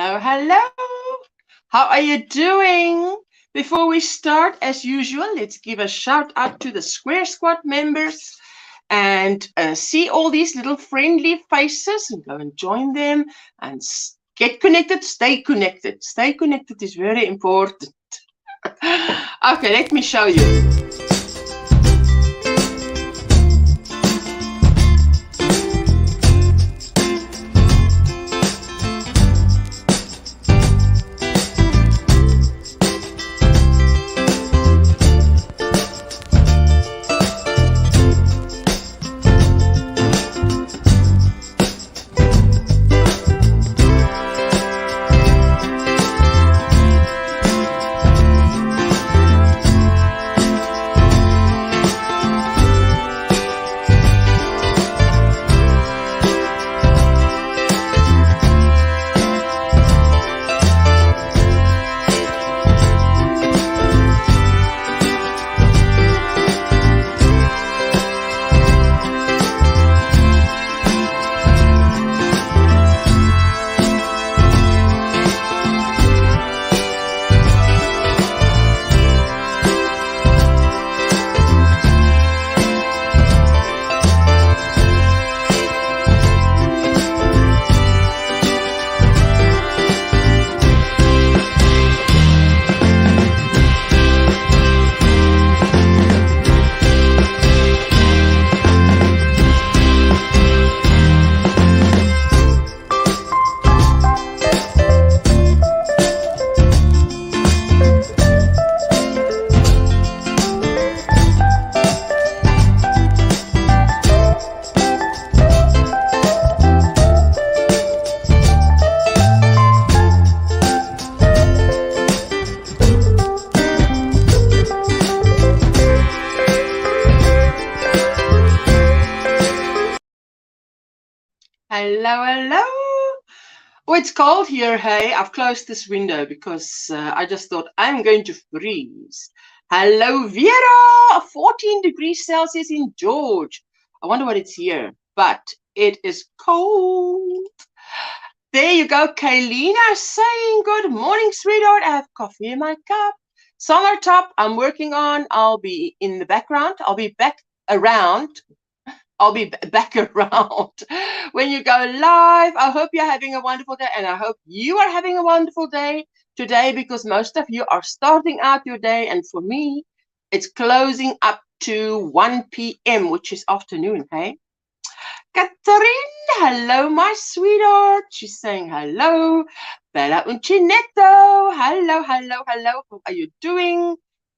Hello, hello. How are you doing? Before we start, as usual, let's give a shout out to the Square Squad members and see all these little friendly faces and go and join them and get connected. Stay connected. Stay connected is very important. Okay, let me show you. Hello, hello. Oh, it's cold here, hey. I've closed this window because I just thought I'm going to freeze. Hello, Vera. 14 degrees Celsius in George. I wonder what it's here, but it is cold. There you go, Kaylina saying good morning, sweetheart. I have coffee in my cup. Summer top I'm working on. I'll be in the background. I'll be back around. I'll be back around when you go live. I hope you're having a wonderful day, and I hope you are having a wonderful day today, because most of you are starting out your day, and for me, it's closing up to 1 p.m., which is afternoon, hey? Catherine, hello, my sweetheart. She's saying hello. Bella Uncinetto, hello, hello, hello. How are you doing?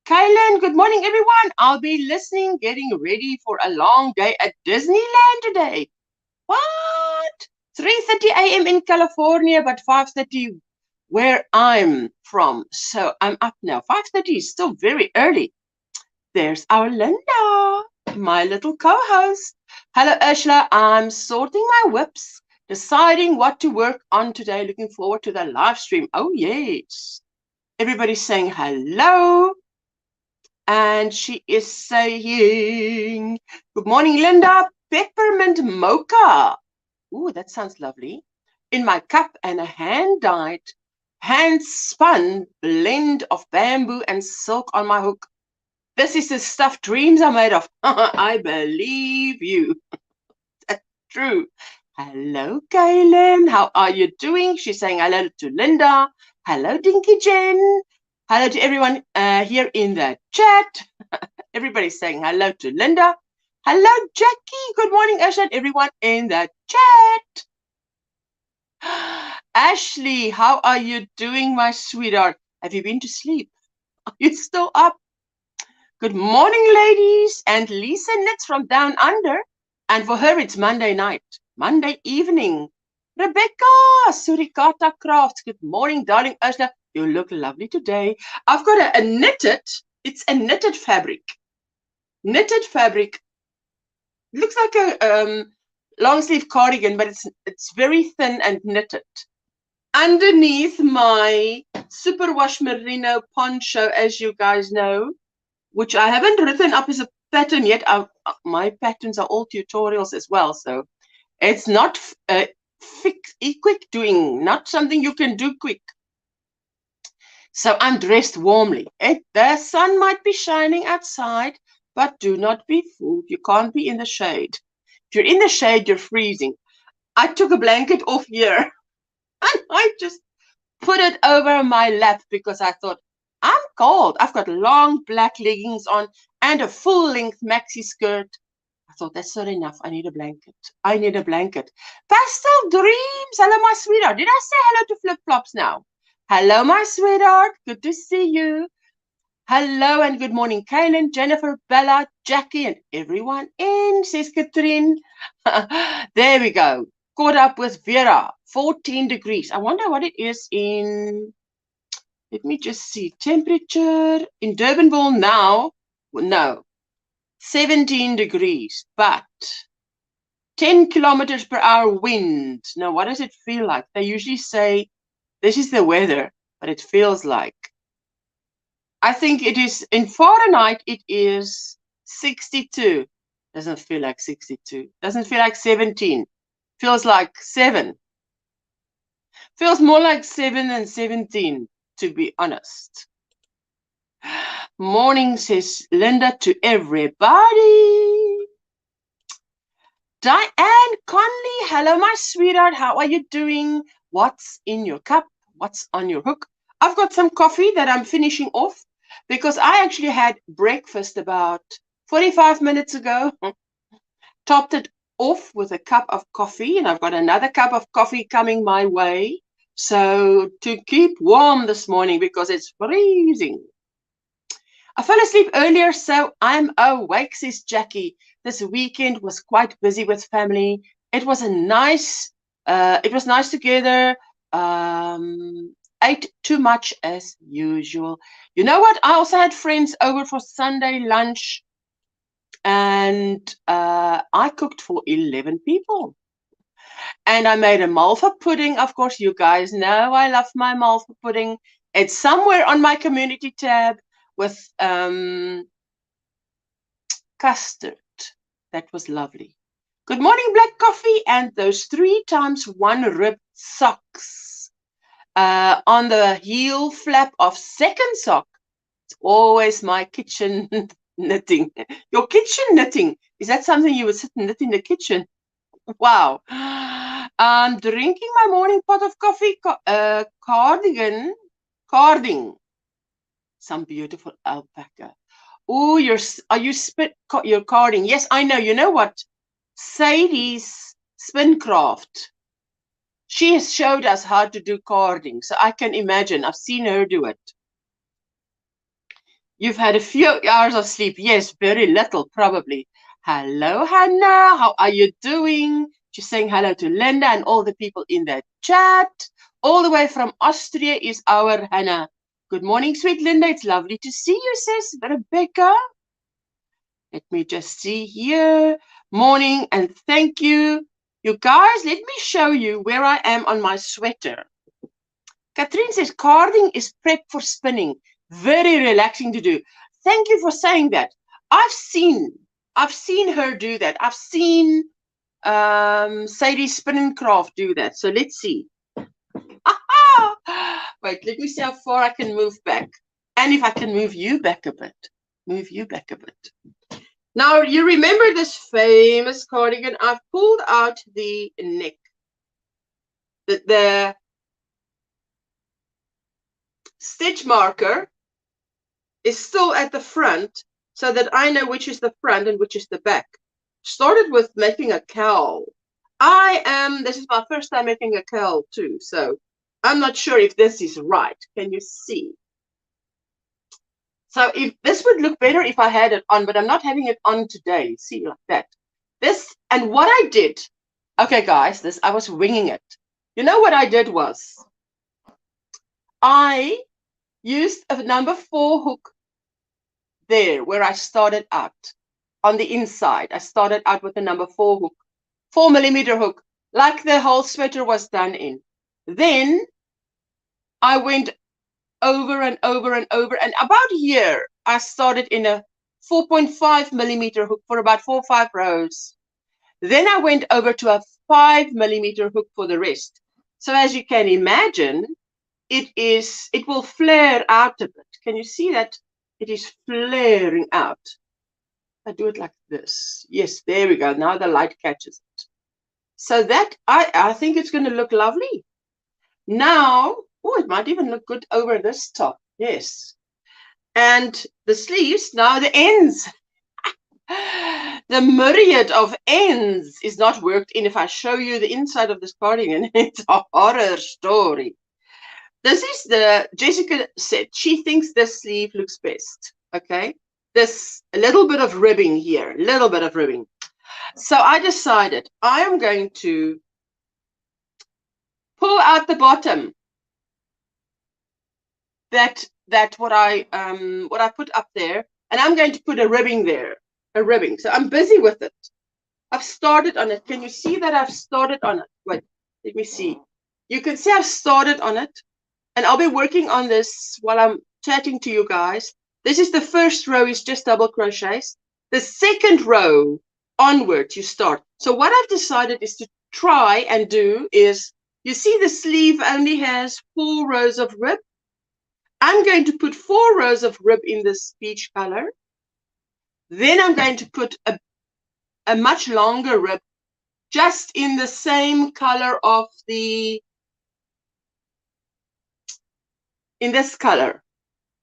Kylan, good morning, everyone. I'll be listening, getting ready for a long day at Disneyland today. What? 3:30 a.m. in California, but 5:30 where I'm from. So I'm up now. 5:30 is still very early. There's our Linda, my little co-host. Hello, Ursula. I'm sorting my whips, deciding what to work on today. Looking forward to the live stream. Oh, yes. Everybody's saying hello. And she is saying, good morning, Linda. Peppermint mocha. Ooh, that sounds lovely. In my cup, and a hand-dyed, hand-spun blend of bamboo and silk on my hook. This is the stuff dreams are made of. I believe you. That's true. Hello, Kaylin. How are you doing? She's saying hello to Linda. Hello, Dinky Jen. Hello to everyone here in the chat. Everybody's saying hello to Linda. Hello, Jackie. Good morning, Ashley. Everyone in the chat. Ashley, how are you doing, my sweetheart? Have you been to sleep? Are you still up? Good morning, ladies. And Lisa Knits from Down Under. And for her, it's Monday night, Monday evening. Rebecca, Surikata Crafts. Good morning, darling Ursula. You look lovely today. I've got a knitted, it's a knitted fabric. Knitted fabric. Looks like a long sleeve cardigan, but it's very thin and knitted. Underneath my superwash merino poncho, as you guys know, which I haven't written up as a pattern yet. My patterns are all tutorials as well, so it's not quick doing, not something you can do quick. So I'm dressed warmly. The sun might be shining outside, but do not be fooled. You can't be in the shade. If you're in the shade, you're freezing. I took a blanket off here and I just put it over my lap because I thought, I'm cold. I've got long black leggings on and a full-length maxi skirt. I thought, that's not enough. I need a blanket. I need a blanket. Pastel Dreams. Hello, my sweetheart. Did I say hello to Flip-Flops now? Hello, my sweetheart. Good to see you. Hello and good morning, Kaylin, Jennifer, Bella, Jackie, and everyone in, says Katrine. There we go. Caught up with Vera. 14 degrees. I wonder what it is in, let me just see, temperature in Durbanville now. No, 17 degrees, but 10 kilometers per hour wind. Now, what does it feel like? They usually say this is the weather, but it feels like, I think it is, in Fahrenheit, it is 62. Doesn't feel like 62. Doesn't feel like 17. Feels like 7. Feels more like 7 than 17, to be honest. Morning, says Linda to everybody. Diane Conley, hello, my sweetheart. How are you doing? What's in your cup? What's on your hook? I've got some coffee that I'm finishing off because I actually had breakfast about 45 minutes ago. Topped it off with a cup of coffee, and I've got another cup of coffee coming my way. So to keep warm this morning because it's freezing. I fell asleep earlier, so I'm awake, says Jackie. This weekend was quite busy with family. It was nice together. Ate too much as usual. You know what? I also had friends over for Sunday lunch, and I cooked for 11 people. And I made a malva pudding. Of course, you guys know I love my malva pudding. It's somewhere on my community tab with custard. That was lovely. Good morning, Black Coffee. And those 3x1 ribbed socks on the heel flap of second sock. It's always my kitchen knitting. Your kitchen knitting, is that something you would sit and knit in the kitchen? Wow. I'm drinking my morning pot of coffee, carding. Some beautiful alpaca. Oh, you're carding. Yes, I know. You know what? Sadie's Spincraft. She has showed us how to do carding. So I can imagine. I've seen her do it. You've had a few hours of sleep. Yes, very little, probably. Hello, Hannah. How are you doing? She's saying hello to Linda and all the people in the chat. All the way from Austria is our Hannah. Good morning, sweet Linda. It's lovely to see you, sis. Rebecca. Let me just see here. Morning and thank you. You guys, let me show you where I am on my sweater. Katrine says carding is prep for spinning. Very relaxing to do. Thank you for saying that. I've seen her do that. I've seen Sadie Spincraft do that. So let's see. Wait, let me see how far I can move back. And if I can move you back a bit. Move you back a bit. Now, you remember this famous cardigan? I've pulled out the neck. The stitch marker is still at the front so that I know which is the front and which is the back. Started with making a cowl. This is my first time making a cowl too, so I'm not sure if this is right. Can you see? So if this would look better if I had it on, but I'm not having it on today. See, like that. This, and what I did, okay guys, I was winging it. You know what I did was, I used a number 4 hook there where I started out on the inside. I started out with a number 4 hook, 4mm hook, like the whole sweater was done in. Then I went over and over and over, and about here I started in a 4.5mm hook for about 4 or 5 rows. Then I went over to a 5mm hook for the rest. So as you can imagine, it will flare out a bit. Can you see that? It is flaring out. I do it like this. Yes, there we go. Now the light catches it. So that, I think it's going to look lovely. Now, oh, it might even look good over this top. Yes. And the sleeves, now the ends. The myriad of ends is not worked in. If I show you the inside of this cardigan, it's a horror story. This is the, Jessica said, she thinks this sleeve looks best. Okay. This, a little bit of ribbing here, a little bit of ribbing. So I decided I am going to pull out the bottom. That what I put up there, and I'm going to put a ribbing there, a ribbing. So I'm busy with it. I've started on it. Can you see that I've started on it? Wait, let me see. You can see I've started on it, and I'll be working on this while I'm chatting to you guys. This is the first row is just double crochets. The second row onwards you start. So what I've decided is to try and do is, you see the sleeve only has 4 rows of rib. I'm going to put 4 rows of rib in this peach color. Then I'm going to put a much longer rib just in the same color of the, in this color,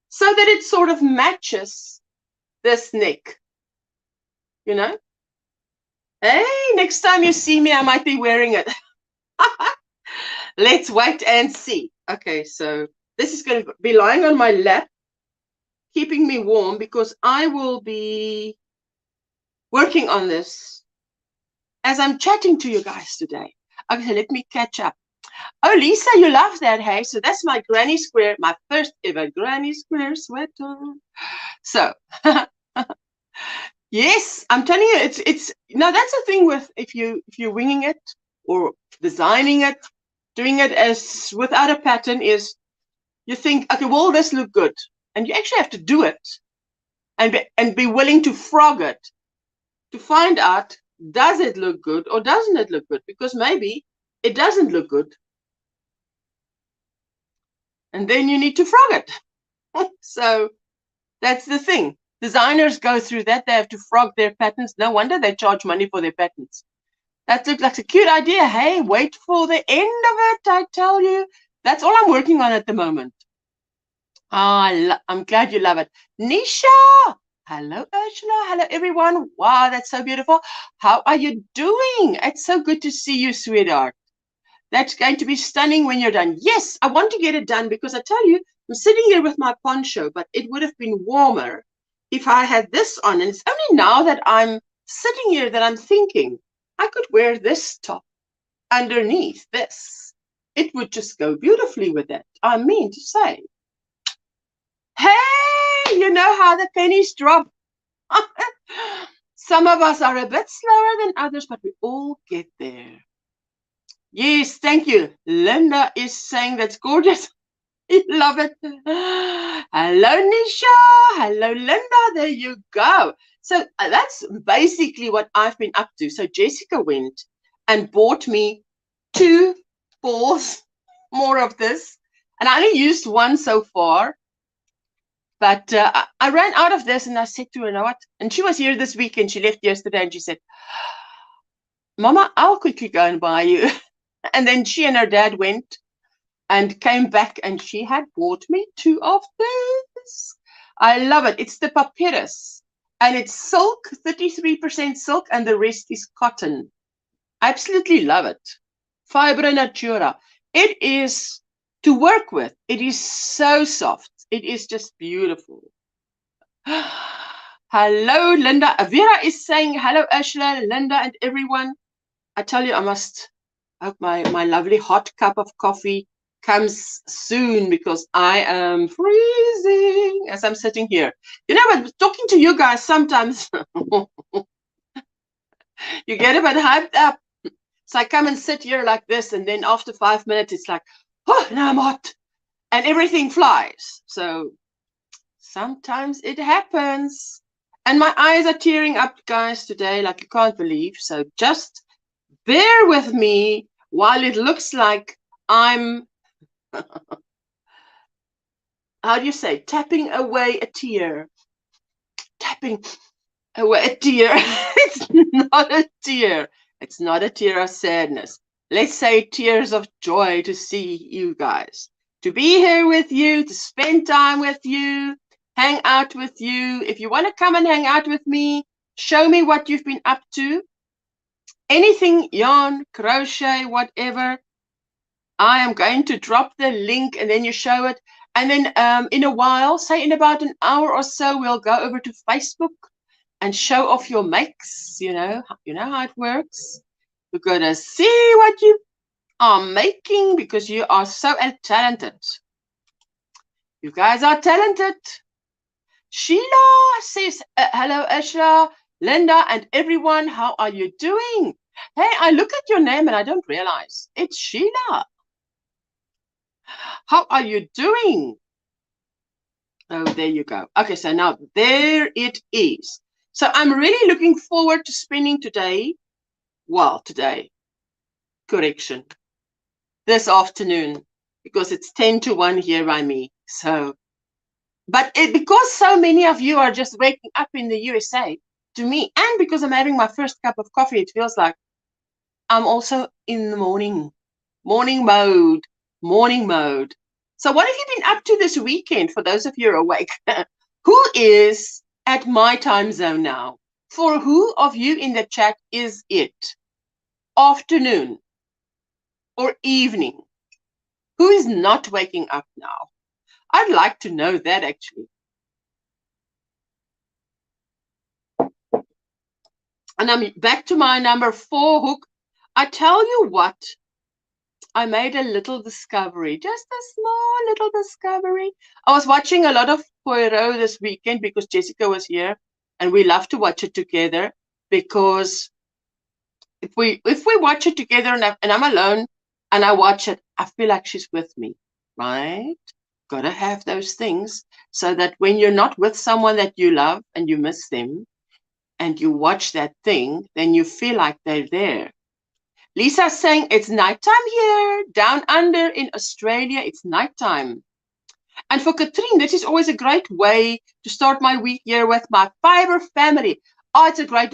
so that it sort of matches this neck, you know. Hey, next time you see me, I might be wearing it. Let's wait and see. Okay, so this is going to be lying on my lap, keeping me warm, because I will be working on this as I'm chatting to you guys today. Okay, let me catch up. Oh, Lisa, you love that, hey? So that's my Granny Square, my first ever Granny Square sweater. So, yes, I'm telling you, it's now that's the thing with if you're winging it or designing it, doing it as without a pattern, is you think, okay, will this look good? And you actually have to do it and be willing to frog it to find out, does it look good or doesn't it look good? Because maybe it doesn't look good. And then you need to frog it. So that's the thing. Designers go through that. They have to frog their patterns. No wonder they charge money for their patterns. That looks like a cute idea. Hey, wait for the end of it, I tell you. That's all I'm working on at the moment. I'm glad you love it. Nisha! Hello, Ursula. Hello, everyone. Wow, that's so beautiful. How are you doing? It's so good to see you, sweetheart. That's going to be stunning when you're done. Yes, I want to get it done because I tell you, I'm sitting here with my poncho, but it would have been warmer if I had this on. And it's only now that I'm sitting here that I'm thinking I could wear this top underneath this. It would just go beautifully with it. I mean to say. Hey, you know how the pennies drop. Some of us are a bit slower than others, but we all get there. Yes, thank you. Linda is saying that's gorgeous. I love it. Hello, Nisha. Hello, Linda. There you go. So that's basically what I've been up to. So Jessica went and bought me 2 balls more of this. And I only used 1 so far. But I ran out of this and I said to her, you know what? And she was here this week and she left yesterday and she said, Mama, I'll quickly go and buy you. And then she and her dad went and came back and she had bought me 2 of this. I love it. It's the papyrus and it's silk, 33% silk, and the rest is cotton. I absolutely love it. Fibra Natura. It is to work with. It is so soft. It is just beautiful. Hello, Linda. Vera is saying hello, Ursula, Linda, and everyone. I tell you, I must hope my lovely hot cup of coffee comes soon because I am freezing as I'm sitting here. You know what? Talking to you guys sometimes you get a bit hyped up. So I come and sit here like this, and then after 5 minutes, it's like, oh, now I'm hot. And everything flies. So sometimes it happens. And my eyes are tearing up, guys, today, like you can't believe. So just bear with me while it looks like I'm, how do you say, tapping away a tear. Tapping away a tear. It's not a tear. It's not a tear of sadness. Let's say tears of joy to see you guys, to be here with you, to spend time with you, hang out with you. If you want to come and hang out with me, show me what you've been up to. Anything, yarn, crochet, whatever. I am going to drop the link and then you show it. And then in a while, say in about an hour or so, we'll go over to Facebook and show off your makes. You know how it works. We're going to see what you are making because you are so talented. You guys are talented. Sheila says, hello, Ashla, Linda, and everyone. How are you doing? Hey, I look at your name and I don't realize it's Sheila. How are you doing? Oh, there you go. Okay, so now there it is. So I'm really looking forward to spending today, correction, this afternoon, because it's 10 to 1 here by me. So, but because so many of you are just waking up in the USA, to me, and because I'm having my first cup of coffee, it feels like I'm also in the morning mode. So what have you been up to this weekend, for those of you who are awake? Who is at my time zone now? For who of you in the chat is it? Afternoon or evening? Who is not waking up now? I'd like to know that, actually. And I'm back to my number 4 hook. I tell you what, I made a little discovery, just a small little discovery. I was watching a lot of Poirot this weekend because Jessica was here, and we love to watch it together, because if we watch it together and I'm alone and I watch it, I feel like she's with me, right? Gotta have those things so that when you're not with someone that you love and you miss them and you watch that thing, then you feel like they're there. Lisa's saying it's nighttime here, down under in Australia, it's nighttime. And for Katrine, this is always a great way to start my week here with my fiber family. Oh, it's a great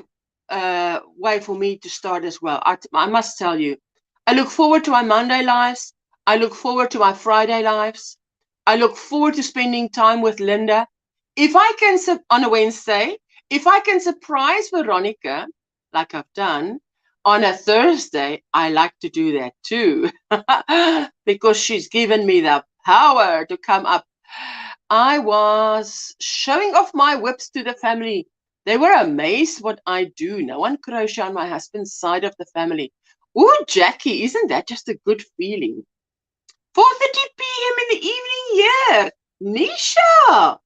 way for me to start as well. I must tell you, I look forward to my Monday lives. I look forward to my Friday lives. I look forward to spending time with Linda. If I can, on a Wednesday, if I can surprise Veronica, like I've done, on a Thursday, I like to do that too, because she's given me the power to come up. I was showing off my whips to the family. They were amazed what I do. No one crochet on my husband's side of the family. Oh, Jackie, isn't that just a good feeling? 4:30 p.m. in the evening here. Nisha,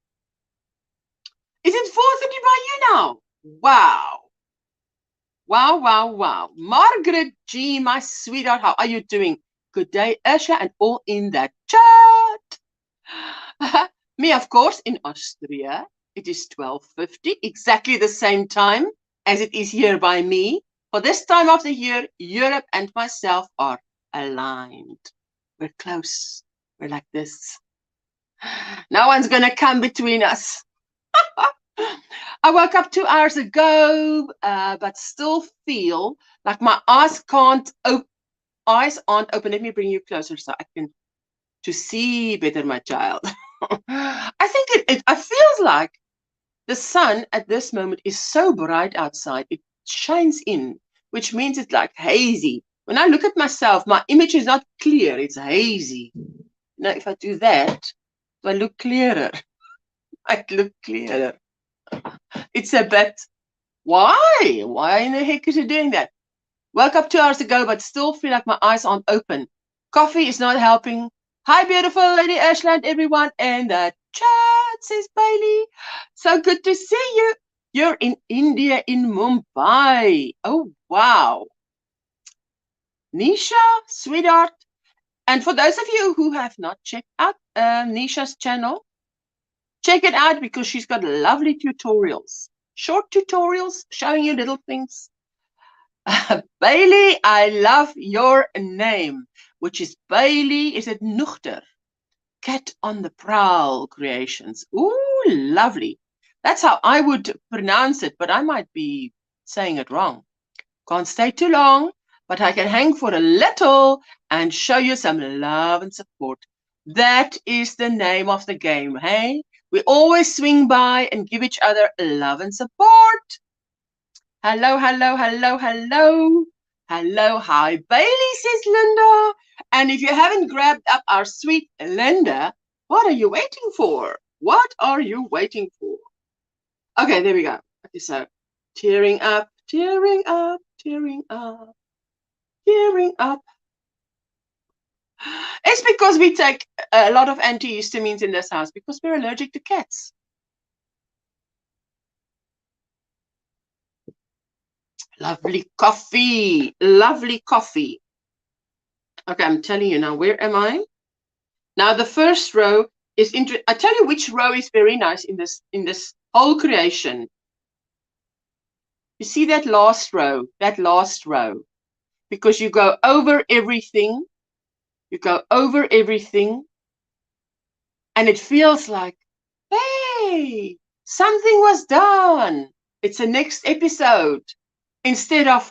is it 4:30 by you now? Wow. Wow, wow, wow. Margaret G, my sweetheart, how are you doing? Good day, Usha, and all in that chat. Me, of course, in Austria, it is 12:50, exactly the same time as it is here by me. For this time of the year, Europe and myself are aligned. We're close. We're like this. No one's going to come between us. I woke up 2 hours ago, but still feel like my eyes aren't open. Let me bring you closer so I can to see better, my child. I think it feels like the sun at this moment is so bright outside. It shines in, which means it's like hazy. When I look at myself, my image is not clear. It's hazy. Now, if I do that, do I look clearer? I look clearer. It's a bit, why? Why in the heck is it doing that? Woke up 2 hours ago, but still feel like my eyes aren't open. Coffee is not helping. Hi, beautiful Lady Ashland, everyone in the chat, says Bailey. So good to see you. You're in India, in Mumbai. Oh, wow. Nisha, sweetheart. And for those of you who have not checked out Nisha's channel, check it out because she's got lovely tutorials. Short tutorials showing you little things. Bailey, I love your name, which is Bailey. Is it nuchter? Cat on the Prowl Creations. Ooh, lovely. That's how I would pronounce it, but I might be saying it wrong. Can't stay too long, but I can hang for a little and show you some love and support. That is the name of the game, hey? We always swing by and give each other love and support. Hello, hello, hello, hello. Hello, hi, Bailey, says Linda. And if you haven't grabbed up our sweet Linda, what are you waiting for? What are you waiting for? Okay, there we go. Okay, so tearing up, tearing up, tearing up, tearing up. It's because we take a lot of antihistamines in this house because we're allergic to cats. Lovely coffee, lovely coffee. Okay, I'm telling you now, where am I? Now the first row is I tell you which row is very nice in this whole creation. You see that last row, because you go over everything, and it feels like, hey, something was done. It's the next episode. Instead of,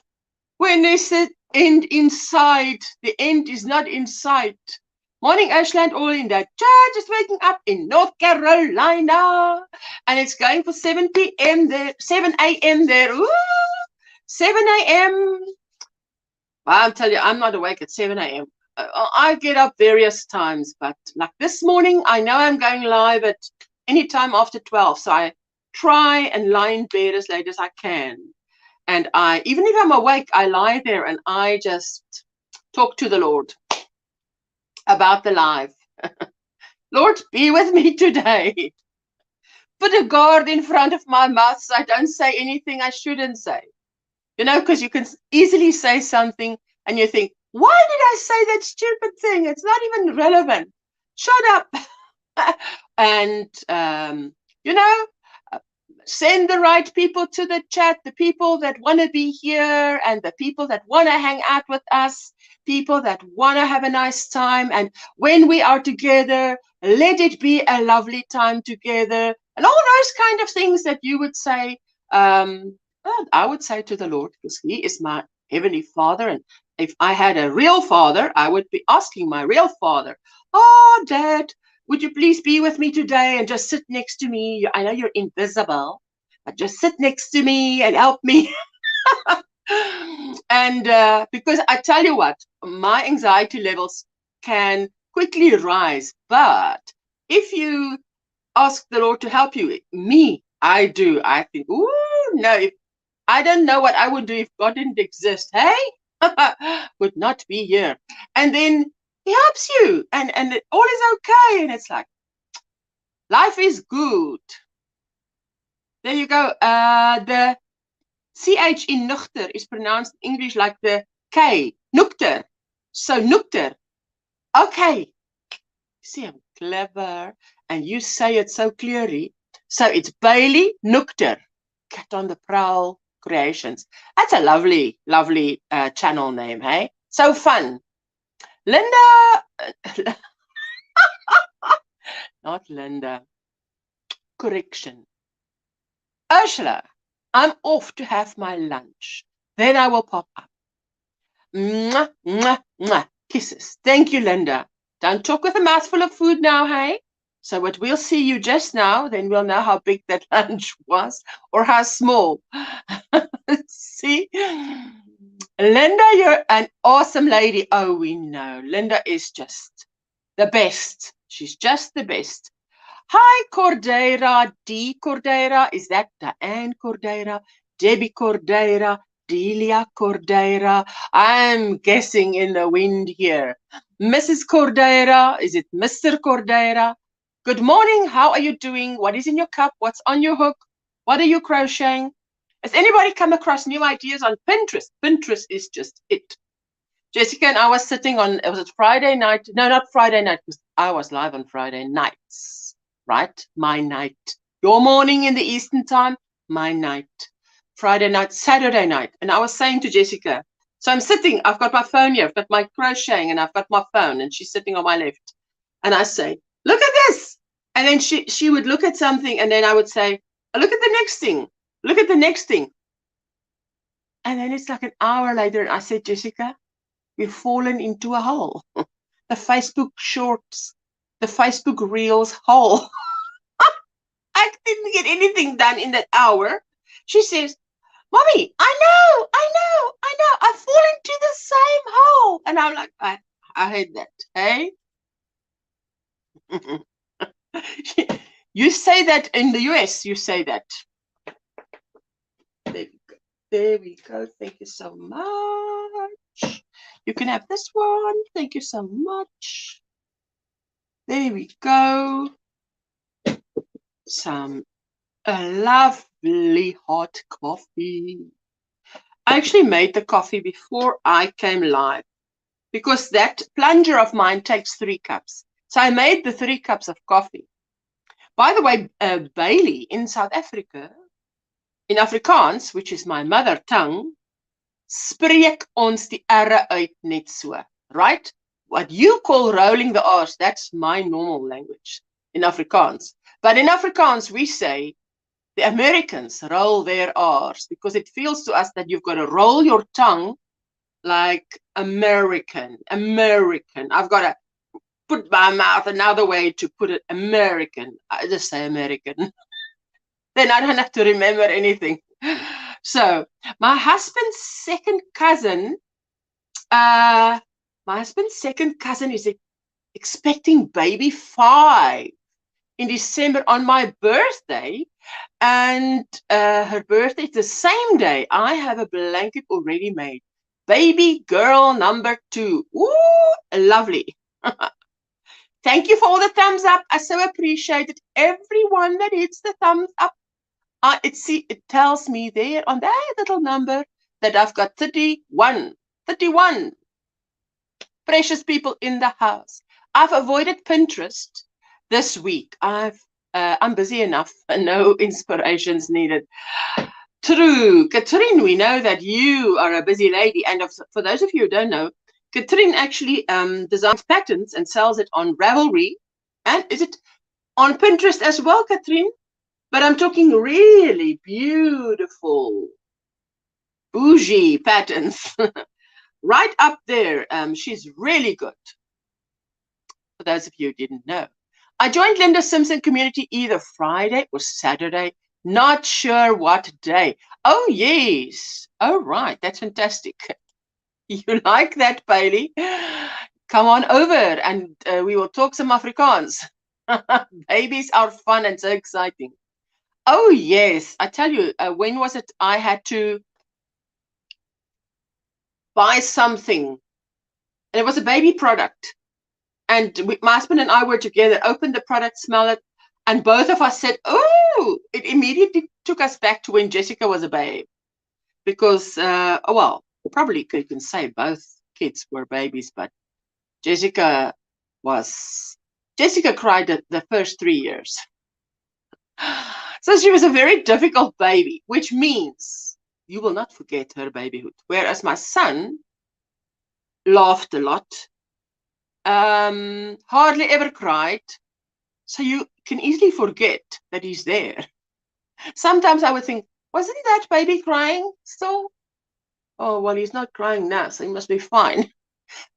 when they said end in sight, the end is not in sight. Morning, Ashland, all in that chat, just waking up in North Carolina. And it's going for 7 p.m. there, 7 a.m. there. Ooh, 7 a.m. I'll tell you, I'm not awake at 7 a.m. I get up various times, but like this morning, I know I'm going live at any time after 12. So I try and lie in bed as late as I can. And even if I'm awake, I lie there and I just talk to the Lord about the live. Lord, be with me today. Put a guard in front of my mouth so I don't say anything I shouldn't say. You know, because you can easily say something and you think, why did I say that stupid thing? It's not even relevant. Shut up. And, you know, send the right people to the chat, the people that want to be here and the people that want to hang out with us, people that want to have a nice time. And when we are together, let it be a lovely time together. And all those kind of things that you would say, I would say to the Lord, because He is my Heavenly Father. And if I had a real father, I would be asking my real father, oh, Dad, would you please be with me today and just sit next to me? I know you're invisible, but just sit next to me and help me. And because I tell you what, my anxiety levels can quickly rise. But if you ask the Lord to help you, I do. I think, ooh, no, I don't know what I would do if God didn't exist. Hey, would not be here. And then He helps you, and all is okay. And it's like, life is good. There you go. The CH in nuchter is pronounced in English like the K, nuchter. So nuchter. Okay. See, I'm clever. And you say it so clearly. So it's Bailey Nuchter, Cat on the Prowl Creations. That's a lovely, lovely channel name, hey? So fun. Linda, not Linda, correction. Ursula, I'm off to have my lunch. Then I will pop up. Mwah, mwah, mwah. Kisses. Thank you, Linda. Don't talk with a mouthful of food now, hey? So what we'll see you just now, then we'll know how big that lunch was or how small. See? Linda, you're an awesome lady. Oh, we know. Linda is just the best. She's just the best. Hi, Cordeira. D. Cordeira. Is that Diane Cordeira? Debbie Cordeira? Delia Cordeira? I'm guessing in the wind here. Mrs. Cordeira? Is it Mr. Cordeira? Good morning. How are you doing? What is in your cup? What's on your hook? What are you crocheting? Has anybody come across new ideas on Pinterest? Pinterest is just it. Jessica and I was sitting on, was it Friday night? No, not Friday night, because I was live on Friday nights, right? My night. Your morning in the Eastern time, my night. Friday night, Saturday night. And I was saying to Jessica, so I'm sitting, I've got my phone here, I've got my crocheting and I've got my phone and she's sitting on my left. And I say, look at this. And then she would look at something and then I would say, oh, look at the next thing. Look at the next thing. And then it's like an hour later and I said, Jessica, we've fallen into a hole. The Facebook shorts, the Facebook reels hole. I didn't get anything done in that hour. She says, Mommy, I know. I fall into the same hole. And I'm like, I hate that, hey? You say that in the US, you say that. There we go. There we go. Thank you so much. You can have this one. Thank you so much. There we go. A lovely hot coffee. I actually made the coffee before I came live because that plunger of mine takes 3 cups. So I made the 3 cups of coffee. By the way, Bailey in South Africa, in Afrikaans, which is my mother tongue, spreek ons die R'e uit net so, right? What you call rolling the R's, that's my normal language in Afrikaans. But in Afrikaans, we say the Americans roll their R's because it feels to us that you've got to roll your tongue like American. I've got to put my mouth another way to put it American. I just say American. Then I don't have to remember anything. So my husband's second cousin is expecting baby 5 in December on my birthday, and her birthday is the same day. I have a blanket already made. Baby girl number 2. Ooh, lovely. Thank you for all the thumbs up. I so appreciate it. Everyone that hits the thumbs up. It tells me there on that little number that I've got 31 precious people in the house. I've avoided Pinterest this week. I'm busy enough and no inspirations needed. True. Katrine, we know that you are a busy lady. And for those of you who don't know, Katrine actually designs patterns and sells it on Ravelry. And is it on Pinterest as well, Katrine? But I'm talking really beautiful, bougie patterns. Right up there. She's really good. For those of you who didn't know. I joined Linda Simpson community either Friday or Saturday. Not sure what day. Oh, yes. Oh, right. That's fantastic. You like that, Bailey? Come on over and we will talk some Afrikaans. Babies are fun and so exciting. Oh, yes. I tell you, when was it I had to buy something? And it was a baby product. And my husband and I were together, opened the product, smelled it, and both of us said, oh, it immediately took us back to when Jessica was a babe. Because, well, probably you can say both kids were babies, but Jessica cried the first 3 years. So she was a very difficult baby, which means you will not forget her babyhood. Whereas my son laughed a lot, hardly ever cried. So you can easily forget that he's there. Sometimes I would think, wasn't that baby crying still? Oh, well, he's not crying now, so he must be fine.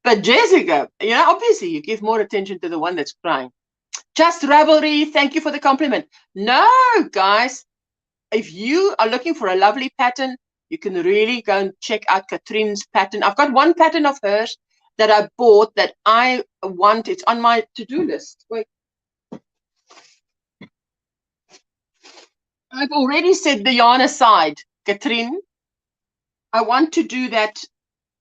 But Jessica, obviously you give more attention to the one that's crying. Just Ravelry, thank you for the compliment. No, guys, if you are looking for a lovely pattern, you can really go and check out Katrine's pattern. I've got one pattern of hers that I bought that I want. It's on my to-do list. Wait. I've already set the yarn aside, Katrine. I want to do that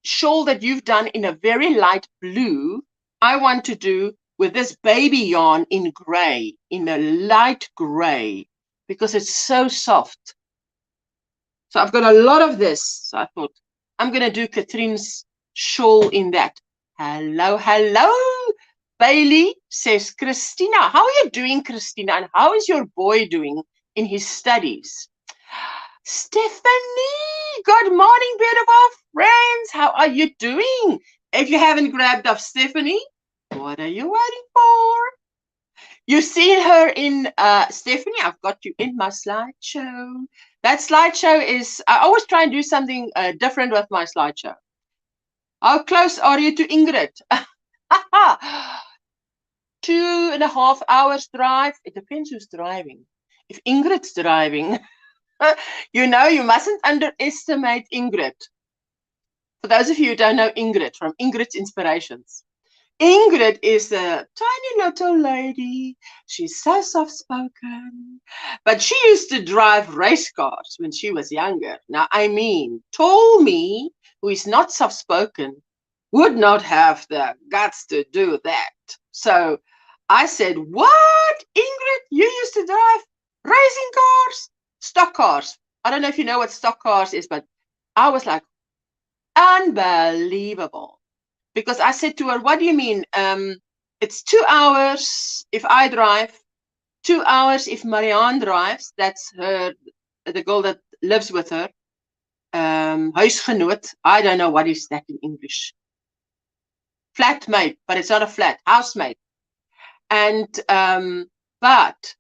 shawl that you've done in a very light blue. I want to do with this baby yarn in gray, in a light gray, because it's so soft. So I've got a lot of this. So I thought I'm going to do Katrine's shawl in that. Hello, hello. Bailey says, Christina, how are you doing, Christina? And how is your boy doing in his studies? Stephanie, good morning, beautiful friends. How are you doing? If you haven't grabbed up Stephanie, what are you waiting for? You've seen her in Stephanie. I've got you in my slideshow. That slideshow is, I always try and do something different with my slideshow. How close are you to Ingrid? 2.5 hours drive. It depends who's driving. If Ingrid's driving, you know, you mustn't underestimate Ingrid. For those of you who don't know Ingrid, from Ingrid's Inspirations. Ingrid is a tiny little lady. She's so soft-spoken. But she used to drive race cars when she was younger. Now, I mean, tall me, who is not soft-spoken, would not have the guts to do that. So I said, what? Ingrid, you used to drive racing cars? Stock cars. I don't know if you know what stock cars is, but I was like, unbelievable. Because I said to her, what do you mean? It's 2 hours if I drive, 2 hours if Marianne drives. That's her, the girl that lives with her. Huisgenoot. I don't know what is that in English. Flatmate, but it's not a flat. Housemate. And, but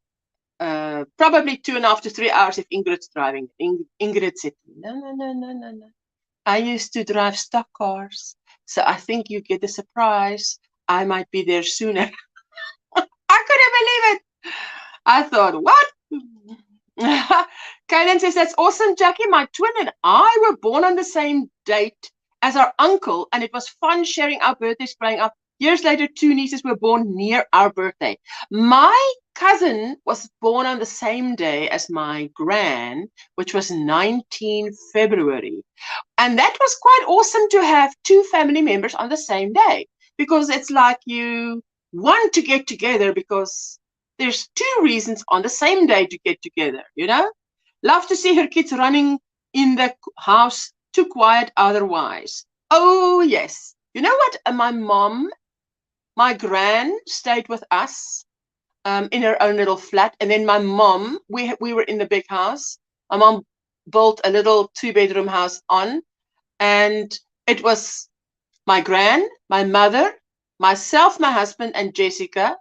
probably 2.5 to 3 hours if Ingrid's driving. Ingrid said, no. I used to drive stock cars. So I think you get a surprise. I might be there sooner. I couldn't believe it. I thought, what? Kaylin says, that's awesome, Jackie. My twin and I were born on the same date as our uncle, and it was fun sharing our birthdays growing up. Years later, 2 nieces were born near our birthday. My cousin was born on the same day as my gran, which was 19 February. And that was quite awesome to have 2 family members on the same day, because it's like you want to get together because there's 2 reasons on the same day to get together, you know? Love to see her kids running in the house, too quiet otherwise. Oh, yes. You know what? My mom, my gran stayed with us in her own little flat. And then my mom, we were in the big house. My mom built a little 2-bedroom house on. And it was my gran, my mother, myself, my husband, and Jessica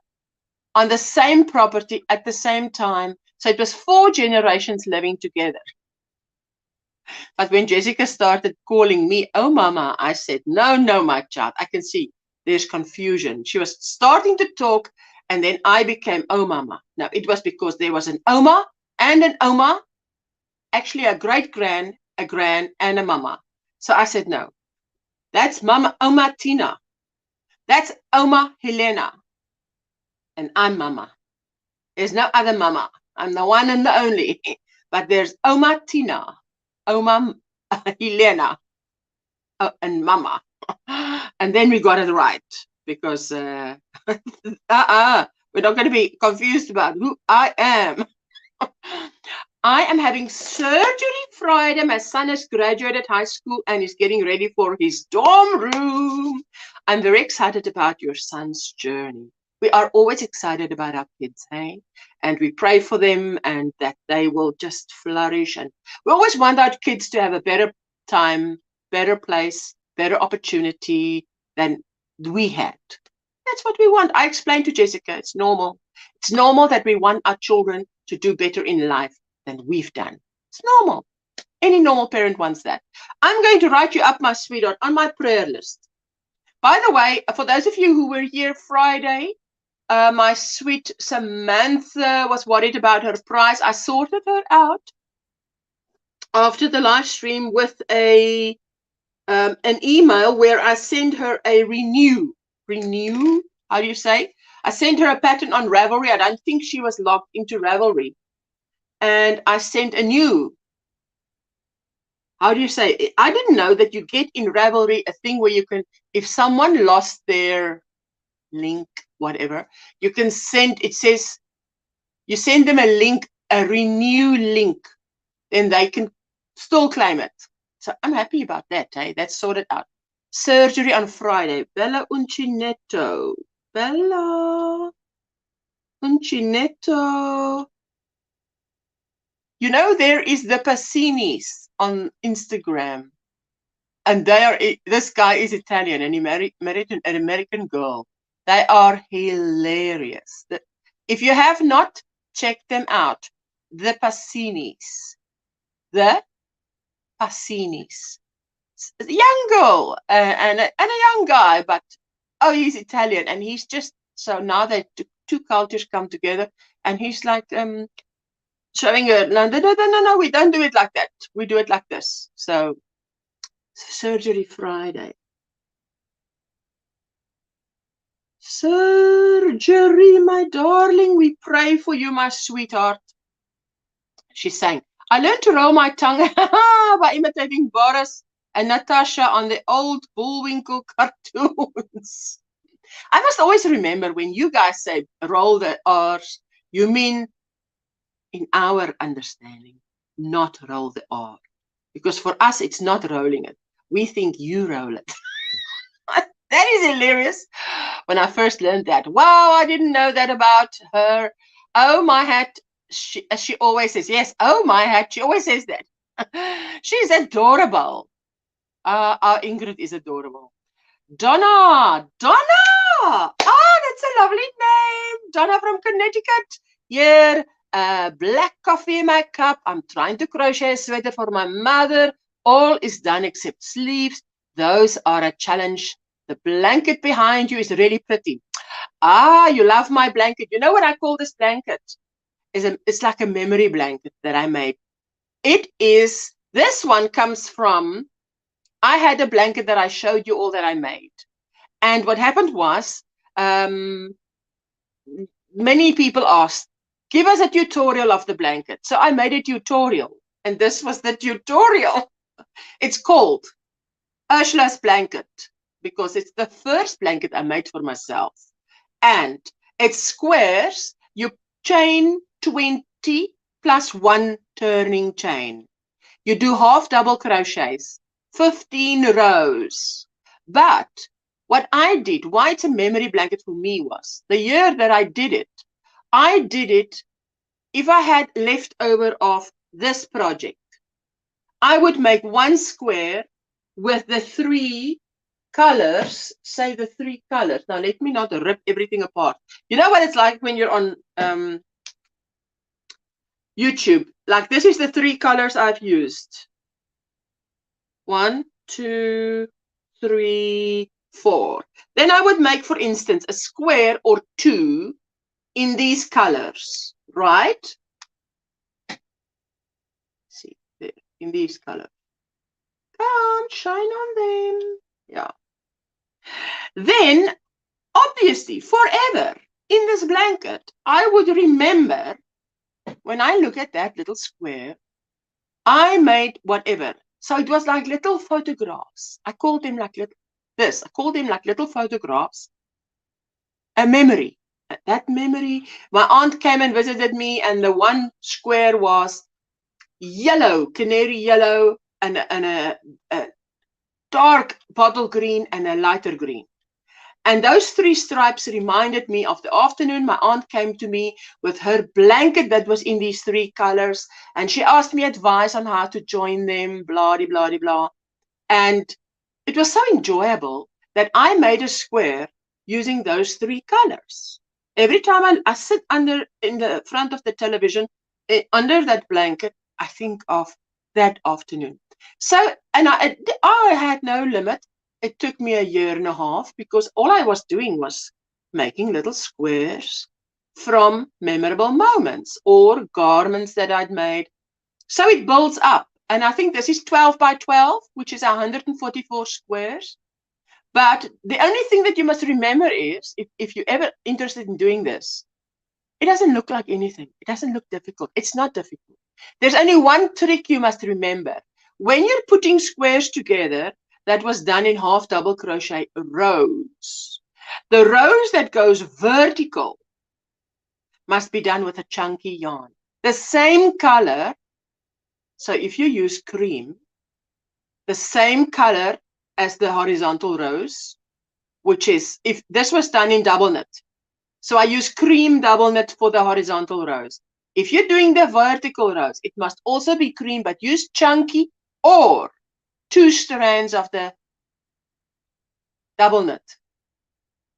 on the same property at the same time. So it was 4 generations living together. But when Jessica started calling me, oh, mama, I said, no, my child, I can see there's confusion. She was starting to talk, and then I became, oh, mama. Now, it was because there was an oma and an oma, actually a great-gran, a gran, and a mama. So I said, no, that's Mama, Oma Tina. That's Oma Helena. And I'm Mama. There's no other Mama. I'm the one and the only. But there's Oma Tina, Oma Helena, and Mama. And then we got it right. Because we're not going to be confused about who I am. I am having surgery Friday. My son has graduated high school and is getting ready for his dorm room. I'm very excited about your son's journey. We are always excited about our kids, hey? And we pray for them and that they will just flourish. And we always want our kids to have a better time, better place, better opportunity than we had. That's what we want. I explained to Jessica, it's normal. It's normal that we want our children to do better in life than we've done. It's normal. Any normal parent wants that. I'm going to write you up, my sweetheart, on my prayer list. By the way, for those of you who were here Friday, my sweet Samantha was worried about her prize. I sorted her out after the live stream with an email where I sent her a renew, how do you say? I sent her a pattern on Ravelry. I don't think she was logged into Ravelry. And I sent a new, how do you say? I didn't know that you get in Ravelry a thing where you can, if someone lost their link, whatever, you can send, it says, you send them a link, a renew link, then they can still claim it. So I'm happy about that, hey? That's sorted out. Surgery on Friday. Bella Uncinetto. Bella Uncinetto. You know, there is the Passinis on Instagram. And they are, this guy is Italian and he married an American girl. They are hilarious. If you have not checked them out, the Passinis. The Passinis. A young girl and a young guy, but oh, he's Italian and he's just, so now that two cultures come together and he's like showing her, no, we don't do it like that. We do it like this. So Surgery Friday. Surgery, my darling, we pray for you, my sweetheart. She's saying, I learned to roll my tongue by imitating Boris and Natasha on the old Bullwinkle cartoons. I must always remember when you guys say roll the R's, you mean, in our understanding, not roll the R. Because for us, it's not rolling it. We think you roll it. That is hilarious. When I first learned that, wow, I didn't know that about her. Oh, my hat. She always says, yes, oh, my hat. She always says that. She's adorable. Our Ingrid is adorable. Donna. Ah, that's a lovely name. Donna from Connecticut. Here, black coffee in my cup. I'm trying to crochet a sweater for my mother. All is done except sleeves. Those are a challenge. The blanket behind you is really pretty. Ah, you love my blanket. You know what I call this blanket? It's like a memory blanket that I made. It is, this one comes from, I had a blanket that I showed you all that I made. And what happened was, many people asked, give us a tutorial of the blanket. So I made a tutorial. And this was the tutorial. It's called Ursula's Blanket, because it's the first blanket I made for myself. And it's squares. You chain 20 plus 1 turning chain. You do half double crochets, 15 rows. But what I did, why it's a memory blanket for me, was the year that I did it, if I had leftover of this project, I would make one square with the 3 colors, say the 3 colors. Now, let me not rip everything apart. You know what it's like when you're on YouTube? Like, this is the 3 colors I've used. 1, 2, 3, 4. Then I would make, for instance, a square or 2 in these colors, right? See, there, in these colors. Come, shine on them. Yeah. Then, obviously, forever, in this blanket, I would remember, when I look at that little square, I made whatever. So it was like little photographs. I called them like this. I called them like little photographs. A memory. That memory. My aunt came and visited me, and the one square was yellow, canary yellow, and a dark bottle green and a lighter green. And those 3 stripes reminded me of the afternoon my aunt came to me with her blanket that was in these 3 colors. And she asked me advice on how to join them, blah, blah, blah, blah. And it was so enjoyable that I made a square using those 3 colors. Every time I sit in the front of the television, under that blanket, I think of that afternoon. So, and I had no limit. It took me 1.5 years because all I was doing was making little squares from memorable moments or garments that I'd made. So it builds up. And I think this is 12 by 12, which is 144 squares. But the only thing that you must remember is, if you're ever interested in doing this, it doesn't look like anything. It doesn't look difficult. It's not difficult. There's only one trick you must remember. When you're putting squares together, that was done in half double crochet rows. The rows that goes vertical must be done with a chunky yarn. The same color, so if you use cream, the same color as the horizontal rows, which is, if this was done in double knit. So I use cream double knit for the horizontal rows. If you're doing the vertical rows, it must also be green, but use chunky or 2 strands of the double knit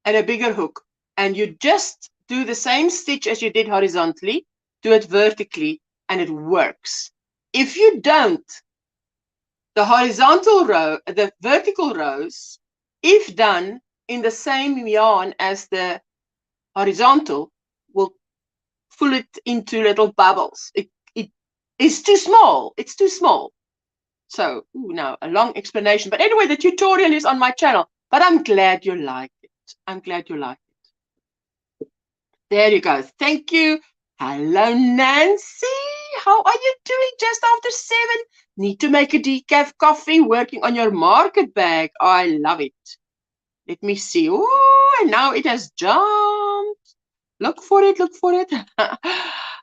and a bigger hook. And you just do the same stitch as you did horizontally, do it vertically, and it works. If you don't, the horizontal row, the vertical rows, if done in the same yarn as the horizontal, will pull it into little bubbles. It is too small. It's too small. So, now a long explanation. But anyway, the tutorial is on my channel. But I'm glad you like it. I'm glad you like it. There you go. Thank you. Hello, Nancy. How are you doing just after 7? Need to make a decaf coffee, working on your market bag. I love it. Let me see. Oh, and now it has jumped. Look for it. Look for it.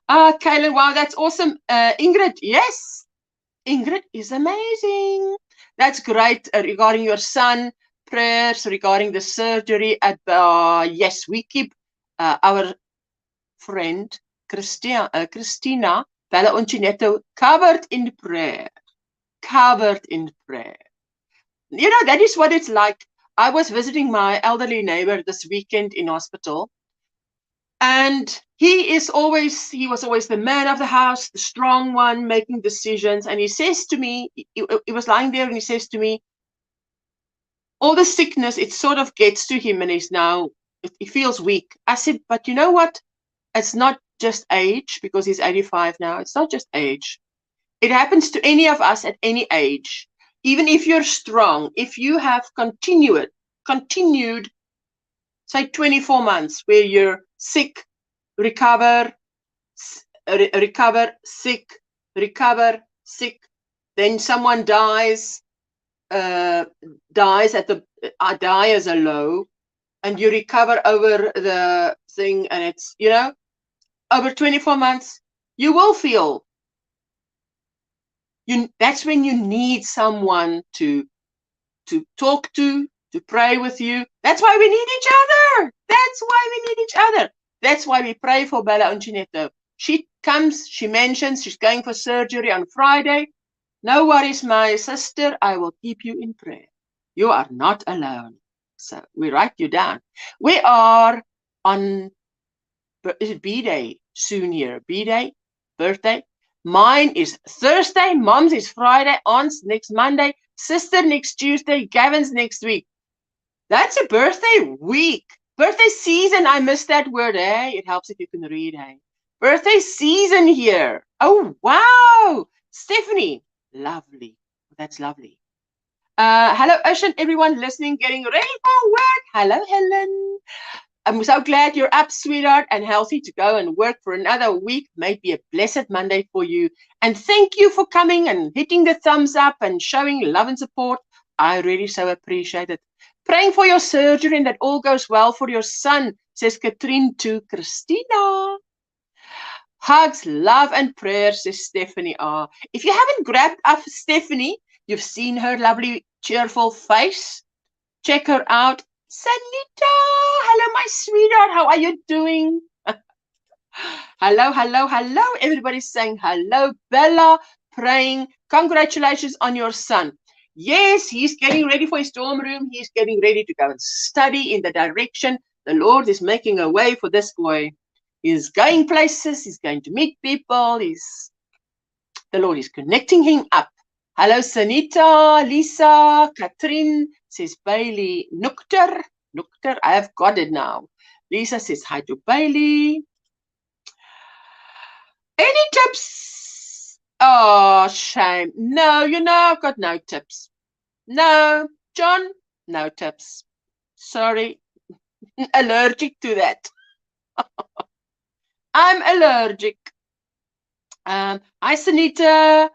Kaylin, wow, that's awesome. Ingrid, yes. Ingrid is amazing. That's great. Regarding your son, prayers regarding the surgery. Yes, we keep our friend Christina Bella Uncinetto covered in prayer. Covered in prayer. You know, that is what it's like. I was visiting my elderly neighbor this weekend in hospital. And he was always the man of the house, the strong one, making decisions. And he says to me, he was lying there and he says to me, all the sickness, it sort of gets to him and he feels weak. I said, but you know what? It's not just age, because he's 85 now. It's not just age. It happens to any of us at any age. Even if you're strong, if you have continued, say 24 months where you're sick, recover, sick, recover, sick, then someone dies as a low, and you recover over the thing, and it's, over 24 months, you will feel, that's when you need someone to talk to pray with you. That's why we need each other. That's why we need each other. That's why we pray for Bella Uncinetto. She comes, she mentions she's going for surgery on Friday. No worries, my sister. I will keep you in prayer. You are not alone. So we write you down. We are on, is it B-Day soon here? B-Day, birthday. Mine is Thursday. Mom's is Friday. Aunt's next Monday. Sister next Tuesday. Gavin's next week. That's a birthday week. Birthday season. I missed that word, eh? It helps if you can read, eh? Birthday season here. Oh, wow. Stephanie. Lovely. That's lovely. Hello, Ocean. Everyone listening, getting ready for work. Hello, Helen. I'm so glad you're up, sweetheart, and healthy to go and work for another week. May be a blessed Monday for you. And thank you for coming and hitting the thumbs up and showing love and support. I really so appreciate it. Praying for your surgery and that all goes well for your son, says Katrine to Christina. Hugs, love, and prayers, says Stephanie R. If you haven't grabbed up Stephanie, you've seen her lovely, cheerful face. Check her out. Sanita, hello, my sweetheart. How are you doing? Hello, hello, hello. Everybody's saying hello. Bella, praying. Congratulations on your son. Yes, he's getting ready for his dorm room. He's getting ready to go and study in the direction the Lord is making a way for this boy. He's going places. He's going to meet people. The Lord is connecting him up. Hello, Sanita, Lisa, Katrin, says Bailey. Nukter, I have got it now. Lisa says hi to Bailey. Any tips? Oh, shame. No, I've got no tips. No, John, no tips. Sorry, allergic to that. I'm allergic. Hi, Sanita.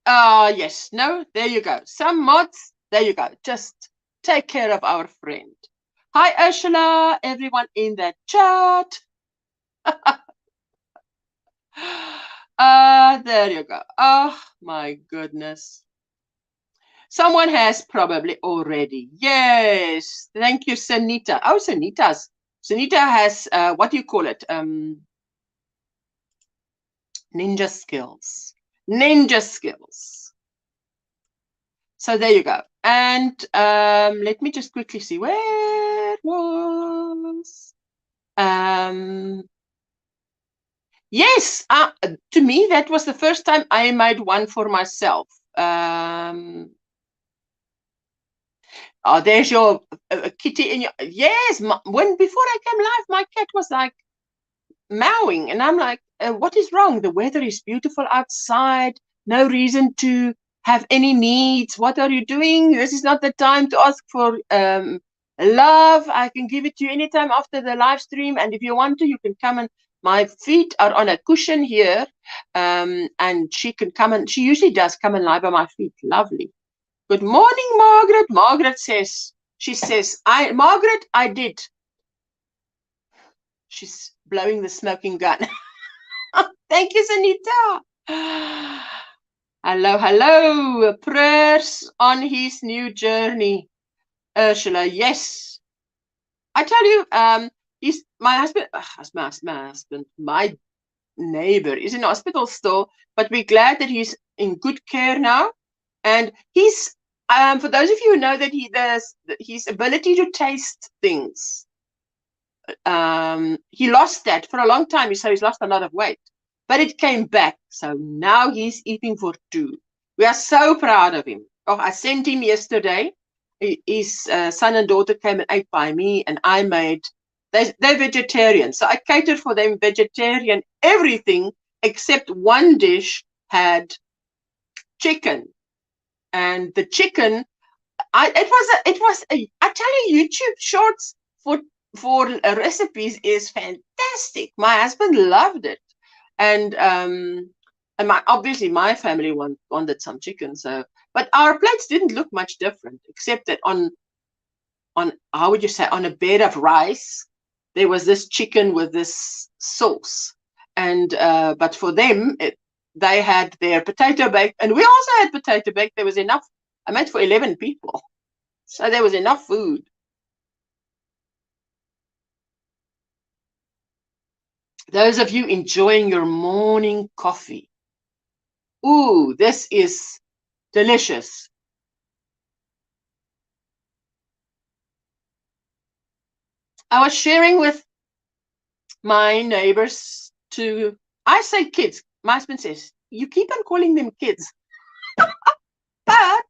Yes, no, there you go. Some mods, there you go. Just take care of our friend. Hi, Ursula, everyone in the chat. There you go. Oh, my goodness. Someone has probably already. Yes. Thank you, Sanita. Oh, Sanita has, what do you call it? Ninja skills. Ninja skills. So there you go. And let me just quickly see where it was. Yes, to me, that was the first time I made one for myself. Oh, there's your kitty in your, yes, when before I came live, my cat was like mowing, and I'm like, what is wrong? The weather is beautiful outside, no reason to have any needs. What are you doing? This is not the time to ask for love. I can give it to you anytime after the live stream, and if you want to, you can come and my feet are on a cushion here, and she can come, and she usually does come and lie by my feet. Lovely. Good morning, Margaret. Margaret says, Margaret, I did. She's blowing the smoking gun. Thank you, Sanita. Hello, hello. Prayers on his new journey. Ursula, yes. I tell you, he's my husband, my neighbor is in hospital still, but we're glad that he's in good care now. And he's, for those of you who know that his ability to taste things, he lost that for a long time, so he's lost a lot of weight, but it came back. So now he's eating for two. We are so proud of him. Oh, I sent him yesterday. His son and daughter came and ate by me, and I made, they're vegetarian, so I catered for them vegetarian everything except one dish had chicken. And the chicken, I tell you, YouTube shorts for recipes is fantastic. My husband loved it, and obviously my family wanted some chicken. So, but our plates didn't look much different, except that on how would you say, on a bed of rice, there was this chicken with this sauce, and but for them they had their potato bake, and we also had potato bake. There was enough. I made for 11 people, so there was enough food. Those of you enjoying your morning coffee. Ooh, this is delicious. I was sharing with my neighbors I say kids. My husband says, you keep on calling them kids. But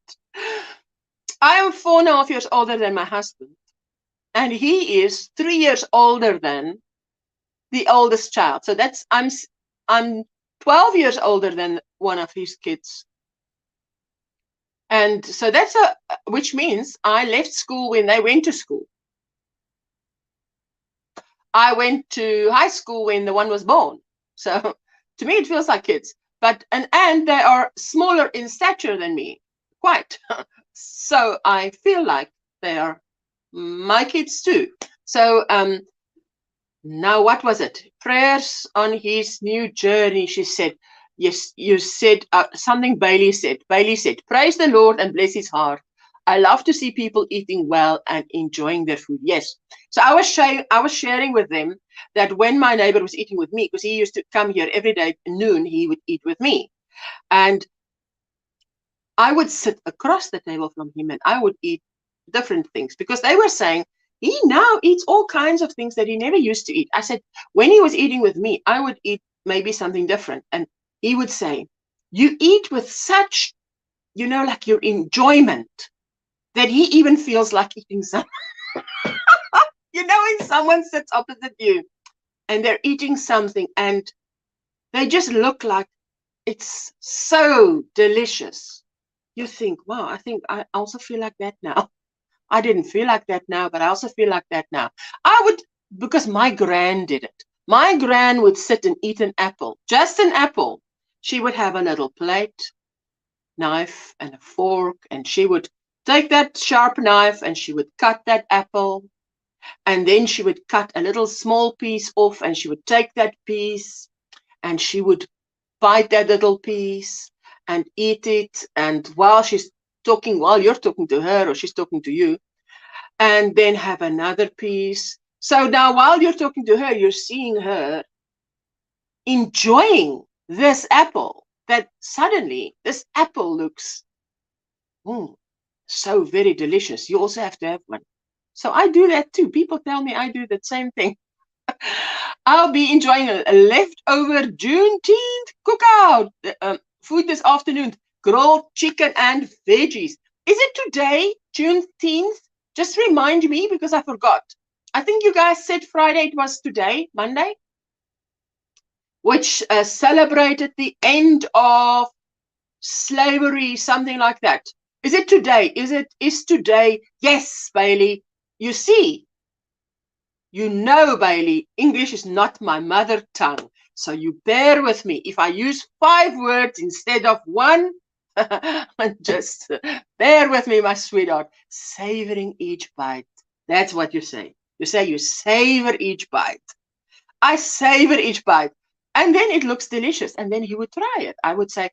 I am 4.5 years older than my husband, and he is 3 years older than the oldest child. So that's, I'm 12 years older than one of his kids. And so that's which means I left school when they went to school. I went to high school when the one was born. So to me, it feels like kids, but, and they are smaller in stature than me, quite. So I feel like they are my kids too. So, now what was it? Prayers on his new journey, she said. Yes, you said something Bailey said. Bailey said, praise the Lord and bless his heart. I love to see people eating well and enjoying their food. Yes. So I was sharing with them that when my neighbor was eating with me, because he used to come here every day at noon, he would eat with me. And I would sit across the table from him and I would eat different things, because they were saying he now eats all kinds of things that he never used to eat. I said, when he was eating with me, I would eat maybe something different. And he would say, you eat with such, like your enjoyment, that he even feels like eating something. When someone sits opposite you and they're eating something and they just look like it's so delicious. You think, wow, I think I also feel like that now. I didn't feel like that now, but I also feel like that now. I would, because my gran did it. My gran would sit and eat an apple, just an apple. She would have a little plate, knife, and a fork, and she would take that sharp knife and she would cut that apple, and then she would cut a little small piece off, and she would take that piece and she would bite that little piece and eat it. And while you're talking to her or she's talking to you, and then have another piece. So now while you're talking to her, you're seeing her enjoying this apple, that suddenly this apple looks so very delicious. You also have to have one. So I do that too. People tell me I do the same thing. I'll be enjoying a leftover Juneteenth cookout food this afternoon. Grilled chicken and veggies. Is it today, Juneteenth? Just remind me because I forgot. I think you guys said Friday. It was today, Monday, which celebrated the end of slavery, something like that. Is it today? Is today? Yes, Bailey. You see, you know, Bailey, English is not my mother tongue. So you bear with me. If I use 5 words instead of 1, just bear with me, my sweetheart. Savoring each bite. That's what you say. You say you savor each bite. I savor each bite. And then it looks delicious. And then he would try it. I would say,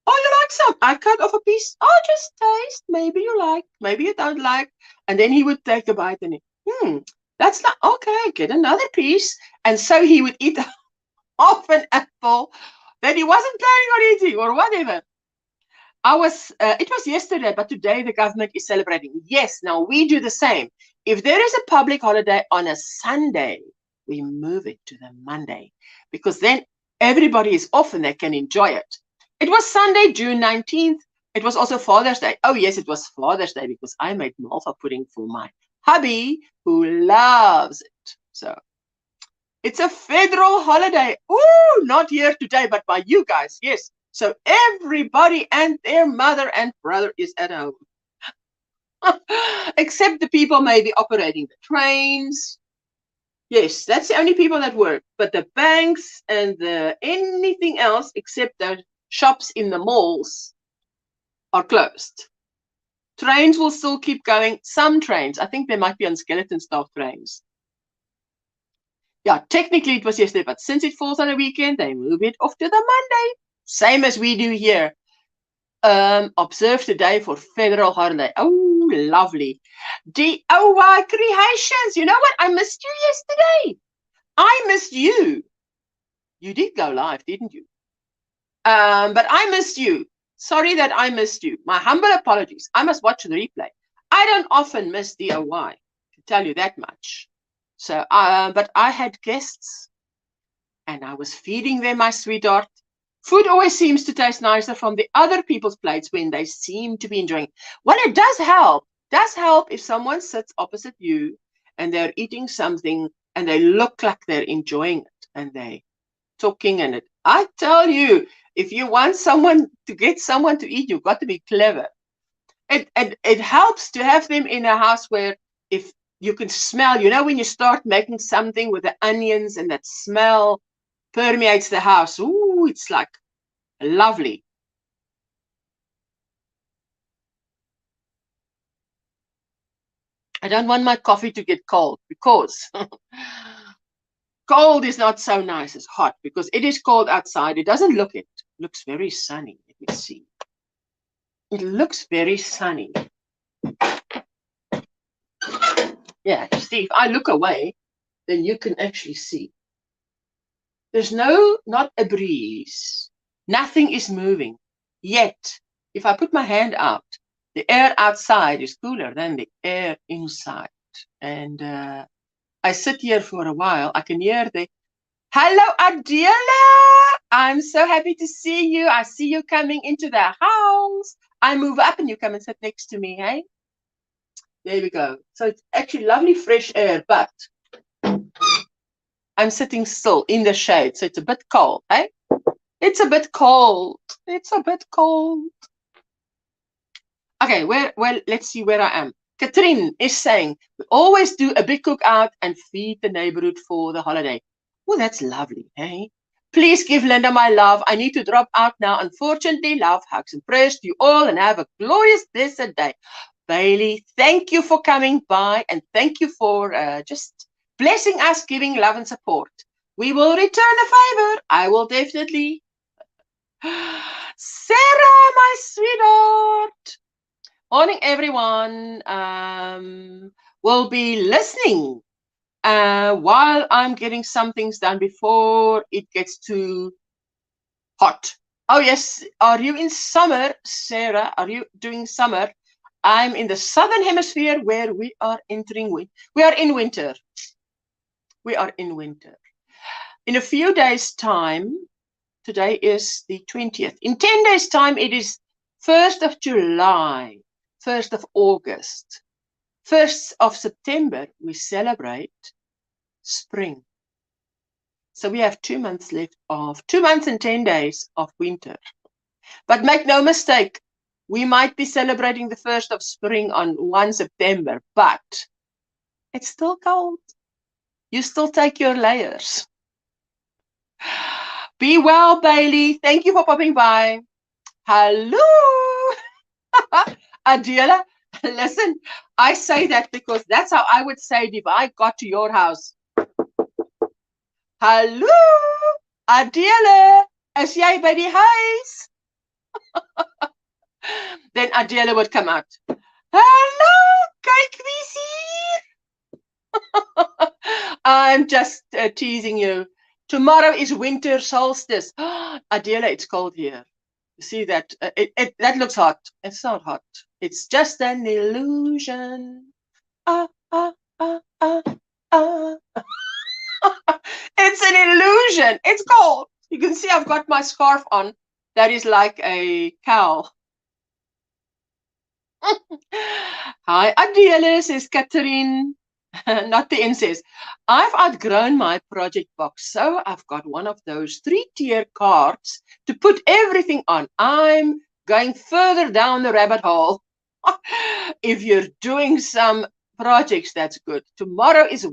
oh, you like some? I cut off a piece. Oh, just taste. Maybe you like. Maybe you don't like. And then he would take a bite and that's not okay. Get another piece. And so he would eat half an apple that he wasn't planning on eating or whatever. It was yesterday, but today the government is celebrating. Yes, now we do the same. If there is a public holiday on a Sunday, we move it to the Monday because then everybody is off and they can enjoy it. It was Sunday, June 19th. It was also Father's Day. Oh, yes, it was Father's Day because I made malva pudding for my hubby who loves it. So it's a federal holiday. Ooh, not here today, but by you guys. Yes. So everybody and their mother and brother is at home. Except the people maybe operating the trains. Yes, that's the only people that work. But the banks and anything else except the shops in the malls are closed. Trains will still keep going. Some trains, I think they might be on skeleton staff trains. Yeah, technically it was yesterday, but since it falls on a weekend, they move it off to the Monday. Same as we do here. Observe today for federal holiday. Oh, lovely. DIY creations. You know what? I missed you yesterday. I missed you. You did go live, didn't you? But I missed you. Sorry that I missed you. My humble apologies. I must watch the replay. I don't often miss DIY, to tell you that much. So, but I had guests and I was feeding them, my sweetheart. Food always seems to taste nicer from the other people's plates when they seem to be enjoying it. Well, it does help. Does help if someone sits opposite you and they're eating something and they look like they're enjoying it and they talking and it. I tell you, if you want someone to get someone to eat, you've got to be clever. It helps to have them in a house where if you can smell, you know, when you start making something with the onions and that smell permeates the house. Ooh, it's like lovely. I don't want my coffee to get cold because cold is not so nice as hot because it is cold outside. It doesn't look it. It looks very sunny. Let me see. It looks very sunny. Yeah, see, if I look away, then you can actually see. There's not a breeze. Nothing is moving. Yet, if I put my hand out, the air outside is cooler than the air inside. And I sit here for a while. I can hear the, hello, Adela. I'm so happy to see you. I see you coming into the house. I move up and you come and sit next to me, hey? There we go. So it's actually lovely fresh air, but I'm sitting still in the shade. So it's a bit cold, hey? It's a bit cold. It's a bit cold. Okay, well, let's see where I am. Katrine is saying, we always do a big cookout and feed the neighborhood for the holiday. Oh, that's lovely, hey? Please give Linda my love. I need to drop out now. Unfortunately, love, hugs and prayers to you all and have a glorious, blessed day. Bailey, thank you for coming by and thank you for just blessing us, giving love and support. We will return the favor. I will definitely. Sarah, my sweetheart. Morning, everyone. We'll be listening while I'm getting some things done before it gets too Hot. Oh yes, are you in summer, Sarah? Are you doing summer? I'm in the southern hemisphere where we are entering winter. We are in winter. We are in winter. In a few days' time, today is the 20th. In 10 days' time, it is 1st of July, 1st of August, 1st of September. We celebrate spring. So we have 2 months left of 2 months and 10 days of winter. But make no mistake, we might be celebrating the 1st of spring on 1 September, but it's still cold. You still take your layers. Be well, Bailey. Thank you for popping by. Hello. Adela, listen, I say that because that's how I would say it if I got to your house. Hallo, Adela, is jy by die huis? Then Adela would come out. Hello, kyk wie's hier. I'm just teasing you. Tomorrow is winter solstice. Adela, it's cold here. You see that? That looks hot. It's not hot. It's just an illusion. Ah, ah, ah, ah, ah. It's an illusion. It's cold. You can see I've got my scarf on. That is like a cowl. Hi, Adela, says Catherine. Not the incest. I've outgrown my project box, so I've got one of those 3-tier cards to put everything on. I'm going further down the rabbit hole. If you're doing some projects, that's good. Tomorrow is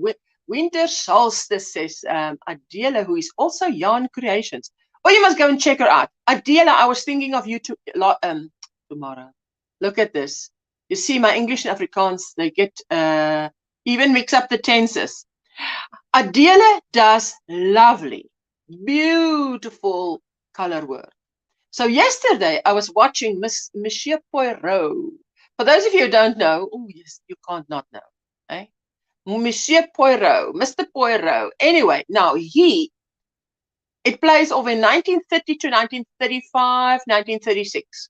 winter solstice, says Adela, who is also Yarn Creations. Oh, you must go and check her out. Adela, I was thinking of you tomorrow. Look at this. You see, my English and Afrikaans, they get even mix up the tenses. Adela does lovely, beautiful color work. So yesterday I was watching Monsieur Poirot. For those of you who don't know, oh yes, you can't not know, eh? Monsieur Poirot, Mr. Poirot. Anyway, now it plays over 1930 to 1935, 1936.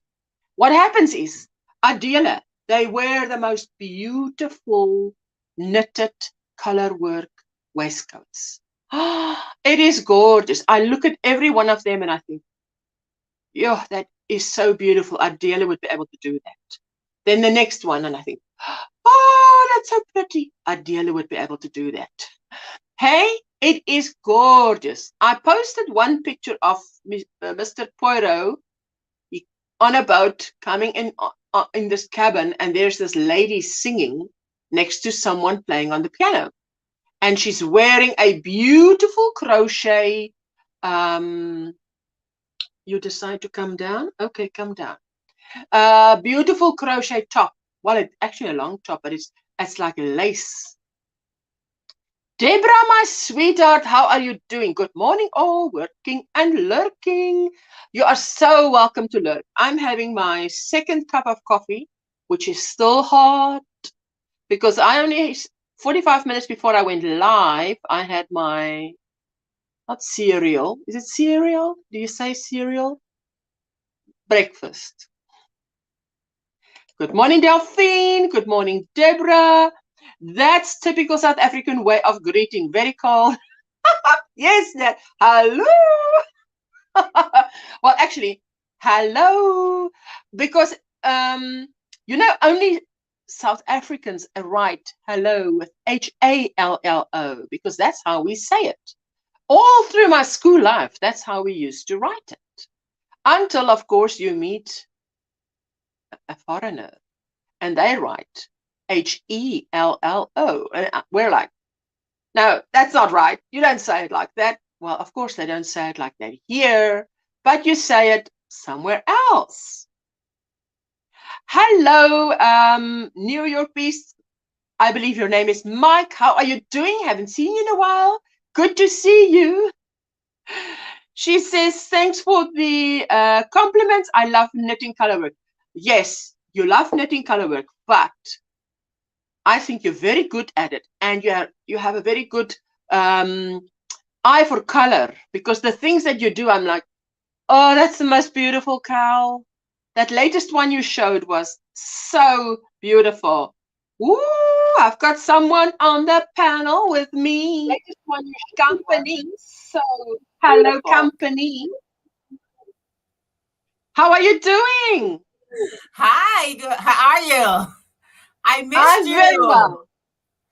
What happens is, Adela, they wear the most beautiful knitted color work waistcoats. It is gorgeous. I look at every one of them and I think, yeah, that is so beautiful. Adela would be able to do that. Then the next one, and I think, oh, that's so pretty. Adela would be able to do that. Hey, it is gorgeous. I posted one picture of Mr. Poirot on a boat coming in this cabin, and there's this lady singing next to someone playing on the piano. And she's wearing a beautiful crochet. You decide to come down? Okay, come down. Beautiful crochet top. Well, it's actually a long top, but it's like lace. Deborah, my sweetheart, how are you doing? Good morning, all working and lurking. You are so welcome to lurk. I'm having my second cup of coffee, which is still hot, because I only 45 minutes before I went live, I had my, not cereal. Is it cereal? Do you say cereal? Breakfast. Good morning, Delphine. Good morning, Deborah. That's typical South African way of greeting. Very cold. Yes, hello. Well, actually, hello. Because, you know, only South Africans write hello with H-A-L-L-O, because that's how we say it. All through my school life, that's how we used to write it. Until, of course, you meet a foreigner and they write H-E-L-L-O. And we're like, no, that's not right. You don't say it like that. Well, of course, they don't say it like that here, but you say it somewhere else. Hello, New York Beast. I believe your name is Mike. How are you doing? Haven't seen you in a while. Good to see you. She says, thanks for the compliments. I love knitting color work. Yes, you love knitting color work, but I think you're very good at it. And you have a very good eye for color, because the things that you do, I'm like, Oh, that's the most beautiful, Carol. That latest one you showed was so beautiful. Ooh, I've got someone on the panel with me. Latest one you showed company. So hello, beautiful. Company. How are you doing? Hi, good. How are you? I missed I'm you. Very well.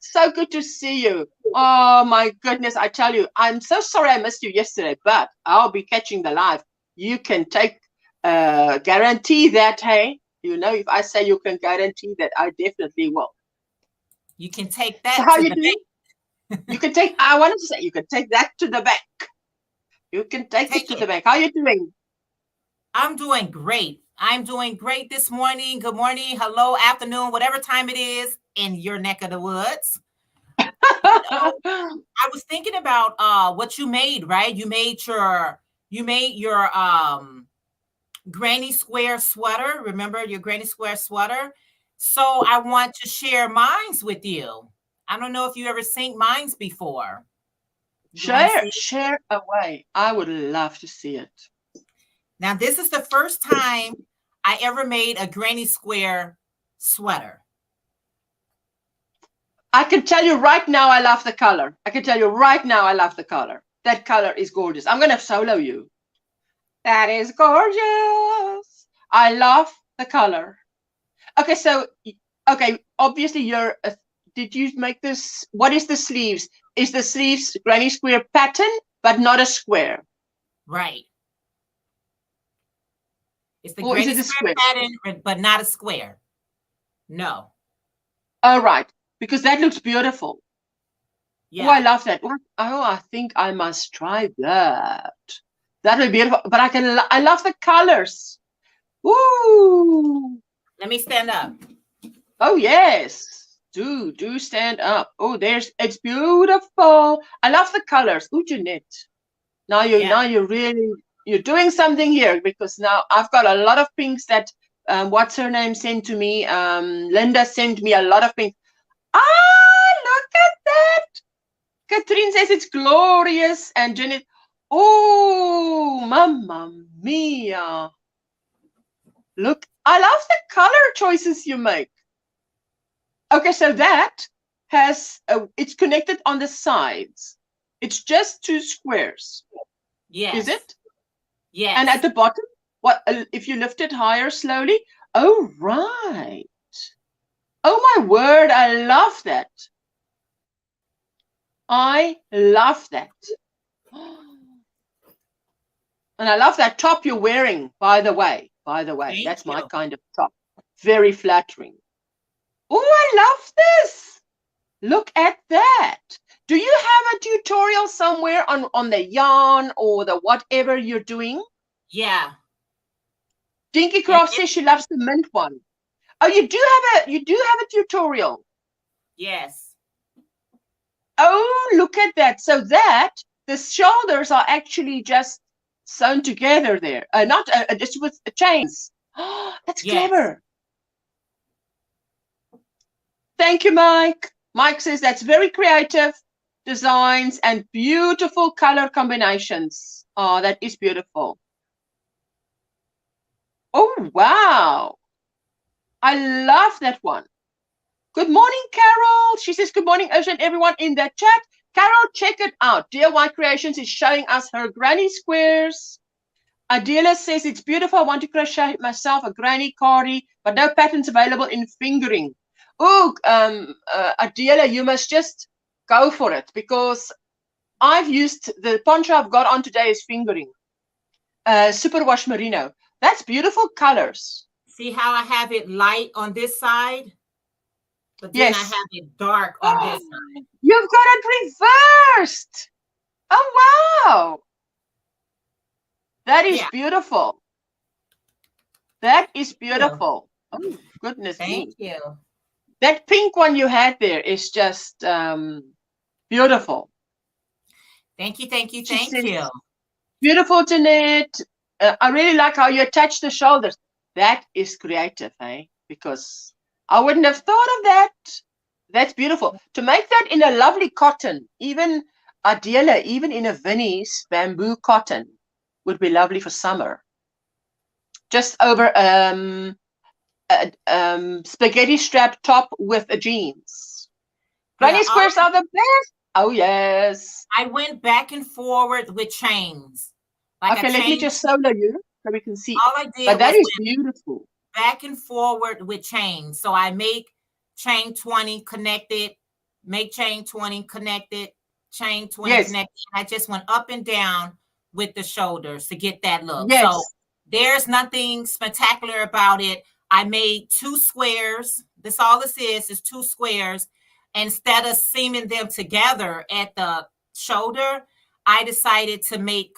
So good to see you. Oh my goodness, I tell you, I'm so sorry I missed you yesterday, but I'll be catching the live. You can take guarantee that, hey, you know, if I say you can guarantee that, I definitely will. You can take that. So how you doing? You can take. I wanted to say you can take that to the bank. You can take it to the bank. How you doing? I'm doing great. I'm doing great this morning. Good morning, hello, afternoon, whatever time it is in your neck of the woods. I was thinking about what you made, right? You made your Granny Square sweater. Remember your Granny Square sweater? So I want to share mines with you. I don't know if you ever seen mines before. Share away. I would love to see it. Now, this is the first time I ever made a Granny Square sweater. I can tell you right now I love the color. I can tell you right now I love the color. That color is gorgeous. I'm going to solo you. That is gorgeous. I love the color. Okay, so, okay, obviously you're, did you make this? What is the sleeves? Is the sleeves Granny Square pattern, but not a square? Right. It's the Granny Square pattern, but not a square. No. All right, because that looks beautiful. Yeah. Oh, I love that. Oh, I think I must try that. That would be beautiful. But I love the colors. Woo! Let me stand up. Oh yes. Do stand up. Oh, it's beautiful. I love the colors. Ooh, Jeanette. Now you're doing something here, because now I've got a lot of pinks that what's her name sent to me. Linda sent me a lot of pinks. Ah, look at that. Catherine says it's glorious, and Janet, oh, mamma mia. Look, I love the color choices you make. Okay, so that has, it's connected on the sides. It's just 2 squares. Yes. Is it? Yes. And at the bottom, what if you lift it higher slowly? Oh, right. Oh, my word, I love that. I love that. And I love that top you're wearing, by the way. That's my kind of top. Very flattering. Oh, I love this. Look at that. Do you have a tutorial somewhere on the yarn or the whatever you're doing? Yeah. Dinky Craft says she loves the mint one. Oh, you do have a tutorial. Yes. Oh, look at that. So that the shoulders are actually just sewn together there. Not just with chains. Oh, that's clever. Thank you, Mike. Mike says that's very creative designs and beautiful color combinations. Oh, that is beautiful. Oh, wow. I love that one. Good morning, Carol. She says, good morning, Ocean, everyone in the chat. Carol, check it out. Dear White Creations is showing us her granny squares. Adela says, it's beautiful. I want to crochet myself a granny cardi, but no patterns available in fingering. Oh, Adela, you must just go for it, because I've used the poncho I've got on today is fingering. Superwash merino. That's beautiful colors. See how I have it light on this side? But then I have it dark on this side. You've got it reversed. Oh, wow. That is beautiful. That is beautiful. Oh, goodness me. Thank you. That pink one you had there is just beautiful. Thank you. Beautiful, Jeanette. I really like how you attach the shoulders. That is creative, eh? Because I wouldn't have thought of that. That's beautiful. To make that in a lovely cotton, even Adela, even in a Vinnie's bamboo cotton, would be lovely for summer. Just over spaghetti strap top with a jeans. Granny Yeah, squares are the best. Oh yes. I went back and forward with chains. Like I Okay, let me changed. just solo you so we can see. All I But did that was is beautiful. back and forward with chains. So I make chain 20 connected, make chain 20 connected, chain 20 Yes. connected. And I just went up and down with the shoulders to get that look. Yes. So there's nothing spectacular about it. I made 2 squares. This all this is 2 squares. Instead of seaming them together at the shoulder, I decided to make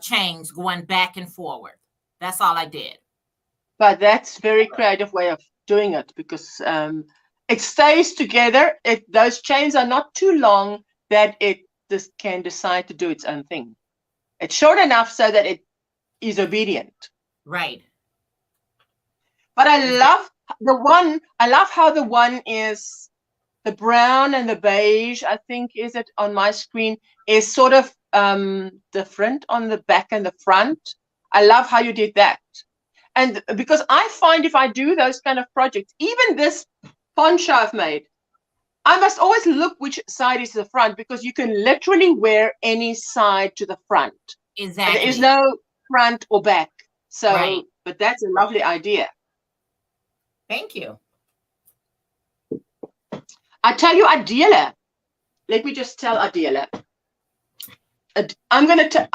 chains going back and forward. That's all I did. But that's very creative way of doing it, because it stays together. Those chains are not too long that it just can decide to do its own thing. It's short enough so that it is obedient. Right. But I love how the one is the brown and the beige, I think, is it on my screen, is sort of different on the back and the front. I love how you did that. And because I find if I do those kind of projects, even this poncho I've made, I must always look which side is the front, because you can literally wear any side to the front. Exactly. There is no front or back. So, right. But that's a lovely idea. Thank you. I tell you, Adela. Let me just tell Adela. I'm going to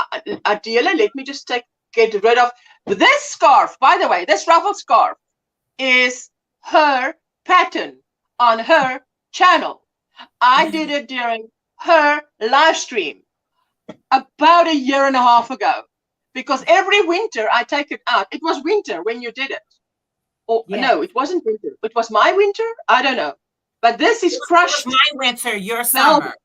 Adela, let me just get rid of this scarf. By the way, this ruffled scarf is her pattern on her channel. I did it during her live stream about 1.5 years ago, because every winter I take it out. It was winter when you did it. Or no, it wasn't winter. It was my winter. I don't know. But this is crushed. My winter, your summer. Velvet.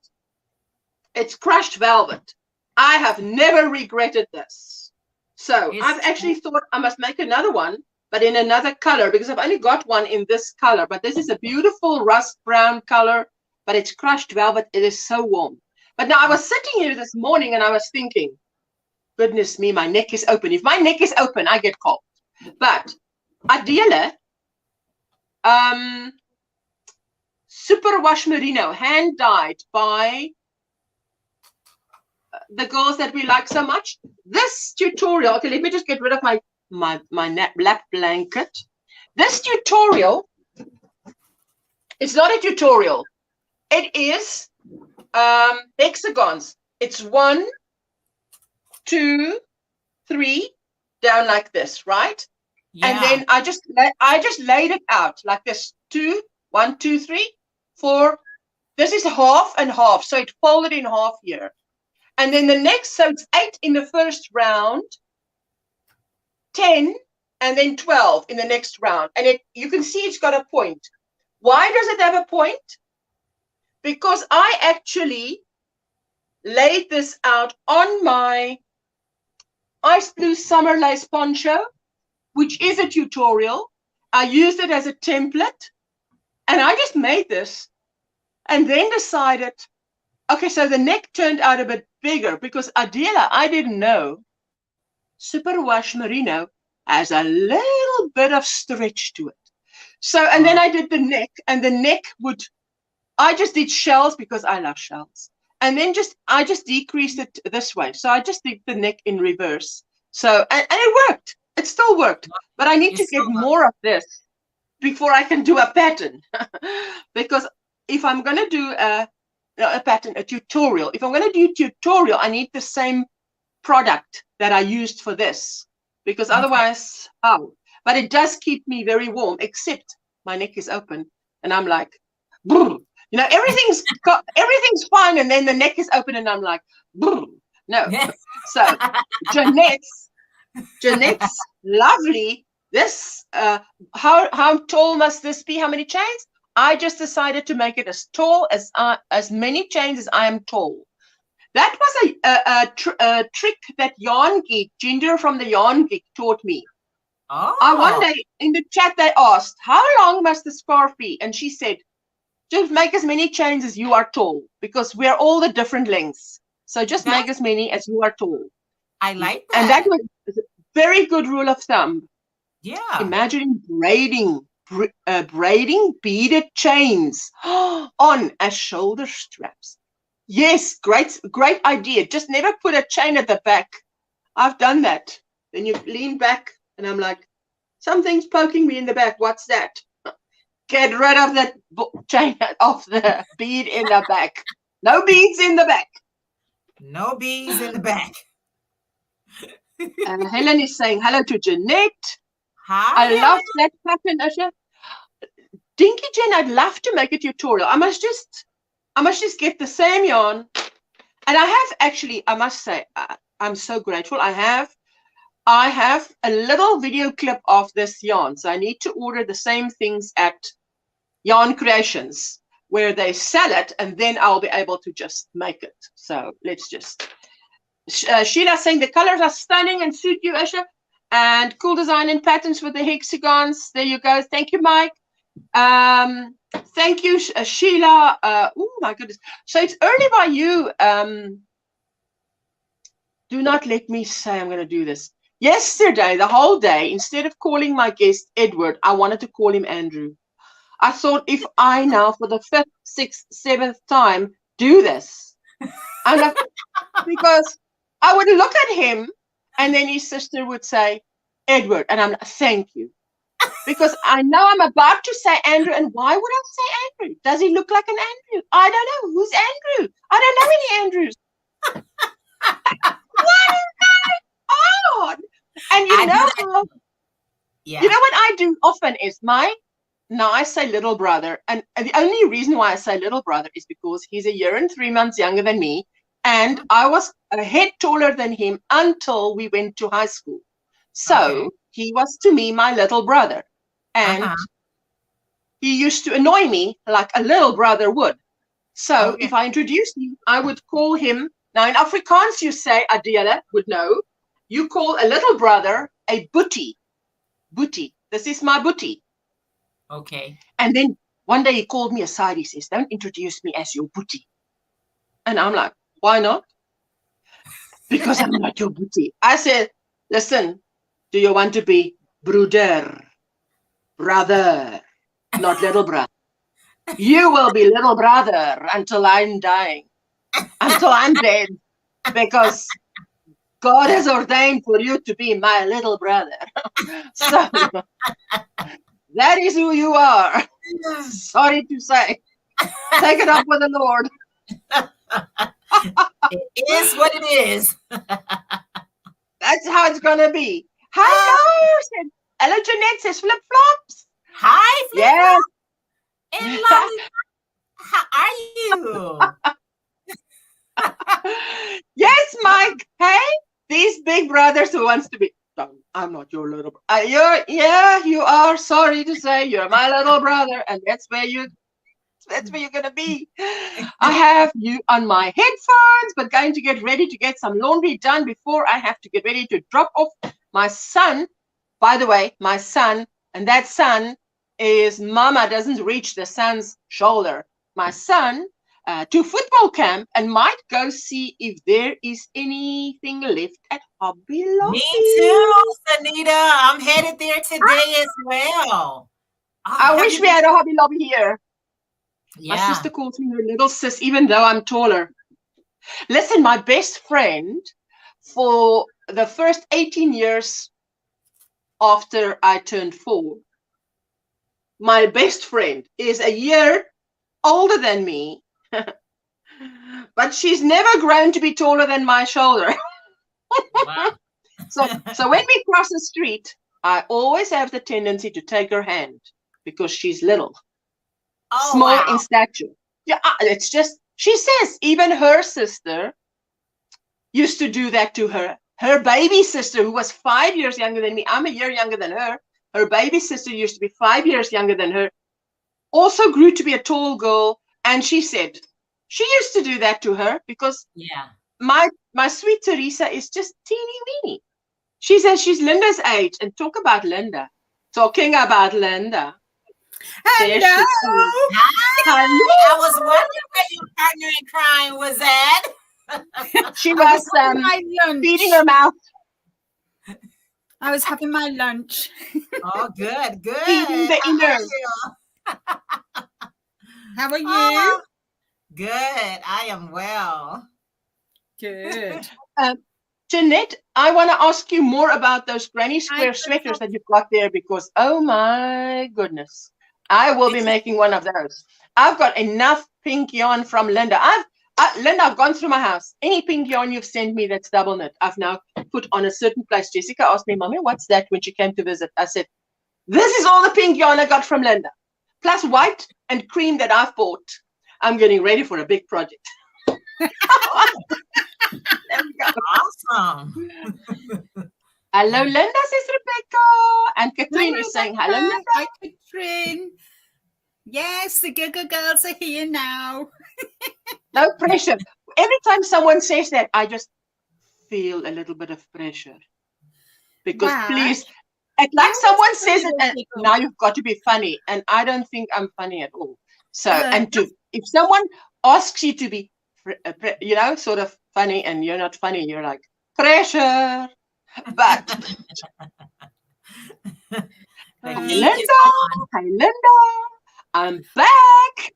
It's crushed velvet. I have never regretted this. So I've actually thought I must make another one, but in another color, because I've only got one in this color. But this is a beautiful rust brown color, but it's crushed velvet. It is so warm. But now I was sitting here this morning and I was thinking, goodness me, my neck is open. If my neck is open, I get cold. But Adela, super wash merino, hand dyed by the girls that we like so much. This tutorial, okay, let me just get rid of my lap blanket. This tutorial, it's not a tutorial. It is hexagons. It's 1, 2, 3 down like this, right? Yeah. And then I just laid it out like this. 2, 1, 2, 3, 4. This is half and half, so it folded in half here. And then the next, so it's 8 in the first round, 10, and then 12 in the next round. And you can see it's got a point. Why does it have a point? Because I actually laid this out on my ice blue summer lace poncho, which is a tutorial. I used it as a template, and I just made this and then decided, okay, so the neck turned out a bit bigger, because Adela, I didn't know, superwash merino has a little bit of stretch to it. So, and then I did the neck, and the neck I just did shells because I love shells. And then I just decreased it this way. So I just did the neck in reverse. So, and it worked. It still worked. But I need to get more of this before I can do a pattern. Because if I'm going to do a pattern, a tutorial, if I'm going to do tutorial, I need the same product that I used for this. Because otherwise, but it does keep me very warm, except my neck is open. And I'm like, boom. You know, everything's fine, and then the neck is open, and I'm like, boom. No. Yes. So Jeanette's lovely. This how tall must this be? How many chains? I just decided to make it as tall as many chains as I am tall. That was a trick that Yarn Geek, Ginger from the Yarn Geek, taught me. One day in the chat they asked, how long must the scarf be? And she said, just make as many chains as you are tall, because we're all the different lengths. So just make as many as you are tall. I like And that that. was a very good rule of thumb. Yeah. Imagine braiding beaded chains on as shoulder straps. Yes, great idea. Just never put a chain at the back. I've done that. Then you lean back, and I'm like, something's poking me in the back. What's that? Get rid of that chain of the bead in the back. No beads in the back. No bees in the back. Helen is saying hello to Jeanette. Hi, I love Helen. that pattern, Asha. Dinky Jen, I'd love to make a tutorial. I must just get the same yarn. And I have actually, I must say, I'm so grateful. I have a little video clip of this yarn. So I need to order the same things at Yarn Creations where they sell it, and then I'll be able to just make it. So let's just. Sheila saying the colors are stunning and suit you, Asha. And cool design and patterns with the hexagons. There you go. Thank you, Mike. Thank you, Sheila. Oh my goodness. So it's early by you. Do not let me say I'm going to do this. Yesterday, the whole day, instead of calling my guest Edward, I wanted to call him Andrew. I thought, if I now for the 5th, 6th, 7th time do this, because I would look at him and then his sister would say, Edward, and I'm like, thank you. Because I know I'm about to say Andrew, and why would I say Andrew? Does he look like an Andrew? I don't know. Who's Andrew? I don't know any Andrews. What is going on? And you know what I do often is now I say little brother, and the only reason why I say little brother is because he's a year and 3 months younger than me, and I was a head taller than him until we went to high school. So he was to me my little brother, and he used to annoy me like a little brother would. So if I introduced him, I would call him. Now in Afrikaans, you say Adela would know. You call a little brother a boetie. Boetie. This is my boetie. Okay. And then one day he called me aside. He says, don't introduce me as your boetie. And I'm like, why not? Because I'm not your boetie. I said, listen, do you want to be brother, not little brother? You will be little brother until I'm dying, until I'm dead, because God has ordained for you to be my little brother. So that is who you are. Sorry to say. Take it up with the Lord. It is what it is. That's how it's going to be. Hello. Hello, Jeanette says flip-flops. Hi, Yes. And lovely. How are you? Yes, Mike. Hey, these big brothers who wants to be. I'm not your little brother. You are. Sorry to say, you're my little brother, and that's where you're gonna be. I have you on my headphones, but going to get ready to get some laundry done before I have to get ready to drop off my son. By the way, my son, and that son is Mama doesn't reach the son's shoulder. My son to football camp and might go see if there is anything left at Hobby Lobby. Me too, Sanita. I'm headed there today as well. I wish we had a Hobby Lobby here. Yeah. My sister calls me her little sis, even though I'm taller. Listen, my best friend for the first 18 years after I turned 4, my best friend is a year older than me, but she's never grown to be taller than my shoulder. Wow. So when we cross the street, I always have the tendency to take her hand because she's little, small in stature. Yeah, it's just, she says even her sister used to do that to her. Her baby sister, who was 5 years younger than me, I'm a year younger than her. Her baby sister used to be 5 years younger than her, also grew to be a tall girl. And she said she used to do that to her because my sweet Teresa is just teeny weeny. She says she's Linda's age. And talk about Linda. Talking about Linda. Hello. Hi. I was wondering where your partner in crime was at. She was feeding her mouth. I was having my lunch. Oh, good, good. Feeding the inner. How are you? Good. I am well. Good. Jeanette, I want to ask you more about those Granny Square sweaters that you've got there because, oh my goodness, I will be making one of those. I've got enough pink yarn from Linda. Linda, I've gone through my house. Any pink yarn you've sent me that's double knit, I've now put on a certain place. Jessica asked me, Mommy, what's that when she came to visit? I said, this is all the pink yarn I got from Linda, plus white and cream that I've bought. I'm getting ready for a big project. There we go. Awesome. Hello, Linda, says Rebecca. And Katrine is saying, hello, Linda. Hi, Katrine. Yes, the Giggle Girls are here now. No pressure. Every time someone says that, I just feel a little bit of pressure. Because please, it's like someone says it, and now you've got to be funny. And I don't think I'm funny at all. So, if someone asks you to be, sort of funny and you're not funny, you're like, pressure. But, hi, Linda. I'm back.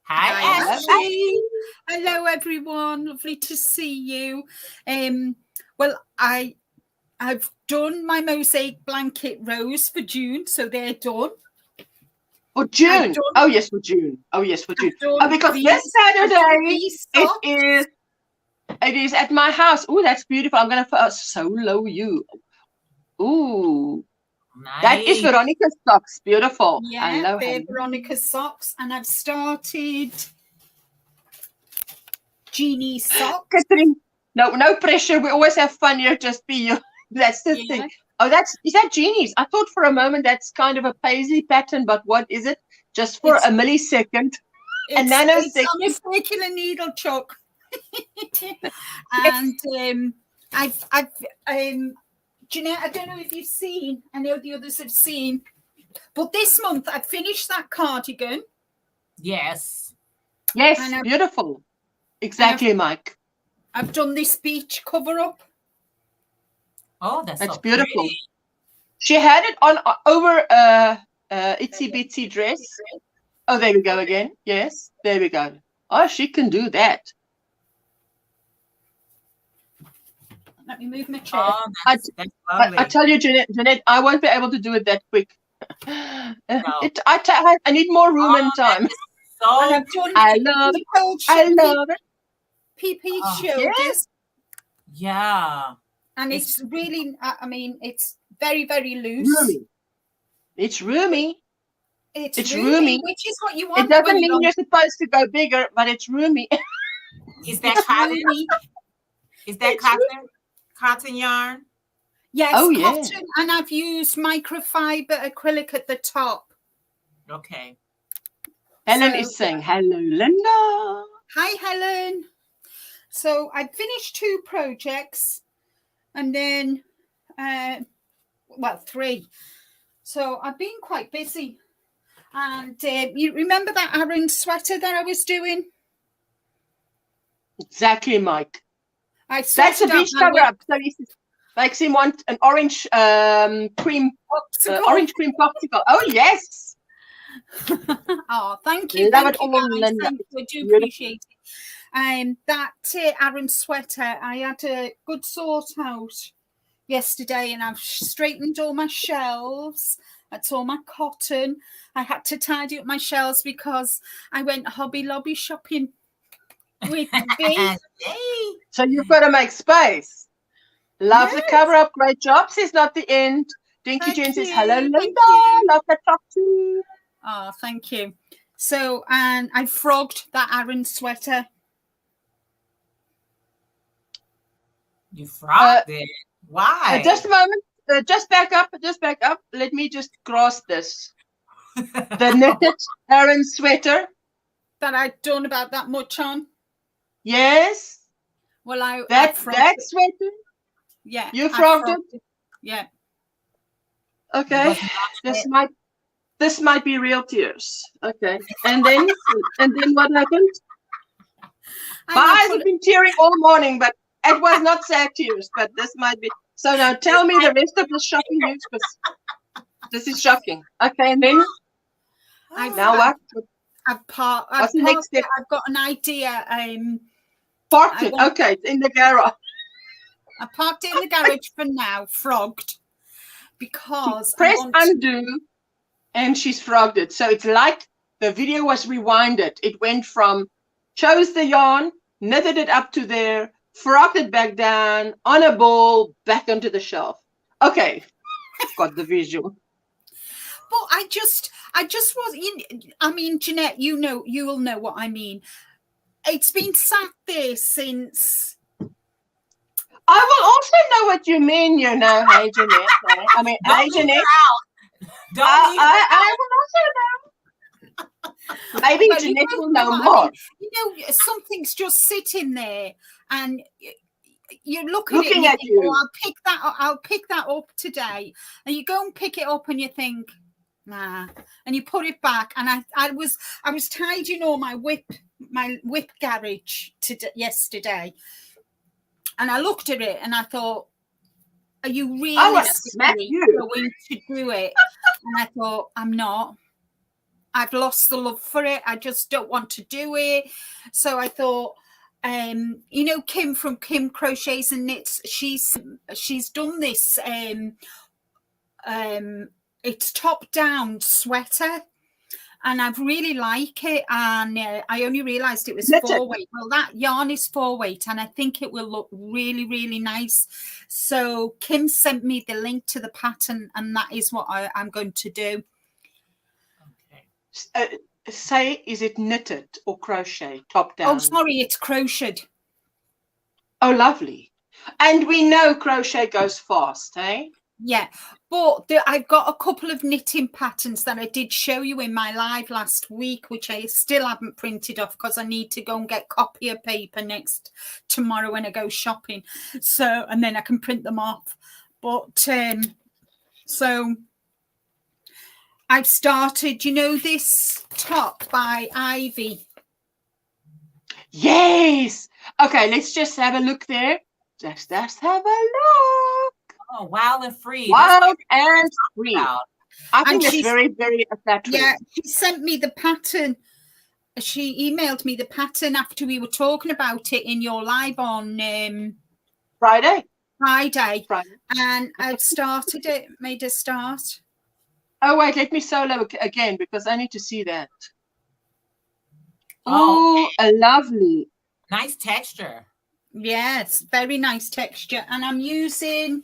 Hi, Ashley. Hello, everyone. Lovely to see you. Well, I've done my mosaic blanket rows for June, so they're done. For June? Oh, yes, for June. Oh, yes, for June. Oh, because this Saturday it is at my house. Oh, that's beautiful. I'm going to solo you. Ooh. Nice. That is Veronica's socks. Beautiful. Yeah, they're Veronica's socks. And I've started Jeannie's socks. Catherine, no pressure. We always have fun here. Just be you. That's the thing. Oh, is that Jeannie's? I thought for a moment that's kind of a paisley pattern, but what is it? Just for a millisecond. A nanosecond. It's on a circular needle choke. And Jeanette, I don't know if you've seen, I know the others have seen, but this month I finished that cardigan. Yes. Yes, beautiful. Exactly, Mike. I've done this beach cover up. Oh, that's so beautiful. Pretty. She had it on over itsy bitsy dress. Oh, there we go again. Yes, there we go. Oh, she can do that. Let me move my chair. Oh, that's lovely. I tell you, Jeanette, I won't be able to do it that quick. No. I need more room and time. I love it. PP shoulders. Yeah. And it's really, I mean, it's very, very loose. Roomy. It's roomy. It's roomy, which is what you want. It doesn't mean you're supposed to go bigger, but it's roomy. Is that cotton? Is that cotton yarn? Yes, cotton, and I've used microfiber acrylic at the top. Okay. Helen is saying, hello, Linda. Hi, Helen. So I finished 2 projects and then, 3. So I've been quite busy. And you remember that Aran sweater that I was doing? Exactly, Mike. That's a beach cover up. So makes him want an orange cream popsicle. Oh, yes. Oh, thank you. Love thank it you, all, guys. Linda. Thank you. I do appreciate it. That Aran sweater, I had a good sort out yesterday, and I've straightened all my shelves. That's all my cotton. I had to tidy up my shelves because I went Hobby Lobby shopping with me. So you've got to make space. Love the cover up. Great job. Says not the end. Dinky Jen says, hello, Linda. Love that talk too. Oh, thank you. So, and I frogged that Aran sweater. You frogged it? Why? Just a moment. Just back up. Let me just cross this. The knitted Aran sweater. That I'd done about that much on. Yes. Well, that sweater. Yeah. You frogged it. Yeah. Okay. This might be real tears. Okay. And then what happened? My eyes have been tearing all morning, but it was not sad tears, but this might be. So now tell me the rest of the shopping news, because this is shocking. Okay, and then now what? What's the next step? I've got an idea. Parked it. Okay, it's in the garage. I parked it in the garage for now, frogged, because press undo, and she's frogged it. So it's like the video was rewinded. It went from chose the yarn, knitted it up to there, frogged it back down on a ball, back onto the shelf. Okay, got the visual. But I just was. I mean, Jeanette, you will know what I mean. It's been sat there since. I will also know what you mean, you know, hey, Jeanette. I mean, hey, Jeanette. I will also know. Maybe Jeanette will know more. You know, something's just sitting there, and you look at it and you think, oh, I'll pick that up today. And you go and pick it up and you think, nah, and you put it back. And I was tidying all my whip garage yesterday, and I looked at it and I thought, are you really going to do it? And I thought, I'm not. I've lost the love for it. I just don't want to do it. So I thought, you know, Kim from Kim Crochets and Knits, she's done this. It's top down sweater, and I really like it. And I only realised it was 4-weight. Well, that yarn is 4-weight, and I think it will look really, really nice. So Kim sent me the link to the pattern, and that is what I'm going to do. Okay. Say, is it knitted or crochet, top down? Oh, sorry, it's crocheted. Oh, lovely. And we know crochet goes fast, eh? Yeah, but I've got a couple of knitting patterns that I did show you in my live last week, which I still haven't printed off because I need to go and get copier paper tomorrow when I go shopping. So, and then I can print them off. But so I've started, you know, this top by Ivy. Yes. Okay, let's just have a look there. Just have a look. Oh, Wild and Free. Wild and Free. I think it's very, very flattering. Yeah, she sent me the pattern. She emailed me the pattern after we were talking about it in your live on Friday. And I've started it, made a start. Oh, wait, let me solo again because I need to see that. Oh, okay. A lovely. Nice texture. Yes, very nice texture. And I'm using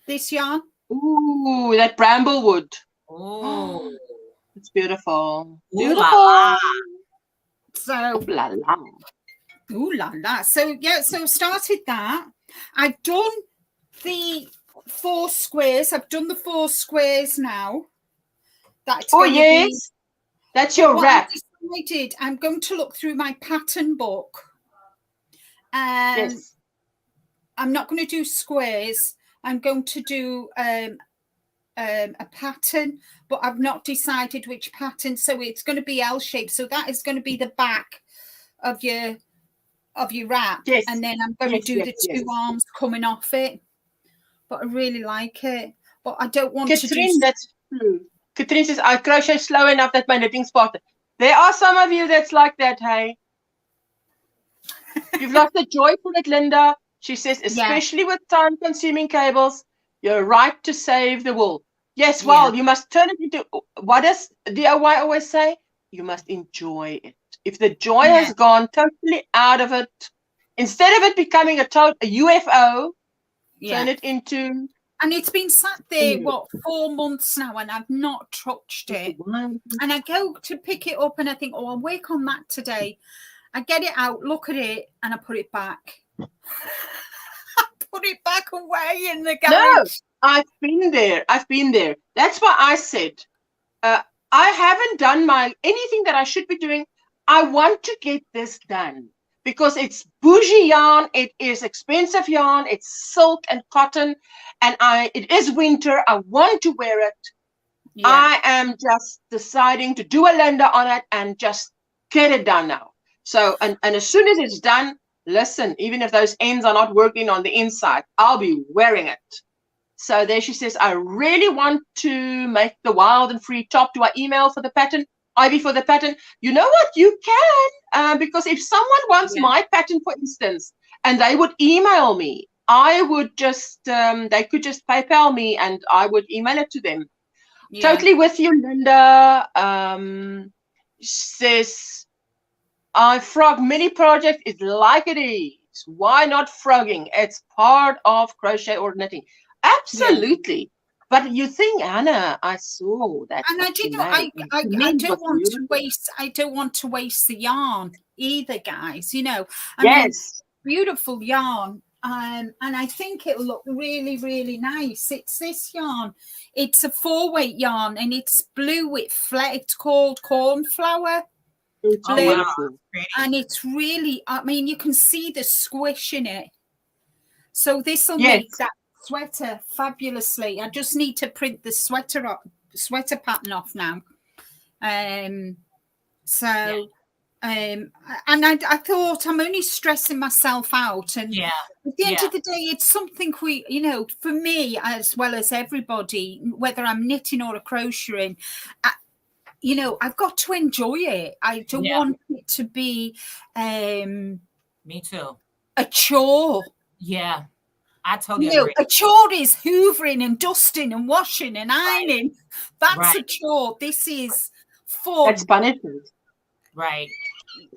this yarn. Ooh, that bramblewood. Oh, it's beautiful. Beautiful. Ooh la la. So, ooh la la. Ooh la la. So, yeah, so started that. I've done the 4 squares. I've done the 4 squares now. That's yes. That's your wrap. I'm going to look through my pattern book. And yes. I'm not going to do squares. I'm going to do a pattern, but I've not decided which pattern. So it's going to be L-shaped. So that is going to be the back of your wrap. Yes. And then I'm going to do the 2 arms coming off it. But I really like it. But I don't want to do... That's true. Katrine says, I crochet slow enough that my knitting's parted. There are some of you that's like that, hey? You've lost the joy for it, Linda. She says, especially with time-consuming cables, you're right to save the wool. Yes, well, you must turn it into... What does DIY always say? You must enjoy it. If the joy has gone totally out of it, instead of it becoming a UFO, turn it into... And it's been sat there, 4 months now, and I've not touched it. And I go to pick it up, and I think, I'll work on that today. I get it out, look at it, and I put it back. I put it back away in the garage. No, I've been there. That's why I said, I haven't done anything that I should be doing. I want to get this done. Because it's bougie yarn, it is expensive yarn, it's silk and cotton, and it is winter. I want to wear it. I am just deciding to do a Linda on it and just get it done now. So, and as soon as it's done, listen, even if those ends are not working on the inside, I'll be wearing it. So there she says, I really want to make the wild and free top. Do I email for the pattern? Ivy for the pattern? You know what? You can, because if someone wants my pattern, for instance, and they would email me, I would just, they could just PayPal me and I would email it to them. Totally with you, Linda. Says, I frog mini project is like it is. Why not frogging? It's part of crochet or knitting. Absolutely. But you think, Anna, I saw that. And I didn't. I don't want to waste. I don't want to waste the yarn either, guys. You know. I mean, beautiful yarn. And I think it'll look really, really nice. It's this yarn. It's a 4-weight yarn, and it's blue with it's called cornflower. It's beautiful. And it's really. I mean, you can see the squish in it. So this will make that sweater fabulously. I just need to print the sweater pattern off now. And I thought I'm only stressing myself out, and at the end of the day, it's something we, you know, for me as well as everybody, whether I'm knitting or crocheting, you know, I've got to enjoy it. I don't want it to be me too, a chore. Yeah, I totally agree. A chore is hoovering and dusting and washing and ironing. That's a chore. This is fun. That's punishment. Right.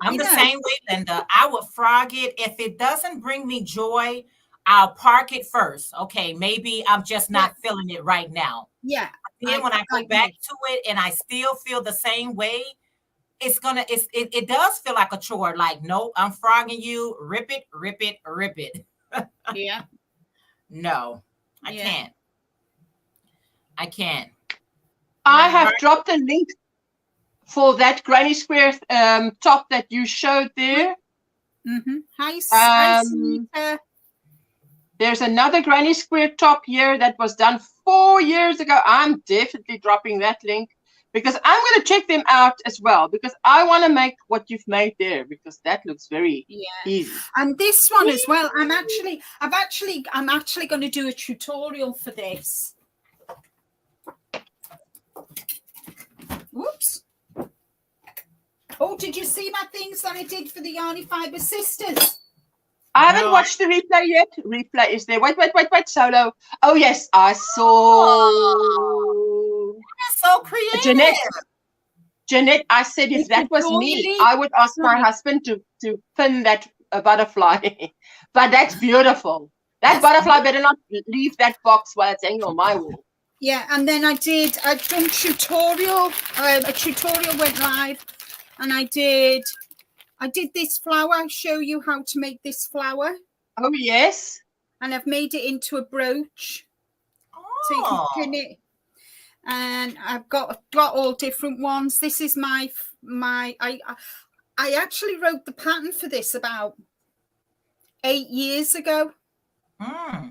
I'm the same way, Linda. I would frog it. If it doesn't bring me joy, I'll park it first. Okay, maybe I'm just not feeling it right now. Yeah. Then when I go back to it and I still feel the same way, it does feel like a chore. Like, nope, I'm frogging you. Rip it, rip it, rip it. Yeah. No, I can't. I can't. I have dropped a link for that Granny Square top that you showed there. Hi, Sunita. There's another Granny Square top here that was done 4 years ago. I'm definitely dropping that link because I'm going to check them out as well, because I want to make what you've made there, because that looks very easy. And this one as well. I'm actually going to do a tutorial for this. Whoops. Oh, did you see my things that I did for the Yarny Fiber Sisters? I haven't watched the replay yet. Replay is there. Wait, Solo. Oh, yes, I saw. That's so creative. Jeanette, I said if that was me, I would ask my husband to pin that butterfly. But that's beautiful. That butterfly better not leave that box while it's hanging on my wall. Yeah, and then I've done tutorial. A tutorial went live. And I did this flower. I'll show you how to make this flower. Oh, yes. And I've made it into a brooch. So you can pin it. And I've got all different ones. This is I actually wrote the pattern for this about 8 years ago. Wow.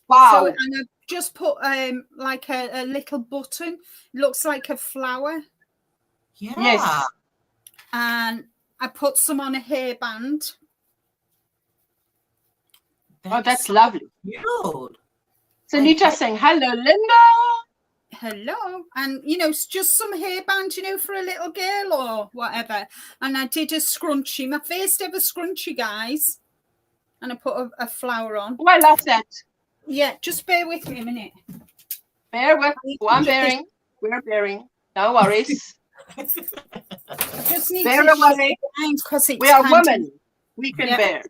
So, and I've just put like a little button. Looks like a flower. Yeah. Yes. And I put some on a hairband. That's lovely. Cute. Sunita saying, hello, Linda. Hello. And, you know, it's just some hairband, you know, for a little girl or whatever. And I did a scrunchie, my first ever scrunchie, guys. And I put a flower on. Oh, I love that. Yeah, just bear with me a minute. Bear with me. I'm bearing. We're bearing. No worries. I just need bear to away. Because we are women. We can bear.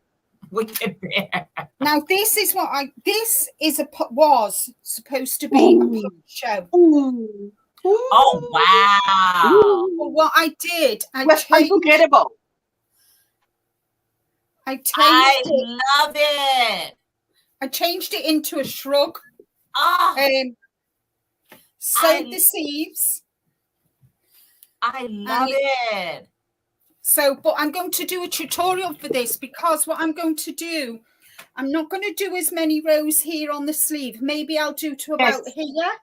We can bear. Now this is what was supposed to be a puppet show. Ooh. Oh wow! But what I did, it was unforgettable. I love it. I changed it into a shrug. Sewed the sleeves. I love it. So, but I'm going to do a tutorial for this, because what I'm going to do, I'm not going to do as many rows here on the sleeve. Maybe I'll do to about here.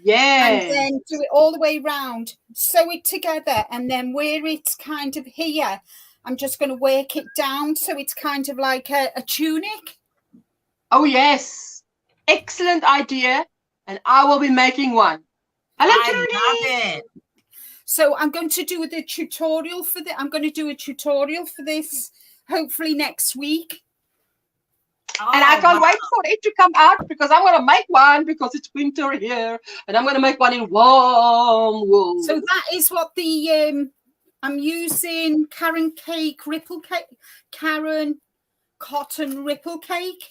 Yes. And then do it all the way round, sew it together, and then where it's kind of here, I'm just going to work it down so it's kind of like a tunic. Oh, yes. Excellent idea. And I will be making one. Hello, I Judy. love it. So I'm going to do the tutorial for this. I'm going to do a tutorial for this hopefully next week. And I can't wait for it to come out because I'm going to make one because it's winter here. And I'm going to make one in warm wool. So that is what the, I'm using Karen cotton ripple cake.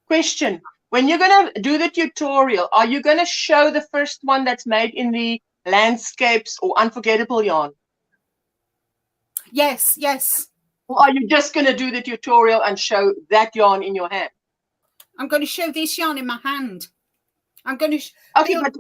Question. When you're going to do the tutorial, are you going to show the first one that's made in the landscapes or unforgettable yarn? Yes, yes. Or are you just going to do the tutorial and show that yarn in your hand? I'm going to show this yarn in my hand. I'm going to... Okay, but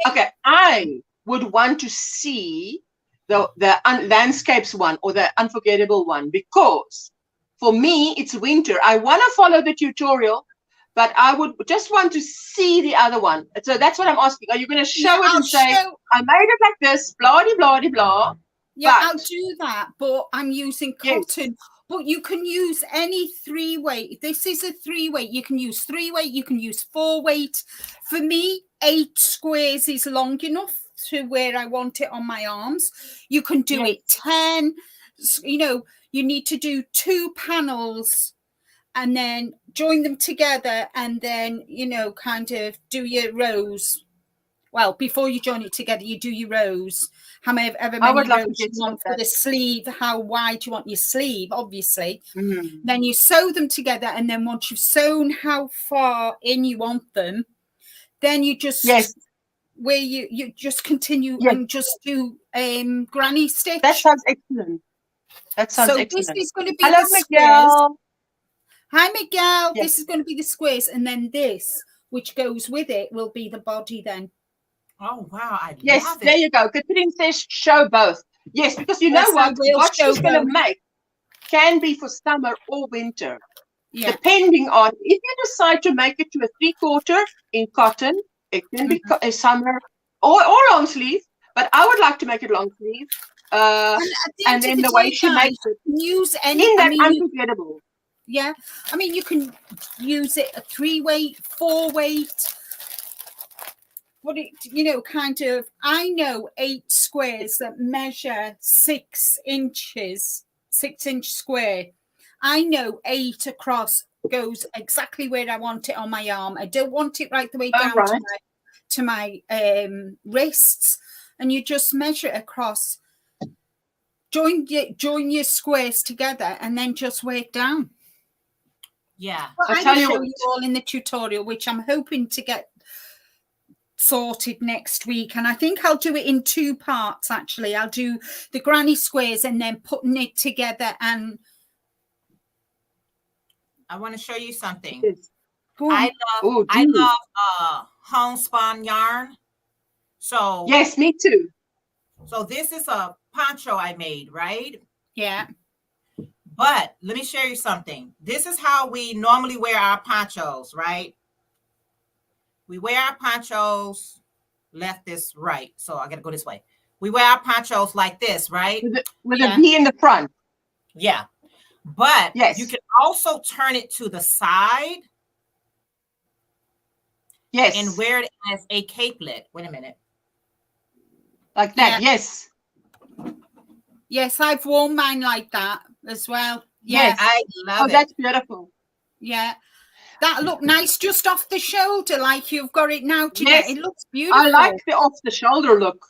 okay, I would want to see the landscapes one or the unforgettable one because for me, it's winter. I want to follow the tutorial, but I would just want to see the other one. So that's what I'm asking. Are you going to show it and say, I made it like this, blah, blah, blah, blah. Yeah, I'll do that, but I'm using cotton. Yes. But you can use any 3-weight. This is a 3-weight. You can use 3-weight. You can use 4-weight. For me, 8 squares is long enough to where I want it on my arms. You can do it 10. You know, you need to do 2 panels and then join them together and then, you know, kind of do your rows. Well, before you join it together, you do your rows. However many rows you want for the sleeve, how wide you want your sleeve, obviously. Mm-hmm. Then you sew them together, and then once you've sewn how far in you want them, then you just where you just continue and just do granny stitch. That sounds excellent. That sounds excellent. This is going to be the squares. Hi, Miguel. Yes. This is going to be the squares, and then this, which goes with it, will be the body then. Oh, wow. I yes, love it. There you go. Catherine says show both. Yes, because you know what she's going to make can be for summer or winter. Yeah. Depending on if you decide to make it to a 3/4 in cotton, it can be a summer or long sleeve, but I would like to make it long sleeve. And then the way she makes it. Use any unforgettable. Yeah. I mean, you can use it a 3-weight, 4-weight. But it, you know, kind of, I know 8 squares that measure 6 inches, 6-inch square. I know 8 across goes exactly where I want it on my arm. I don't want it right the way down to my wrists. And you just measure it across. Join your squares together and then just work down. Yeah. Well, I will show you all in the tutorial, which I'm hoping to get sorted next week, and I think I'll do it in 2 parts. Actually, I'll do the granny squares and then putting it together. And I want to show you something. I love homespun yarn. So yes, me too. So this is a poncho I made, right? Yeah. But let me show you something. This is how we normally wear our ponchos, right? We wear our ponchos left, this, right. So I got to go this way. We wear our ponchos like this, right? With a V in the front. Yeah. But you can also turn it to the side. Yes. And wear it as a capelet. Wait a minute. Like that. Yeah. Yes. Yes, I've worn mine like that as well. Yes. I love it. That's beautiful. Yeah. That look nice just off the shoulder, like you've got it now, Jeanette. It looks beautiful. I like the off the shoulder look.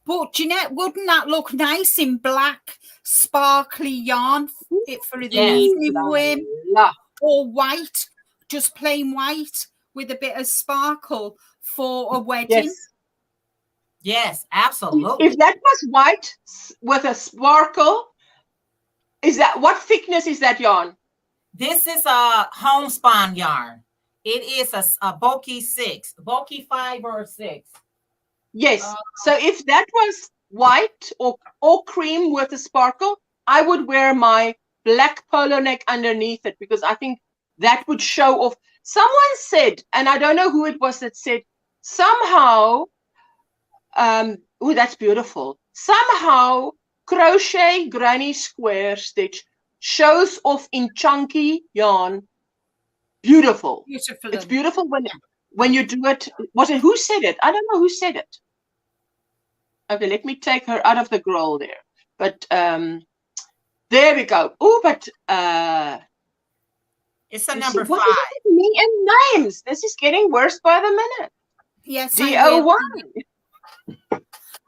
But Jeanette, wouldn't that look nice in black, sparkly yarn for the evening wear? Or white, just plain white with a bit of sparkle for a wedding? Yes, absolutely. If that was white with a sparkle, what thickness is that yarn? This is a homespun yarn. It is a bulky 5 or 6. Yes. So if that was white or cream with a sparkle, I would wear my black polo neck underneath it because I think that would show off Someone said, and I don't know who it was that said, somehow, oh, that's beautiful. Somehow, crochet granny square stitch shows off in chunky yarn. Beautiful. Beautiful. It's beautiful when you do it. Who said it? I don't know who said it. Okay, let me take her out of the scroll there. But there we go. Oh, but it's a number 5. What is it with me and names? This is getting worse by the minute. Yes, D-O-Y.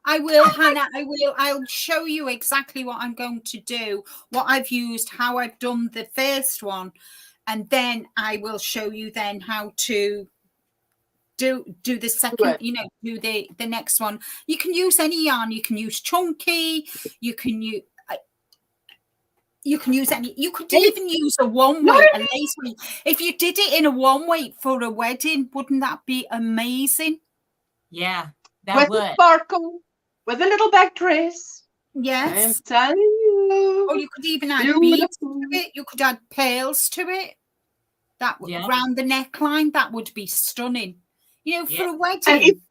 I will, Hannah. I'll show you exactly what I'm going to do, what I've used, how I've done the first one, and then I will show you then how to do the second, you know, do the next one. You can use any yarn. You can use chunky. You can use any. You could even use a one weight, a lace weight. If you did it in a one weight for a wedding, wouldn't that be amazing? Yeah, that would. With sparkle, with a little back dress. Yes. I'm telling you. Or you could even add beads to it. You could add pearls to it. That would round the neckline. That would be stunning. You know, for a wedding.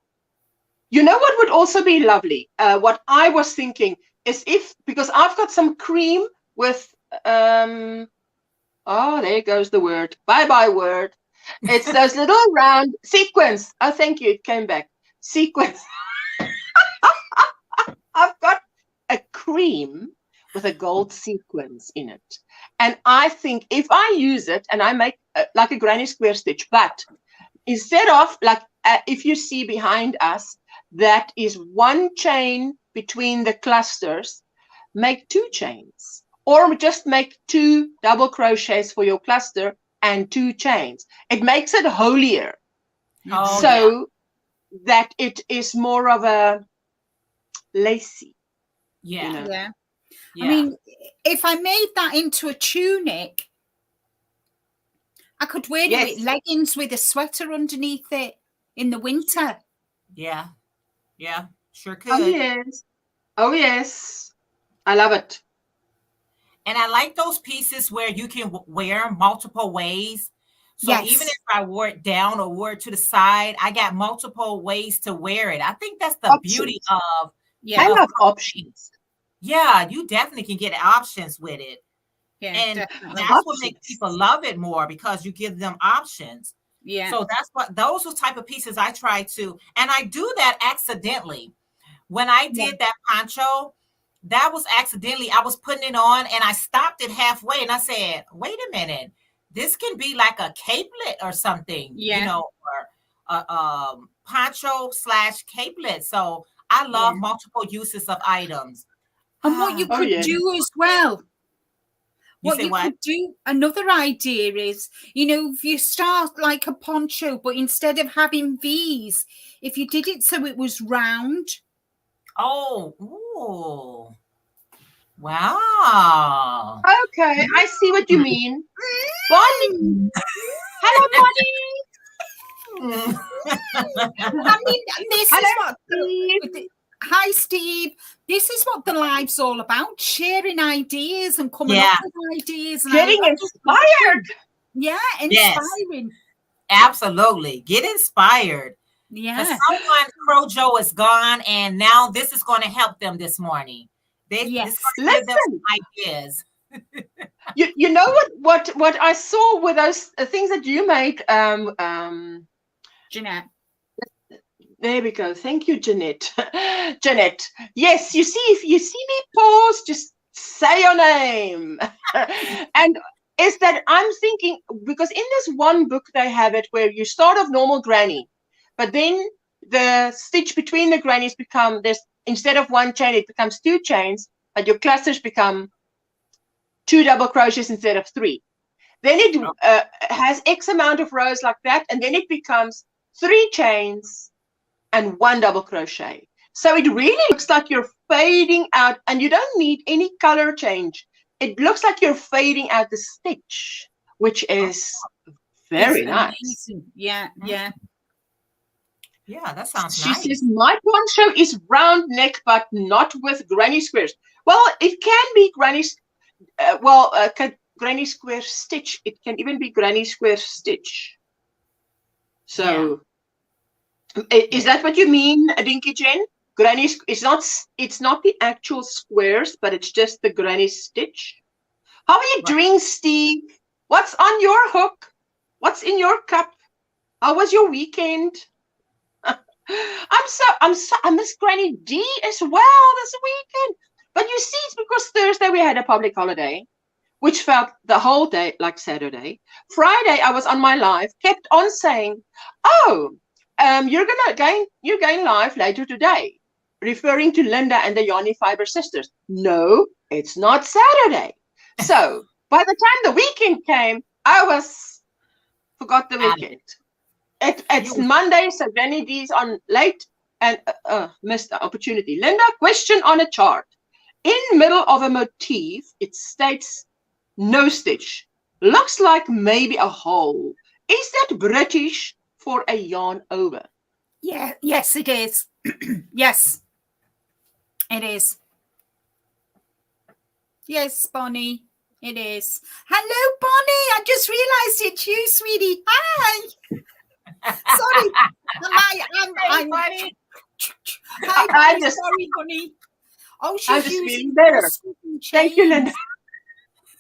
You know what would also be lovely? What I was thinking is because I've got some cream with oh, there goes the word. Bye-bye word. It's those little round sequins. Oh, thank you. It came back. Sequins. I've got a cream with a gold sequins in it. And I think if I use it and I make like a granny square stitch, but instead of like, if you see behind us, that is one chain between the clusters, make 2 chains. Or just make 2 double crochets for your cluster and 2 chains. It makes it holier. Oh, so that it is more of a lacy. Yeah. You know? Yeah. I mean, if I made that into a tunic, I could wear it with leggings with a sweater underneath it in the winter. Yeah. Yeah. Sure could. Oh, yes. Oh, yes. I love it. And I like those pieces where you can wear multiple ways. So even if I wore it down or wore it to the side, I got multiple ways to wear it. I think that's the beauty of I love options. Yeah, you definitely can get options with it. Yeah, and definitely. that's what makes people love it more, because you give them options. Yeah. So that's what those are type of pieces I try to, and I do that accidentally. When I did that poncho, that was accidentally, I was putting it on and I stopped it halfway and I said, wait a minute, this can be like a capelet or something, you know, or a poncho / capelet. So I love multiple uses of items. And what you could do as well, what you could do, another idea is, you know, if you start like a poncho, but instead of having V's, if you did it so it was round. Oh, ooh. Wow. Okay, I see what you mean. Bonnie. Hello, Bonnie. I mean, this is what hi, Steve. This is what the live's all about, sharing ideas and coming up with ideas. And getting inspired. Yeah, inspiring. Yes, absolutely. Get inspired. Yeah. Someone, Crochet is gone, and now this is going to help them this morning. This is going to give them some ideas. you know what I saw with those things that you made, Jeanette. There we go. Thank you, Jeanette. Jeanette. Yes, you see, if you see me pause, just say your name. And is that I'm thinking, because in this one book they have it where you start off normal granny, but then the stitch between the grannies become this, instead of 1 chain, it becomes 2 chains, but your clusters become 2 double crochets instead of 3. Then it has X amount of rows like that, and then it becomes 3 chains and 1 double crochet. So it really looks like you're fading out, and you don't need any color change. It looks like you're fading out the stitch, which is very nice. Amazing. Yeah, yeah. Yeah, that sounds nice. She says, my poncho is round neck, but not with granny squares. Well, it can be granny square stitch. It can even be granny square stitch. So is that what you mean, Dinky Jen? Granny, it's not the actual squares, but it's just the granny stitch. How are you doing, Steve? What's on your hook? What's in your cup? How was your weekend? I miss Granny D as well this weekend. But you see, it's because Thursday we had a public holiday, which felt the whole day like Saturday. Friday I was on my live, kept on saying, "Oh, you're going live later today," referring to Linda and the Yarny Fiber sisters. No, it's not Saturday. So by the time the weekend came, I forgot the weekend. It's Monday, so Granny D's on late and missed the opportunity. Linda, question on a chart. In middle of a motif, it states no stitch. Looks like maybe a hole. Is that British for a yarn over? Yeah, yes, it is. Yes, it is. Yes, Bonnie, it is. Hello, Bonnie. I just realised it's you, sweetie. Hi. Sorry. I'm Bonnie. Hi, Bonnie. Sorry, Bonnie. Oh, she's just using feeling better. Thank you, Linda.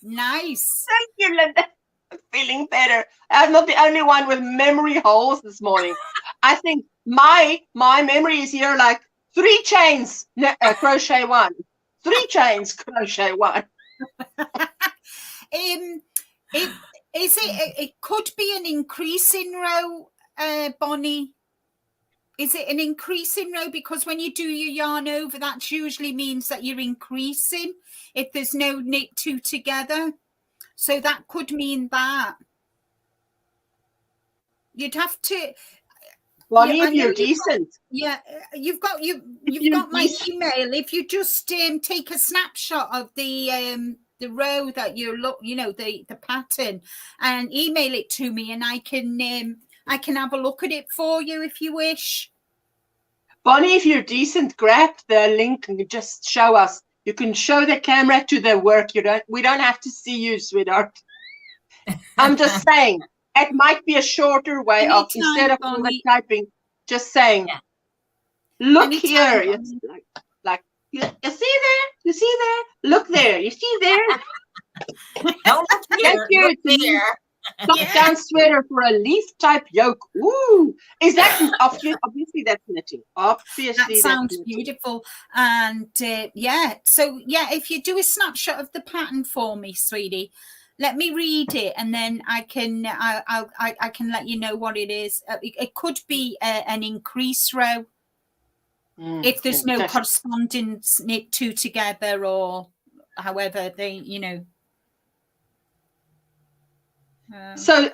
Nice. Thank you, Linda. I'm feeling better. I'm not the only one with memory holes this morning. I think my memory is here like 3 chains, crochet 1. 3 chains, crochet 1. It could be an increasing row, Bonnie. Is it an increasing row? Because when you do your yarn over, that usually means that you're increasing if there's no knit 2 together. So that could mean that. You'd have to. Bonnie, if you're decent. You've got my email. If you just take a snapshot of the row that the pattern, and email it to me, and I can have a look at it for you if you wish. Bonnie, if you're decent, grab the link and just show us. You can show the camera to the work. We don't have to see you, sweetheart. I'm just saying, it might be a shorter way of, instead of all the typing, just saying, look here. It's like you see there? You see there? Look there. You see there? Don't look here. Thank you. Look there. Top down sweater for a leaf type yoke. Ooh, is that obviously that's knitting? Obviously, that sounds beautiful. And so if you do a snapshot of the pattern for me, sweetie, let me read it, and then I can let you know what it is. It could be an increase row if there's no corresponding knit 2 together, or however they, So,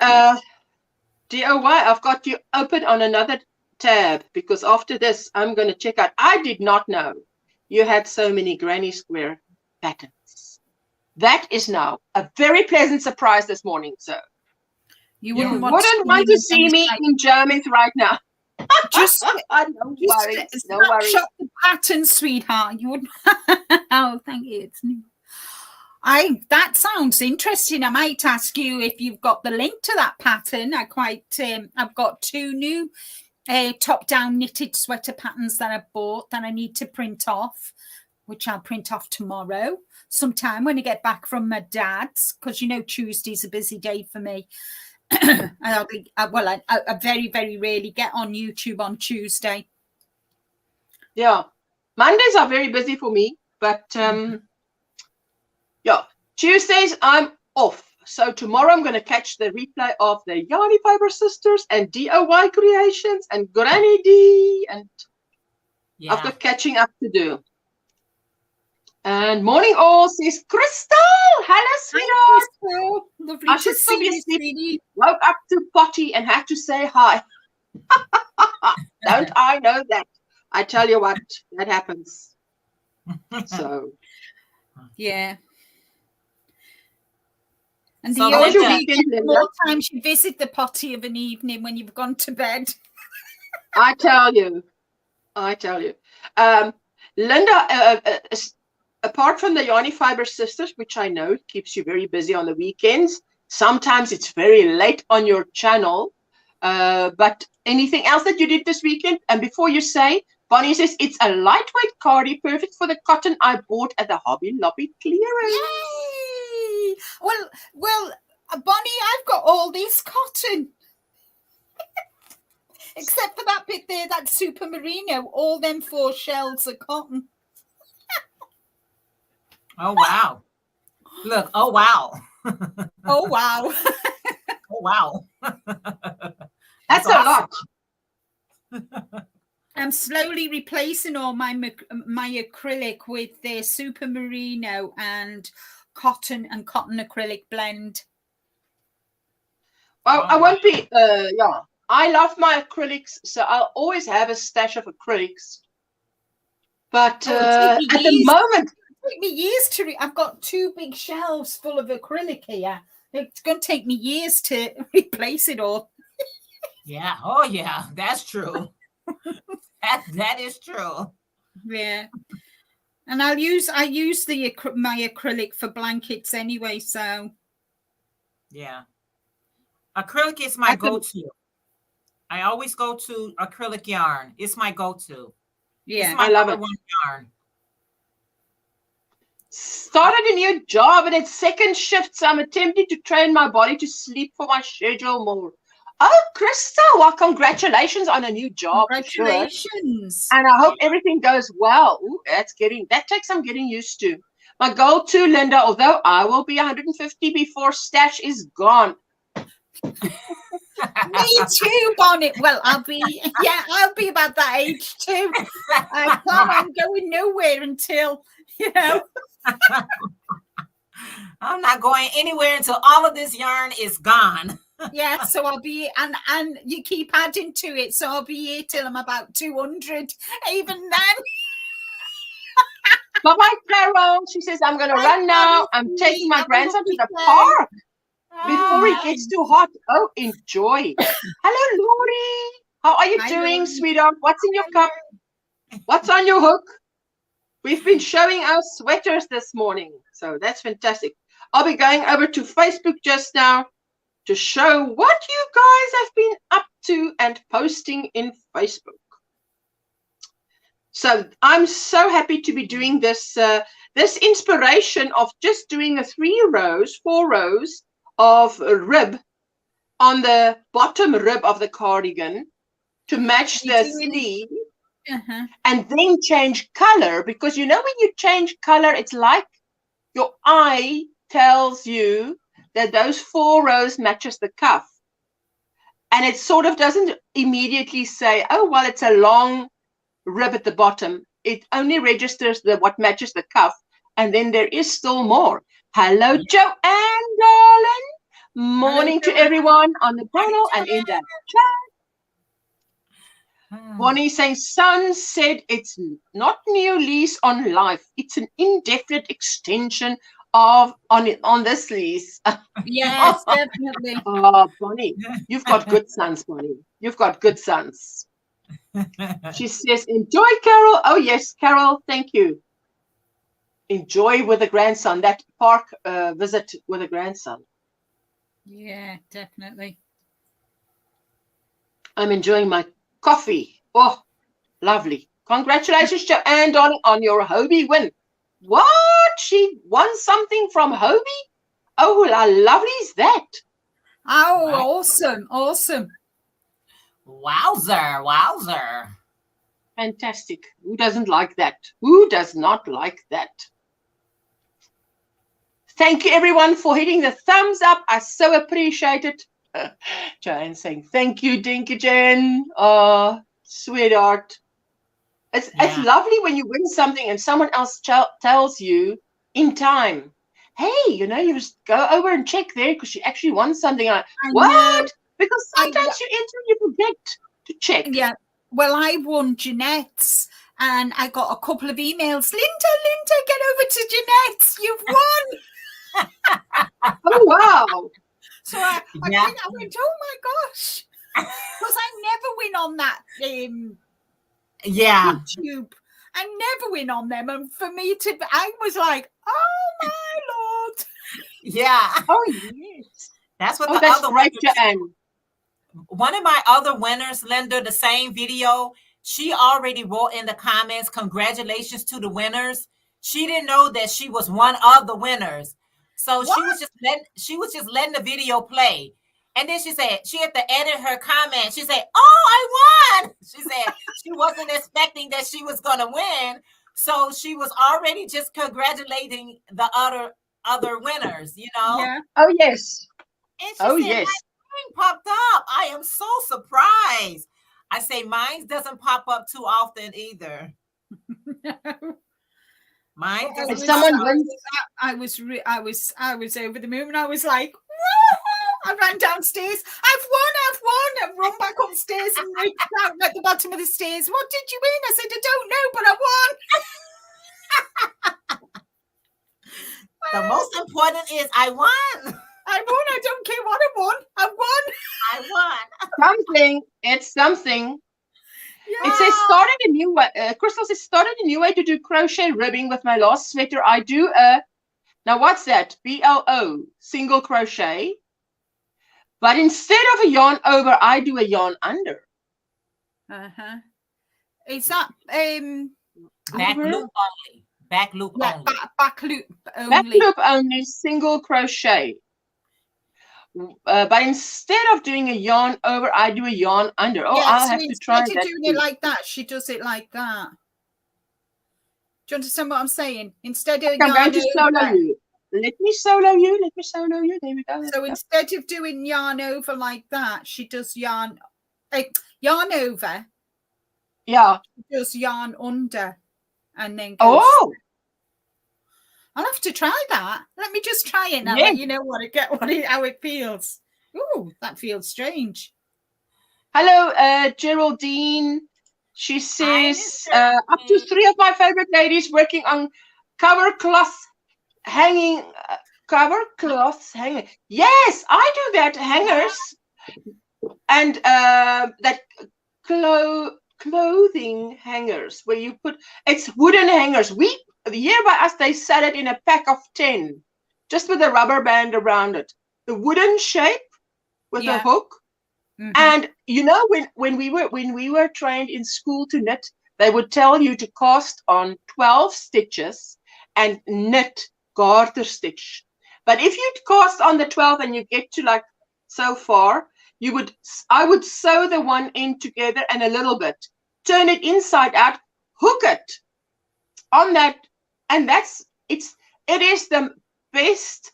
DOY, I've got you open on another tab, because after this, I'm going to check out. I did not know you had so many Granny Square patterns. That is now a very pleasant surprise this morning, sir. You wouldn't want to see me in Germans right now. Just no worries. Shut the pattern, sweetheart. You wouldn't. Oh, thank you. It's new. That sounds interesting. I might ask you if you've got the link to that pattern. I've got 2 new top-down knitted sweater patterns that I've bought that I need to print off, which I'll print off tomorrow sometime when I get back from my dad's, because Tuesday's a busy day for me. I very, very rarely get on YouTube on Tuesday. Yeah, Mondays are very busy for me, but Tuesdays I'm off. So tomorrow I'm going to catch the replay of the Yarny Fiber Sisters and DIY Creations and Granny D, and I've got catching up to do. And morning all, says Crystal. Hello, sweetheart. Lovely I should still be asleep. Woke up to potty and had to say hi. Don't I know that? I tell you what, that happens. So, yeah. And so the more times you visit the potty of an evening when you've gone to bed. I tell you. Linda, apart from the Yarny Fiber Sisters, which I know keeps you very busy on the weekends, sometimes it's very late on your channel. But anything else that you did this weekend? And before you say, Bonnie says, it's a lightweight cardie, perfect for the cotton I bought at the Hobby Lobby clearance. Yay! Well, Bonnie, I've got all this cotton. Except for that bit there, that super merino. All them 4 shells are cotton. Oh, wow. Look, oh, wow. Oh, wow. Oh, wow. That's awesome. A lot. I'm slowly replacing all my acrylic with the super merino and cotton acrylic blend. Well, I won't be, yeah. I love my acrylics, so I'll always have a stash of acrylics. But at the moment, it took me years to. I've got 2 big shelves full of acrylic here. It's going to take me years to replace it all. Yeah. Oh, yeah. That's true. that is true. Yeah. And I use my acrylic for blankets anyway. So. Yeah. Acrylic is my go-to. I always go to acrylic yarn. It's my go-to. Yeah, I love it. One yarn. Started a new job and it's second shift, so I'm attempting to train my body to sleep for my schedule more. Oh, Krista, well, congratulations on a new job. Congratulations. Sure. And I hope everything goes well. Ooh, that takes some getting used to. My goal too, Linda, although I will be 150 before stash is gone. Me too, Bonnie. Well, I'll be about that age too. I plan on going nowhere until, I'm not going anywhere until all of this yarn is gone. Yeah, so I'll be, and you keep adding to it, so I'll be here till I'm about 200. Even then. Bye-bye, Carol. She says, I'm going to run now. I'm taking my grandson to the park before it gets too hot. Oh, enjoy. Hello, Lori. How are you doing, sweetheart? What's in your cup? What's on your hook? We've been showing our sweaters this morning, so that's fantastic. I'll be going over to Facebook just now to show what you guys have been up to and posting in Facebook. So I'm so happy to be doing this this inspiration of just doing a 4 rows of rib on the bottom rib of the cardigan to match the sleeve. And then change color, because when you change color, it's like your eye tells you that those 4 rows matches the cuff, and it sort of doesn't immediately say, oh well, it's a long rib at the bottom. It only registers what matches the cuff, and then there is still more. Hello, Joanne, darling. Morning to everyone on the panel and in the chat. Bonnie saying, son said it's not new lease on life. It's an indefinite extension of on this lease. Yes, definitely. Oh, Bonnie, you've got good sons, Bonnie. You've got good sons. She says, enjoy, Carol. Oh, yes, Carol, thank you. Enjoy with the grandson, that park visit with a grandson. Yeah, definitely. I'm enjoying my coffee. Oh, lovely. Congratulations, Joanne, darling, on your Hobie win. What? She won something from Hobie? Oh, how lovely is that? Oh, wow. Awesome. Awesome. Wowzer. Fantastic. Who doesn't like that? Who does not like that? Thank you, everyone, for hitting the thumbs up. I so appreciate it. Joanne saying, thank you, Dinky Jen. Oh, sweetheart. It's lovely when you win something and someone else tells you in time, hey, you just go over and check there because she actually won something. Like, what? Because sometimes you enter and you forget to check. Yeah. Well, I won Jeanette's and I got a couple of emails. Linda, get over to Jeanette's. You've won. Oh, wow. So I went, oh my gosh. Because I never win on that YouTube. I never win on them. And for me I was like, oh my Lord. Yeah. Oh, yes. That's what that's right, Joanne. one of my other winners, Linda, the same video, she already wrote in the comments, congratulations to the winners. She didn't know that she was one of the winners. So she was just letting the video play. And then she said she had to edit her comment. She said, "Oh, I won." She said she wasn't expecting that she was gonna win. So she was already just congratulating the other winners, you know? Yeah. Oh yes. And she Oh said, yes. "My name popped up. I am so surprised." I say mine doesn't pop up too often either. Mine doesn't. If someone wins, I was over the moon. I was like, woo-hoo! I ran downstairs. I've won. I run back upstairs and reached out at the bottom of the stairs. What did you win? I said, I don't know, but I won. The most important is I won. I won. I don't care what I won. I won. I won. something. It's something. Yeah. It says started a new way. Crystal says started a new way to do crochet ribbing with my last sweater. I do now what's that? BLO single crochet. But instead of a yarn over, I do a yarn under. Is that back loop only? Back loop only. Back loop only. Back loop only, single crochet. But instead of doing a yarn over, I do a yarn under. Oh, yeah, I'll have to try that. Instead of doing it like that, she does it like that. Do you understand what I'm saying? Instead of I'm going to solo you. Let me solo you. Let me solo you. There we go. So instead of doing yarn over like that, she does yarn over. Yeah. She does yarn under, and then goes. Oh. I'll have to try that. Let me just try it now. Let you know how it feels. Ooh, that feels strange. Hello, Geraldine. She says up to 3 of my favorite ladies working on cover cloths hanging. Yes, I do that. Hangers and that clothing hangers where you put. It's wooden hangers. Here by us, they sell it in a pack of 10, just with a rubber band around it. The wooden shape with a hook. Mm-hmm. And you know, when we were trained in school to knit, they would tell you to cast on 12 stitches and knit garter stitch. But if you cast on the 12th and you get to like so far, I would sew the one end together and a little bit, turn it inside out, hook it on that. And it is the best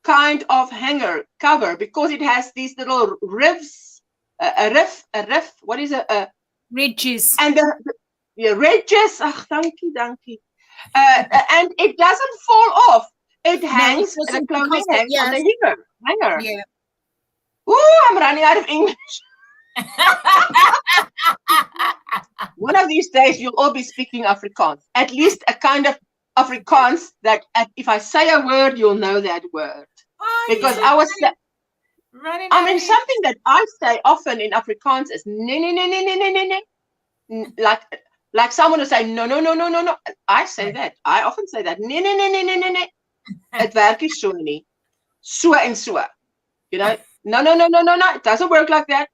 kind of hanger cover because it has these little ribs, a riff. What is a ridges? And the ridges. Oh, dankie. And it doesn't fall off. It hangs. The clothing hangs on the hanger. Yeah. Ooh, I'm running out of English. One of these days, you'll all be speaking Afrikaans. At least a kind of Afrikaans that if I say a word, you'll know that word. Because something that I say often in Afrikaans is ne. Like someone will say no. I say that. I often say that ne. Het werk is so nie. So and so. You know, no. It doesn't work like that.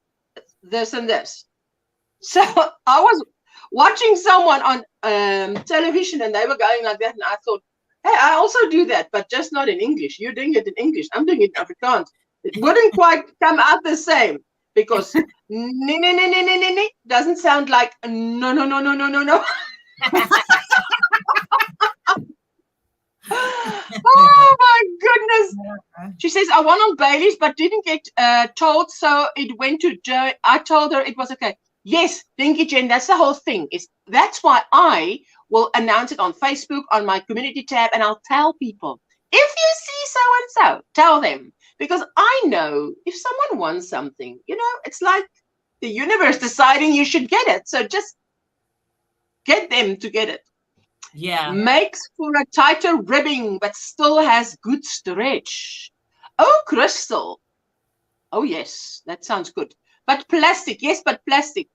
This and this. So I was watching someone on television and they were going like that, and I thought, hey, I also do that, but just not in English. You're doing it in English. I'm doing it in Afrikaans. It wouldn't quite come out the same because ne doesn't sound like no. Oh my goodness. She says, I won on Bailey's but didn't get told, so it went to Joe. I told her it was okay. Yes, Dinky Jen, that's the whole thing. That's why I will announce it on Facebook, on my community tab, and I'll tell people, if you see so-and-so, tell them. Because I know if someone wants something, you know, it's like the universe deciding you should get it. So just get them to get it. Yeah. Makes for a tighter ribbing, but still has good stretch. Oh, Crystal. Oh, yes, that sounds good. But plastic, yes, but plastic.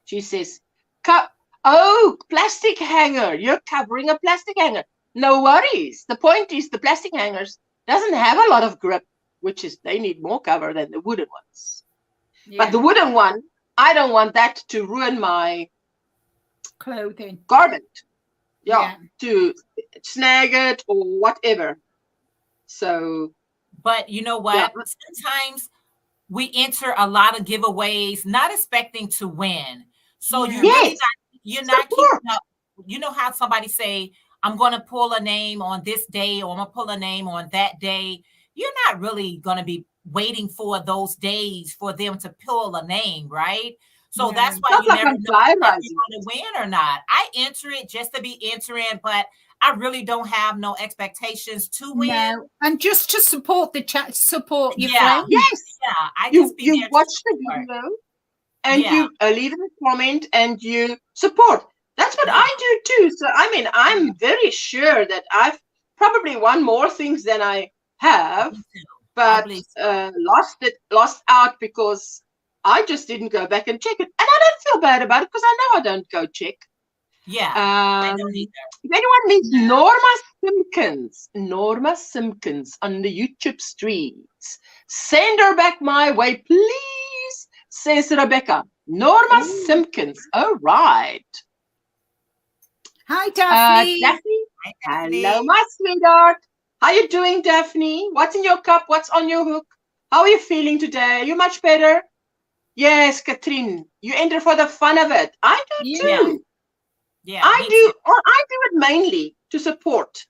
She says, plastic hanger. You're covering a plastic hanger. No worries. The point is the plastic hangers doesn't have a lot of grip, which is they need more cover than the wooden ones. But the wooden one, I don't want that to ruin my clothing garment. To snag it or whatever. So, but you know what? Sometimes we enter a lot of giveaways, not expecting to win. So you really you're not keeping up. You know how somebody say, I'm going to pull a name on this day, or I'm going to pull a name on that day. You're not really going to be waiting for those days for them to pull a name, right? So that's why you never know if you're going to win or not. I enter it just to be entering, but I really don't have no expectations to win. No. And just to support the chat, support your friends. Yes. Yeah. I you just be there watch the video and you leave a comment and you support. That's what I do too. So, I mean, I'm very sure that I've probably won more things than I have, but lost out because I just didn't go back and check it. And I don't feel bad about it because I know I don't go check. Yeah. I don't either. If anyone meets Norma Simpkins on the YouTube streets, send her back my way, please, says Rebecca. Norma Simpkins. All right. Hi, Daphne. Daphne. Hello, my sweetheart. How you doing, Daphne? What's in your cup? What's on your hook? How are you feeling today? Are you much better? Yes, Katrine. You enter for the fun of it. I do too. Yeah, I do it mainly to support.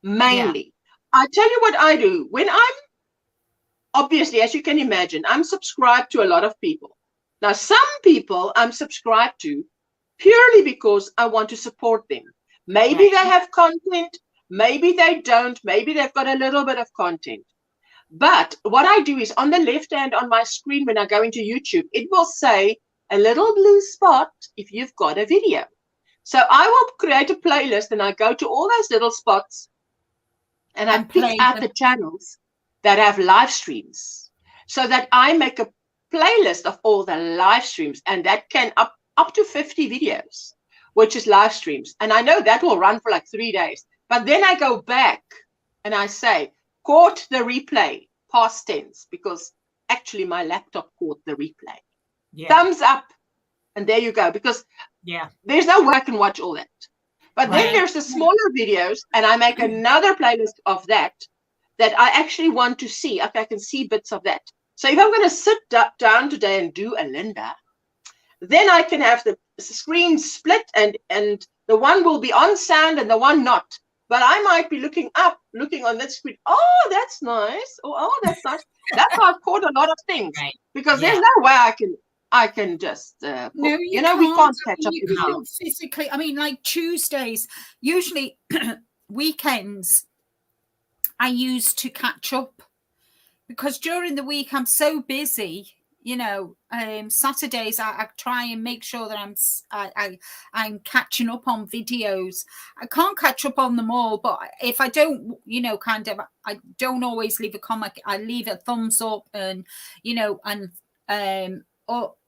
Mainly. I tell you what I do. When I'm, obviously, as you can imagine, I'm subscribed to a lot of people. Now, some people I'm subscribed to purely because I want to support them. Maybe they have content, maybe they don't, maybe they've got a little bit of content. But what I do is on the left hand on my screen when I go into YouTube, it will say a little blue spot if you've got a video. So I will create a playlist and I go to all those little spots and I pick out the channels that have live streams so that I make a playlist of all the live streams, and that can up to 50 videos, which is live streams. And I know that will run for like 3 days. But then I go back and I say, caught the replay, past tense, because actually my laptop caught the replay. Thumbs up. And there you go. Because there's no way I can watch all that. But then there's the smaller videos, and I make another playlist of that I actually want to see. Okay, I can see bits of that. So if I'm going to sit down today and do a Linda, then I can have the screen split and the one will be on sound and the one not. But I might be looking on that screen. Oh, that's nice. Oh, that's nice. That's how I've caught a lot of things. Because there's no way I can just, we can't catch up. You can't physically. I mean, like Tuesdays, usually weekends, I use to catch up. Because during the week, I'm so busy. Saturdays I try and make sure that I'm catching up on videos. I can't catch up on them all, but if I don't, I don't always leave a comment. I leave a thumbs up, and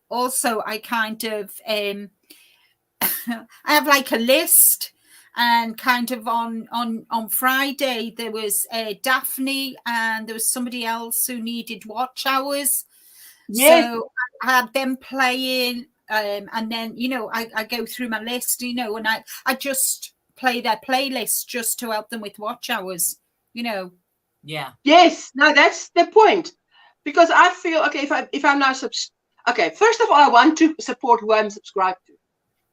also I kind of I have like a list. And kind of on Friday there was Daphne, and there was somebody else who needed watch hours. So I had them playing, and then I go through my list, and I just play their playlist just to help them with watch hours. Yes, no, that's the point, because I feel if I'm now first of all, I want to support who I'm subscribed to,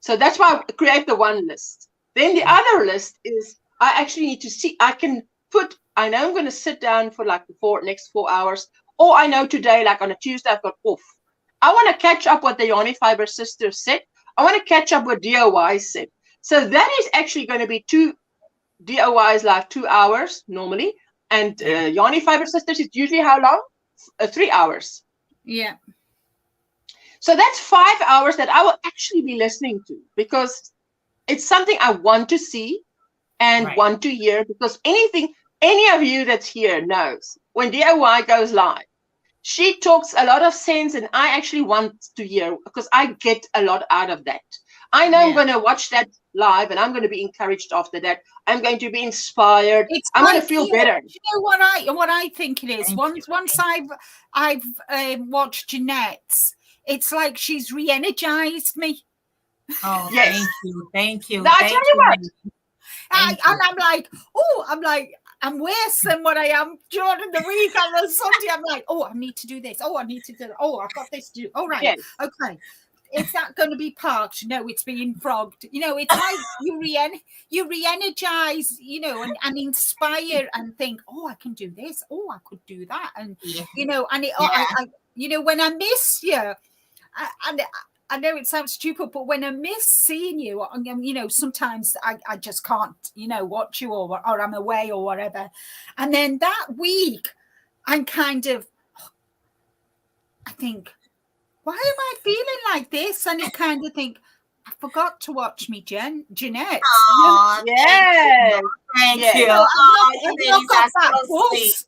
so that's why I create the one list. Then the other list is I actually need to see. I know I'm going to sit down for like the next 4 hours. Or I know today, like on a Tuesday, I've got off. I want to catch up what the Yarny Fiber sisters said. I want to catch up what DOY said. So that is actually going to be 2 DOYs, like 2 hours normally. And Yarny Fiber sisters is usually how long? 3 hours. Yeah. So that's 5 hours that I will actually be listening to, because it's something I want to see and want to hear, because any of you that's here knows when DIY goes live, she talks a lot of sense, and I actually want to hear, because I get a lot out of that. I know I'm going to watch that live, and I'm going to be encouraged after that. I'm going to be inspired. I'm going to feel better. You know what I think it is? Once I've watched Jeanette's, it's like she's re-energized me. Oh, Yes. thank you. Now, I tell you what. And I'm like, I'm worse than what I am during the week. On a Sunday, I'm like, oh, I need to do this. Oh, I need to do that. Oh, I've got this to do. All right. Yes. Okay. Is that going to be parked? No, it's being frogged. You know, it's like you re-energize, you know, and inspire and think, oh, I can do this. Oh, I could do that. And, you know, and I you know, when I miss you, and I know it sounds stupid, but when I miss seeing you, you know, sometimes I just can't, you know, watch you or I'm away or whatever. And then that week, I'm kind of, I think, why am I feeling like this? And it kind of think, I forgot to watch me, Jeanette. Aww, Yes. Thank Yes. you. I've Oh, not got that so buzz. sweet.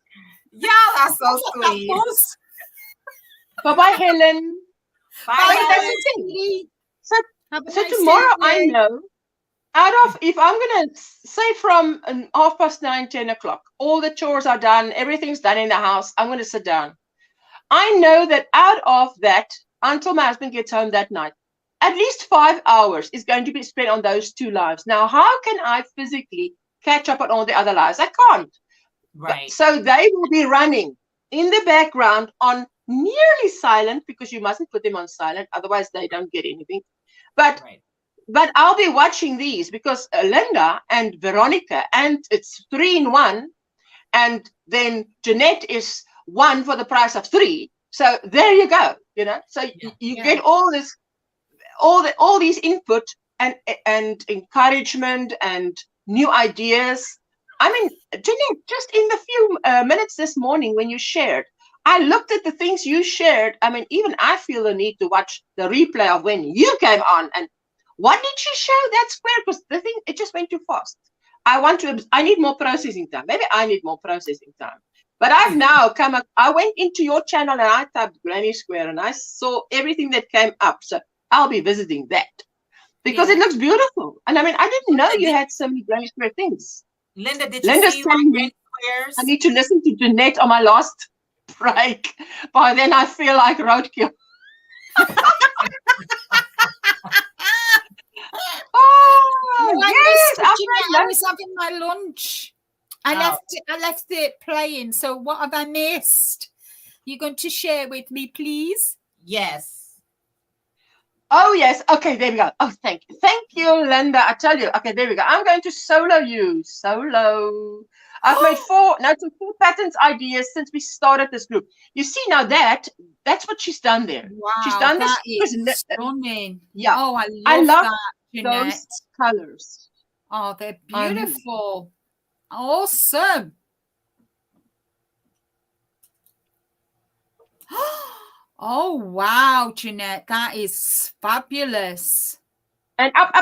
Y'all are so sweet. Bye-bye, Helen. Bye, Bye, Helen. Helen. So, Have a so nice tomorrow day. I know, out of, if I'm going to say from 9:30, 10 o'clock, all the chores are done, everything's done in the house, I'm going to sit down. I know that out of that, until my husband gets home that night, at least 5 hours is going to be spent on those 2 lives. Now, how can I physically catch up on all the other lives? I can't. Right. So they will be running in the background on nearly silent, because you mustn't put them on silent, otherwise they don't get anything. But I'll be watching these because Linda and Veronica, and it's 3 in 1, and then Jeanette is 1 for the price of 3. So there you go. You know, so you get all this, all these input and encouragement and new ideas. I mean, Jeanette, just in the few minutes this morning when you shared, I looked at the things you shared. I mean, even I feel the need to watch the replay of when you came on. And what did she show that square? Because the thing, it just went too fast. I need more processing time. Maybe I need more processing time. But I've now come up, I went into your channel and I typed Granny Square and I saw everything that came up. So I'll be visiting that because it looks beautiful. And I mean, I didn't know you had so many Granny Square things. Linda, did you Linda's see telling me squares? I need to listen to Jeanette on my last break. By then I feel like roadkill. Oh, yes, I was having my lunch. I left it playing. So what have I missed? You're going to share with me, please? Yes. Oh, yes. Okay, there we go. Oh, thank you. Thank you, Linda. I tell you. Okay, there we go. I'm going to solo you. Solo. I've made 4 patterns ideas since we started this group. You see, now that's what she's done there. Wow, she's done that this. is stunning. Yeah. Oh, I love that, Jeanette. those colors. Oh, they're beautiful. Awesome. Oh, wow, Jeanette. That is fabulous. And up.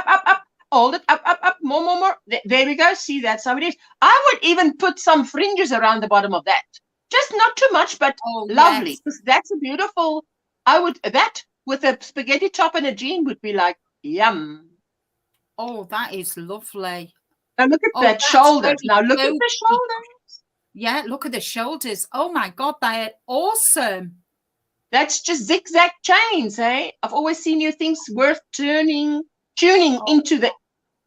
Hold it. Up. More. There we go. See, that's how it is. I would even put some fringes around the bottom of that. Just not too much, but lovely. Because that's a beautiful, that with a spaghetti top and a jean would be like, yum. Oh, that is lovely. Now look at that shoulders. Now look at the shoulders. Yeah, look at the shoulders. Oh my God, they're awesome. That's just zigzag chains, eh? I've always seen new things worth tuning into the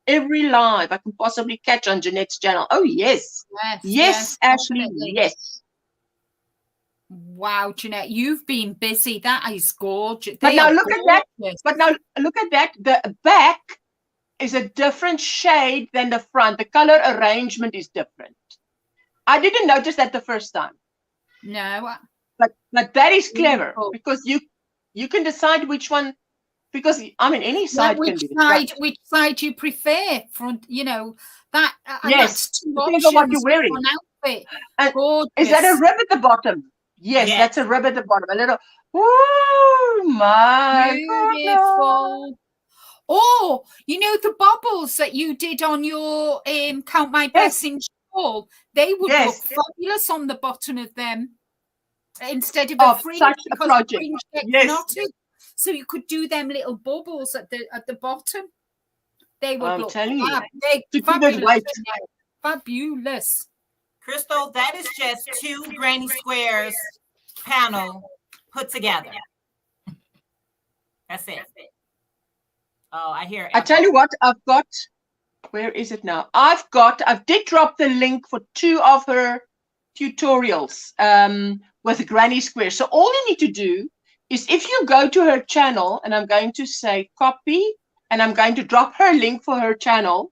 every live I can possibly catch on Jeanette's channel. Oh, yes. Yes, Ashley, definitely. Yes. Wow, Jeanette, you've been busy. That is gorgeous. But now look at that. But now look at that. The back is a different shade than the front. The color arrangement is different. I didn't notice that the first time. No. But that is clever because you can decide which one, because I mean any side can be which side you prefer, front, you know, that yes, depends on what you're wearing. Outfit. Is that a rib at the bottom? Yes, that's a rib at the bottom. A little, oh my beautiful. Oh, you know the bubbles that you did on your Count My Blessings shawl, they would look fabulous on the bottom of them instead of a fringe, such a project. Knotted. So you could do them little bubbles at the bottom. They would look fabulous. Fabulous. Crystal, that is just 2 Granny Squares panel put together. That's it. Oh, I hear. I tell you what, I've got. Where is it now? I did drop the link for 2 of her tutorials with Granny Square. So all you need to do is, if you go to her channel, and I'm going to say copy, and I'm going to drop her link for her channel.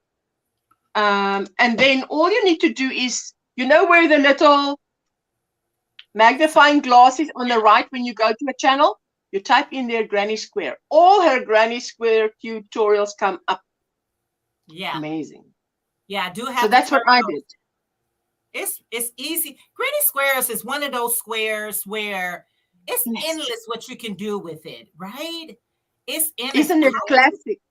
And then all you need to do is, you know where the little magnifying glass is on the right when you go to a channel? You type in there Granny Square. All her Granny Square tutorials come up. Yeah. Amazing. Yeah, I do have. So that's what I did. It's easy. Granny Squares is one of those squares where it's endless what you can do with it, right? It's Isn't it classic?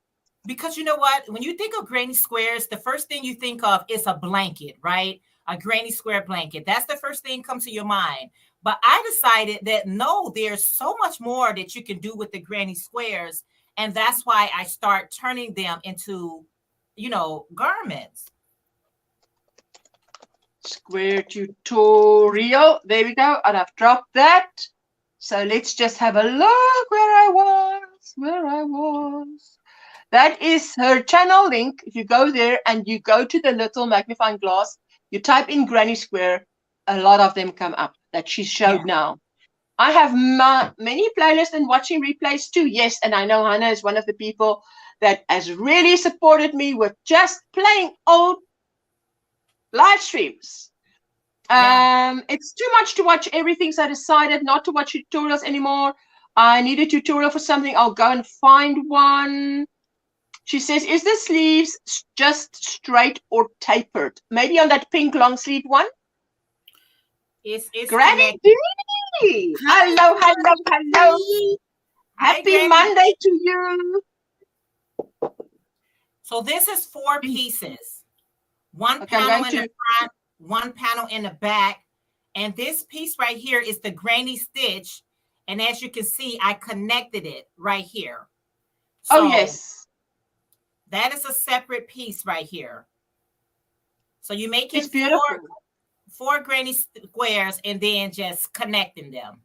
Because you know what? When you think of Granny Squares, the first thing you think of is a blanket, right? A Granny Square blanket. That's the first thing comes to your mind. But I decided that no, there's so much more that you can do with the Granny Squares. And that's why I start turning them into, garments. Square tutorial. There we go. And I've dropped that. So let's just have a look where I was. That is her channel link. If you go there and you go to the little magnifying glass, you type in Granny Square, a lot of them come up that she showed now. I have many playlists and watching replays too. Yes, and I know Hannah is one of the people that has really supported me with just playing old live streams. It's too much to watch everything, so I decided not to watch tutorials anymore. I need a tutorial for something. I'll go and find one. She says, is the sleeves just straight or tapered? Maybe on that pink long sleeve one? It's Granny D! Hello. Happy Monday to you. So this is 4 pieces. One panel in the front, one panel in the back. And this piece right here is the granny stitch. And as you can see, I connected it right here. So yes. That is a separate piece right here. So you make it four granny squares and then just connecting them.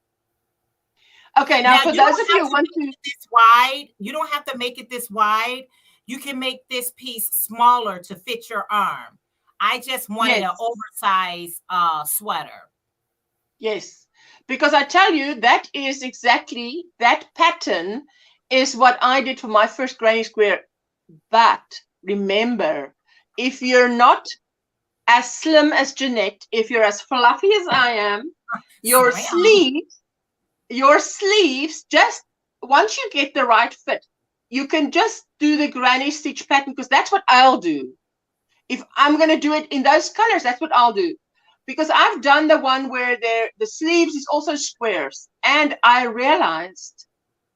Okay, now for those of you who want to this wide, you don't have to make it this wide. You can make this piece smaller to fit your arm. I just wanted an oversized sweater. Yes, because I tell you, that is exactly, that pattern is what I did for my first granny square. But remember, if you're not as slim as Jeanette, if you're as fluffy as I am, your sleeves, just once you get the right fit, you can just do the granny stitch pattern, because that's what I'll do. If I'm going to do it in those colors, that's what I'll do. Because I've done the one where the sleeves is also squares. And I realized,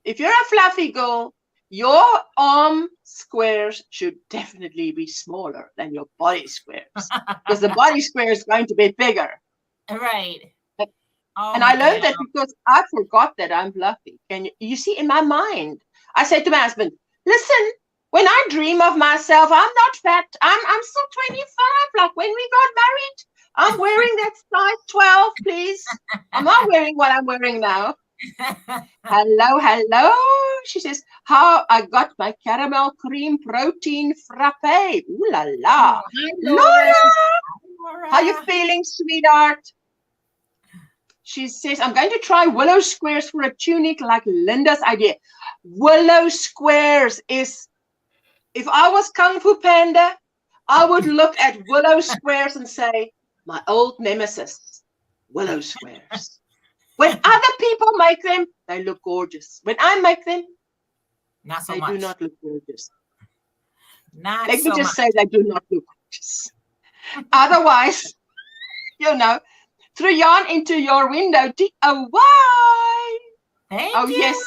if you're a fluffy girl, your arm squares should definitely be smaller than your body squares. Because the body square is going to be bigger. Right. And I learned that because I forgot that I'm fluffy. And you see, in my mind, I said to my husband, listen, when I dream of myself, I'm not fat. I'm still 25, like when we got married. I'm wearing that size 12, please. I'm not wearing what I'm wearing now. Hello. She says, how I got my caramel cream protein frappe. Ooh la la. Laura, how you feeling, sweetheart? She says, I'm going to try willow squares for a tunic like Linda's idea. Willow squares is, if I was Kung Fu Panda, I would look at willow squares and say, my old nemesis, willow squares. When other people make them, they look gorgeous. When I make them, not so they much. Do not look gorgeous. Let me just say they do not look gorgeous. Otherwise, throw yarn into your window. DIY. Thank you. Yes,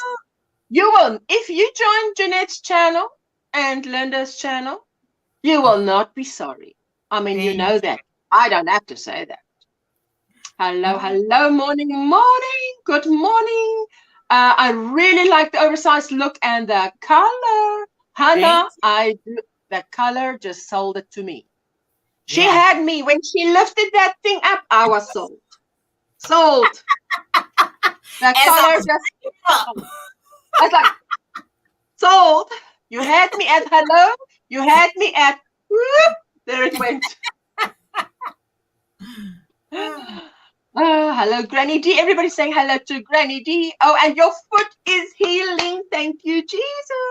you will. If you join Jeanette's channel and Linda's channel, you will not be sorry. I mean, you know that. I don't have to say that. Hello, morning. Good morning. I really like the oversized look and the color. Hannah, the color just sold it to me. She had me. When she lifted that thing up, I was sold. The color just, I was like, Sold. You had me at hello. You had me at whoop. There it went. Hello, Granny D. Everybody's saying hello to Granny D. Oh, and your foot is healing. Thank you, Jesus.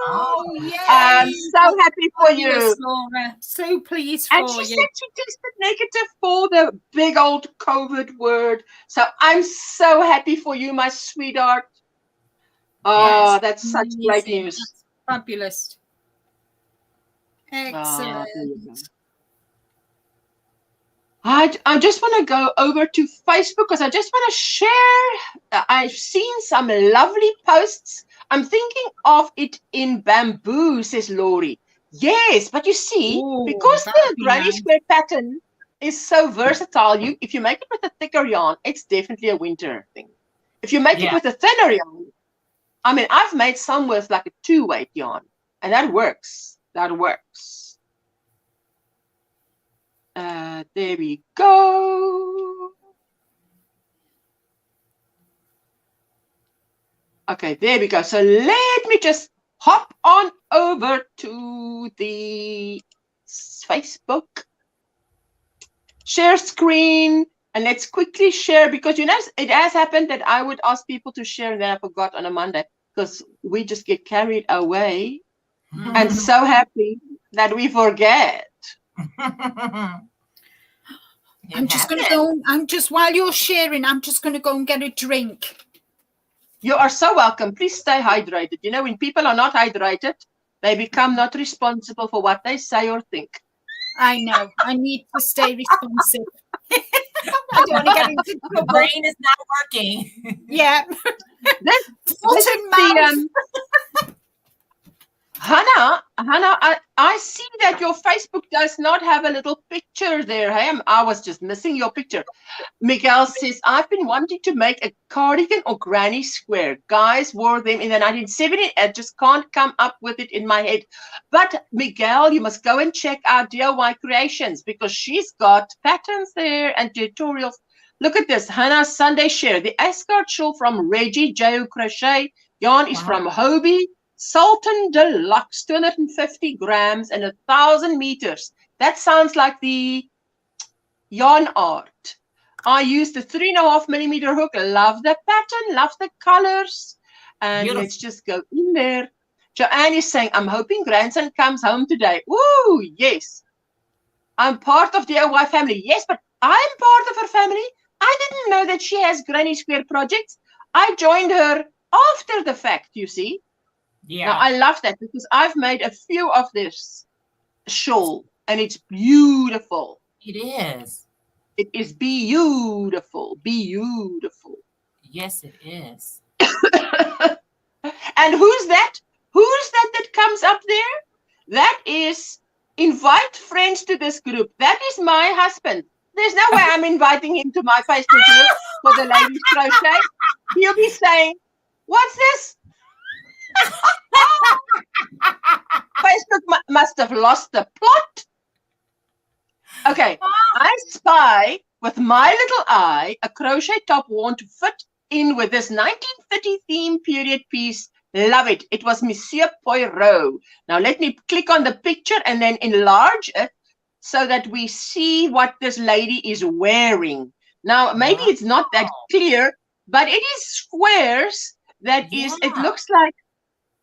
Oh, yay. I'm so happy for you. Laura. So pleased and for she you. said she tested negative for the big old COVID word. So I'm so happy for you, my sweetheart. Oh, Yes, that's such amazing. great news. That's fabulous. Excellent. I just want to go over to Facebook because I just want to share. I've seen some lovely posts. I'm thinking of it in bamboo, says Lori. Yes, but you see, Ooh, because the that'd be granny nice. square pattern is so versatile, if you make it with a thicker yarn, it's definitely a winter thing. If you make it with a thinner yarn, I mean, I've made some with like a 2-weight yarn, and that works. That works. There we go. Okay, there we go. So let me just hop on over to the Facebook. Share screen. And let's quickly share, because you know, it has happened that I would ask people to share and then I forgot on a Monday because we just get carried away and so happy that we forget. I'm just going to go. While you're sharing, I'm just going to go and get a drink. You are so welcome. Please stay hydrated. You know, when people are not hydrated, they become not responsible for what they say or think. I know. I need to stay responsive. I don't want to get into trouble. The brain is not working. Yeah. This is Hannah, I see that your Facebook does not have a little picture there. Hey, I was just missing your picture. Miguel says, I've been wanting to make a cardigan or granny square. Guys wore them in the 1970s. I just can't come up with it in my head. But Miguel, you must go and check out DIY Creations because she's got patterns there and tutorials. Look at this, Hannah's Sunday share. The Ascot shawl from Reggie J. Crochet. Yarn is from Hobie. Sultan Deluxe, 250 grams and 1,000 meters. That sounds like the yarn art. I used the 3.5 millimeter hook. Love the pattern, love the colors. And beautiful. Let's just go in there. Joanne is saying, I'm hoping grandson comes home today. Ooh, yes. I'm part of the DIY family. Yes, but I'm part of her family. I didn't know that she has Granny Square projects. I joined her after the fact, you see. Yeah. Now, I love that because I've made a few of this shawl and it's beautiful. It is. It is beautiful. Beautiful. Yes, it is. And who's that? Who's that comes up there? That is invite friends to this group. That is my husband. There's no way I'm inviting him to my Facebook group for the ladies crochet. He'll be saying, what's this? Facebook must have lost the plot. Okay, I spy with my little eye a crochet top worn to fit in with this 1930 theme period piece. Love it. It was Monsieur Poirot. Now let me click on the picture and then enlarge it so that we see what this lady is wearing. Now maybe it's not that clear, but it is squares. That is, it looks like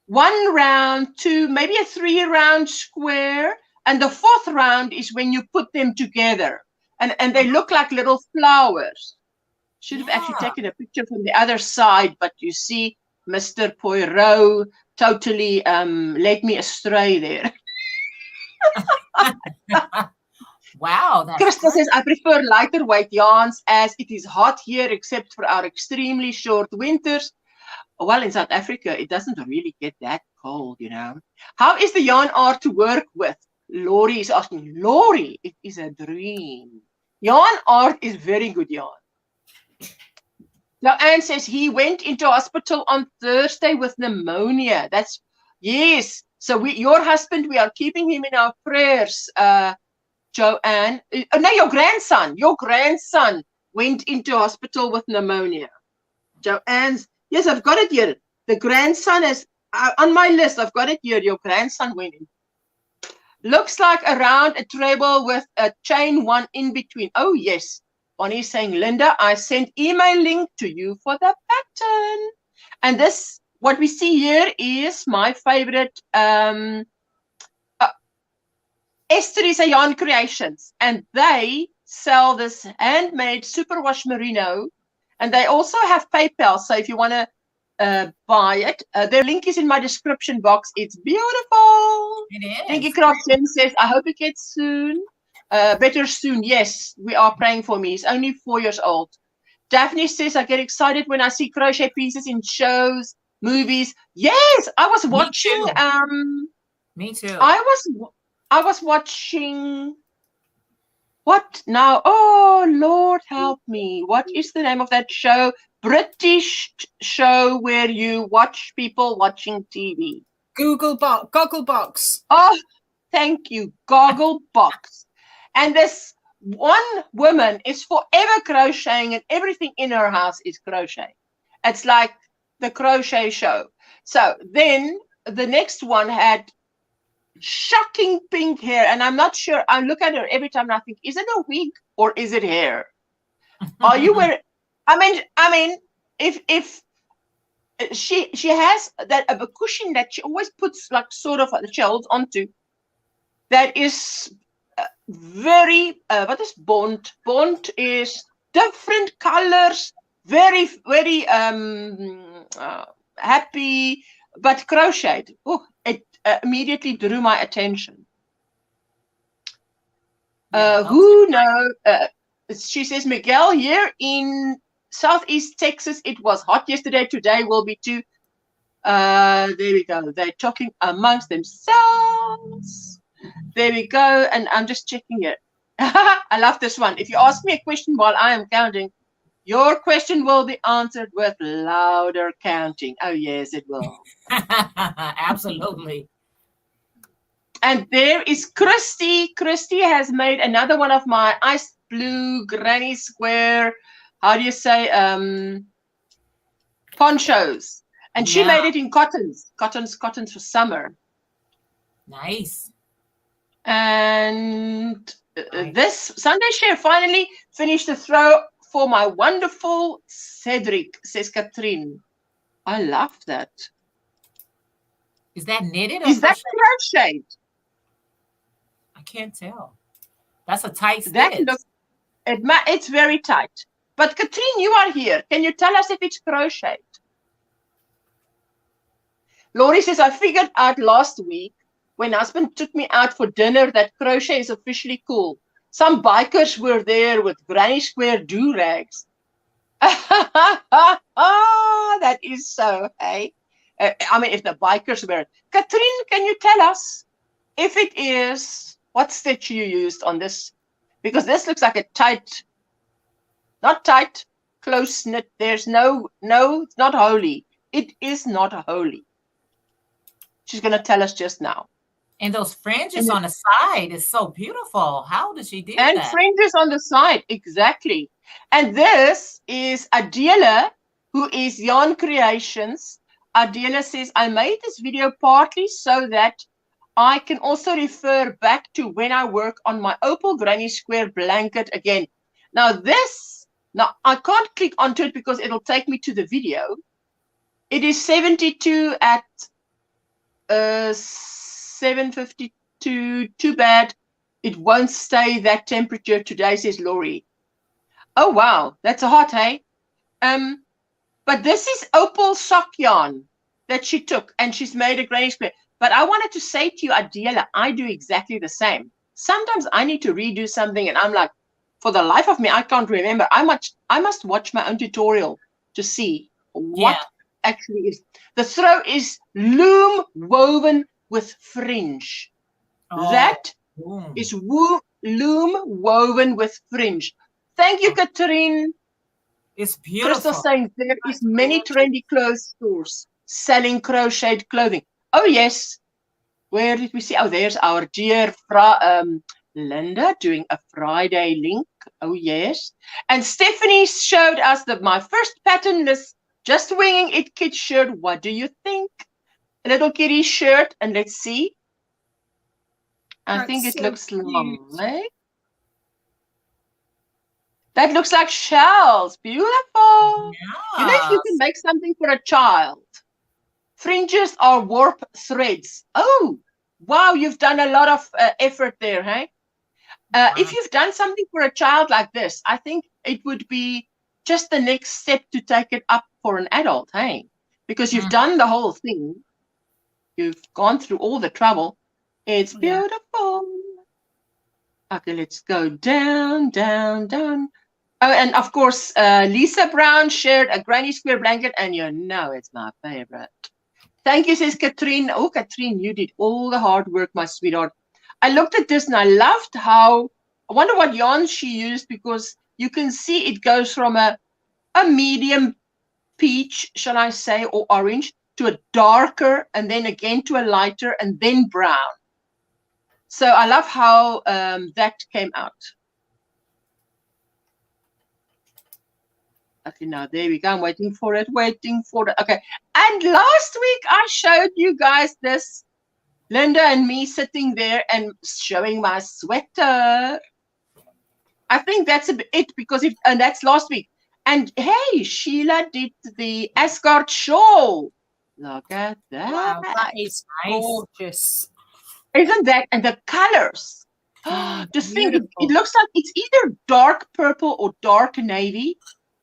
1 round, 2, maybe a 3-round square. And the 4th round is when you put them together. And they look like little flowers. Should have actually taken a picture from the other side. But you see, Mr. Poirot totally led me astray there. Wow. Crystal says, I prefer lighter weight yarns as it is hot here, except for our extremely short winters. Well, in South Africa, it doesn't really get that cold, you know. How is the yarn art to work with? Lori is asking. Lori, it is a dream. Yarn art is very good yarn. Now, Anne says he went into hospital on Thursday with pneumonia. That's, yes. So your husband, we are keeping him in our prayers, Joanne. No, your grandson went into hospital with pneumonia. Joanne's, yes, I've got it here. The grandson has on my list, I've got it here. Your grandson winning. Looks like around a treble with a chain one in between. Oh, yes. Bonnie's saying, Linda, I sent email link to you for the pattern. And this, what we see here is my favorite Esther is a Yarn Creations. And they sell this handmade superwash merino. And they also have PayPal. So if you want to buy it. Their link is in my description box. It's beautiful. It is. Thank you, Crochet says, I hope it gets soon. Better soon. Yes, we are praying for me. He's only 4 years old. Daphne says, I get excited when I see crochet pieces in shows, movies. Yes, I was watching. Me too. I was watching. What now? Oh, Lord, help me. What is the name of that show? British show where you watch people watching TV. Gogglebox. Oh, thank you. Gogglebox. And this one woman is forever crocheting and everything in her house is crochet. It's like the crochet show. So then the next one had shocking pink hair, and I'm not sure. I look at her every time and I think, is it a wig or is it hair? Are you wearing? I mean, if she has that a cushion that she always puts like sort of the shells onto, that is very what is bond? Bond is different colors, very happy, but crocheted. Oh, it immediately drew my attention. Who knows? She says, Miguel, here in Southeast Texas, it was hot yesterday. Today will be too. There we go. They're talking amongst themselves. There we go. And I'm just checking it. I love this one. If you ask me a question while I am counting, your question will be answered with louder counting. Oh, yes, it will. Absolutely. And there is Christy. Christy has made another one of my ice blue granny square, how do you say, ponchos. And she made it in cottons for summer. Nice. And this Sunday share finally finished the throw for my wonderful Cedric, says Katrine. I love that. Is that knitted? Is that crocheted? I can't tell. That's a tight stitch. That looks, it's very tight. But Katrine, you are here. Can you tell us if it's crocheted? Laurie says, I figured out last week when husband took me out for dinner that crochet is officially cool. Some bikers were there with granny square do-rags. That is so, hey? I mean, if the bikers were. Katrine, can you tell us if it is, what stitch you used on this? Because this looks like a tight, not tight, close knit. There's no, it's not holy. It is not holy. She's going to tell us just now. And those fringes on the side is so beautiful. How did she do that? And fringes on the side, exactly. And this is Adela, who is Yarn Creations. Adela says, I made this video partly so that I can also refer back to when I work on my opal granny square blanket again. Now I can't click onto it because it'll take me to the video. It is 72 at 7:52. Too bad it won't stay that temperature today, says Laurie. Oh wow, that's a hot, hey? But this is opal sock yarn that she took and she's made a granny square. But I wanted to say to you, Adela, I do exactly the same. Sometimes I need to redo something and I'm like, for the life of me, I can't remember. I must watch my own tutorial to see what actually is. The throw is loom woven with fringe. That is loom woven with fringe. Thank you, Katrine. It's beautiful. Crystal saying there is many trendy clothes stores selling crocheted clothing. Oh, yes. Where did we see? Oh, there's our dear Linda doing a Friday link. Oh, yes. And Stephanie showed us my first pattern list, just winging it kit shirt. What do you think? A little kitty shirt, and let's see. I That's think it so looks cute. lovely. That looks like shells. Beautiful. You know, if you can Yes. make something for a child. Fringes are warp threads. Oh, wow, you've done a lot of effort there, hey? If Wow. you've done something for a child like this, I think it would be just the next step to take it up for an adult, hey? Because you've done the whole thing. You've gone through all the trouble. It's Yeah. beautiful. Okay, let's go down, down, down. Oh, and of course, Lisa Brown shared a Granny Square blanket, and you know it's my favorite. Thank you, says Katrine. Oh, Katrine, you did all the hard work, my sweetheart. I looked at this and I loved how, I wonder what yarn she used, because you can see it goes from a medium peach, shall I say, or orange, to a darker, and then again to a lighter, and then brown. So I love how that came out. Okay, now there we go. I'm waiting for it, waiting for it. Okay, and last week I showed you guys this, Linda and me sitting there and showing my sweater. I think that's it, because and that's last week. And hey, Sheila did the Asgard shawl. Look at that. Wow, that is Nice. gorgeous. Isn't that? And the colors. To think, it Beautiful. looks like it's either dark purple or dark navy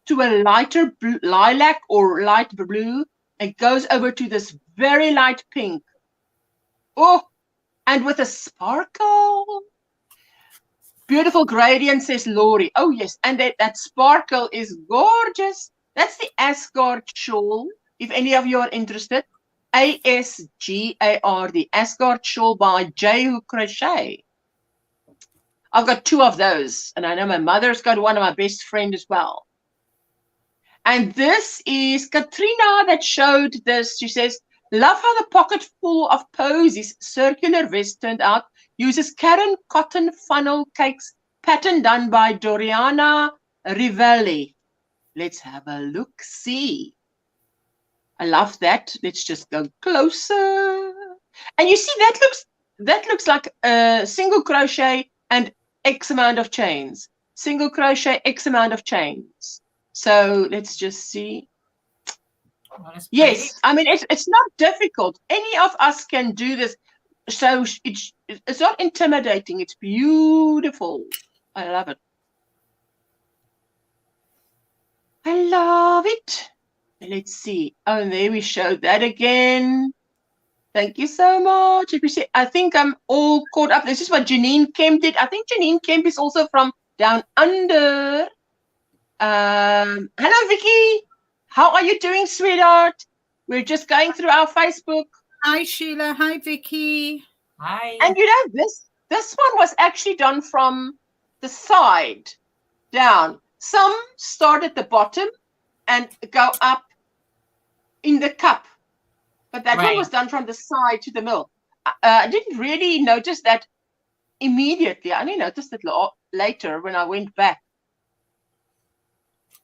to a lighter lilac or light blue. It goes over to this very light pink. Oh, and with a sparkle. Beautiful gradient, says Lori. Oh, yes. And that sparkle is gorgeous. That's the Asgard shawl, if any of you are interested. ASGAR, the Asgard shawl by J. Who Crochet. I've got 2 of those. And I know my mother's got one of my best friends as well. And this is Katrina that showed this. She says, love how the pocket full of posies circular vest turned out. Uses Karen cotton funnel cakes pattern done by Doriana Rivelli. Let's have a look. See. I love that. Let's just go closer. And you see, that looks like a single crochet and X amount of chains. Single crochet, X amount of chains. So let's just see. Yes, I mean, it's not difficult. Any of us can do this. So it's not intimidating. It's beautiful. I love it. I love it. Let's see. Oh, and there we show that again. Thank you so much. I think I'm all caught up. This is what Janine Kemp did. I think Janine Kemp is also from Down Under. Hello, Vicky. How are you doing, sweetheart? We're just going through our Facebook. Hi, Sheila. Hi, Vicky. Hi. And you know, this one was actually done from the side down. Some start at the bottom and go up in the cup. But that one was done from the side to the middle. I didn't really notice that immediately. I only noticed it later when I went back.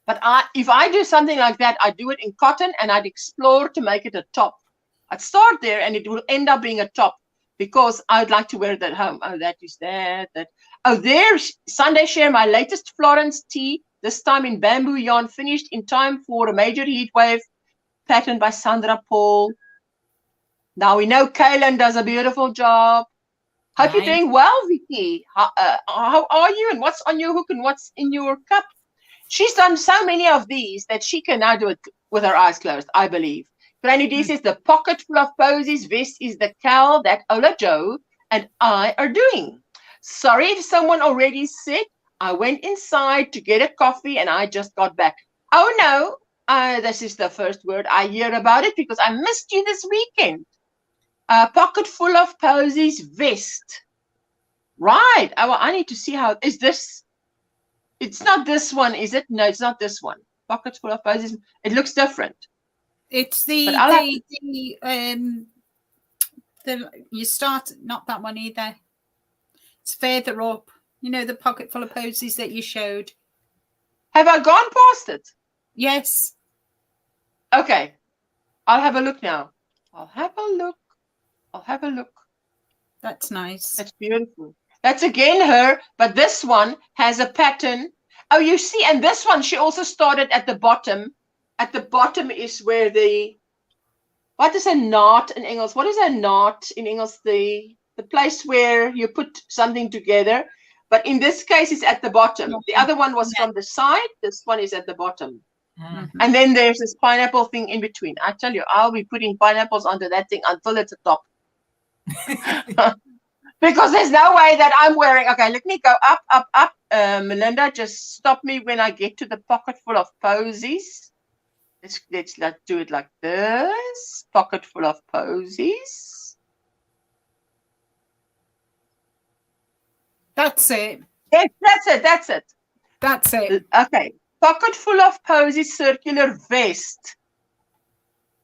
But if I do something like that, I do it in cotton and I'd explore to make it a top. I'd start there and it will end up being a top because I'd like to wear it at home. Oh, that is that. Oh, there's Sunday Share, my latest Florence tee, this time in bamboo yarn, finished in time for a major heat wave, patterned by Sandra Paul. Now we know Kaylin does a beautiful job. Hope you're doing well, Vicky. How are you and what's on your hook and what's in your cup? She's done so many of these that she can now do it with her eyes closed, I believe. Granny D says the pocket full of posies vest is the cowl that Ola Joe and I are doing. Sorry if someone already said I went inside to get a coffee and I just got back. Oh no, this is the first word I hear about it because I missed you this weekend. Pocket full of posies vest. Right. Oh, well, I need to see how is this. It's not this one, is it? No, it's not this one. Pockets full of posies. It looks different. It's you start, not that one either. It's further up. You know, the pocket full of posies that you showed. Have I gone past it? Yes. Okay. I'll have a look now. I'll have a look. I'll have a look. That's nice. That's beautiful. That's again her, but this one has a pattern. Oh, you see, and this one, she also started at the bottom. At the bottom is where what is a knot in English? What is a knot in English? The place where you put something together. But in this case, it's at the bottom. The other one was from the side. This one is at the bottom. Mm-hmm. And then there's this pineapple thing in between. I tell you, I'll be putting pineapples onto that thing until it's a top. Because there's no way that I'm wearing. Okay, let me go up, up, up. Melinda, just stop me when I get to the pocket full of posies. Let's do it like this. Pocket full of posies. That's it. Yes, that's it. That's it. That's it. Okay. Pocket full of posies, circular vest.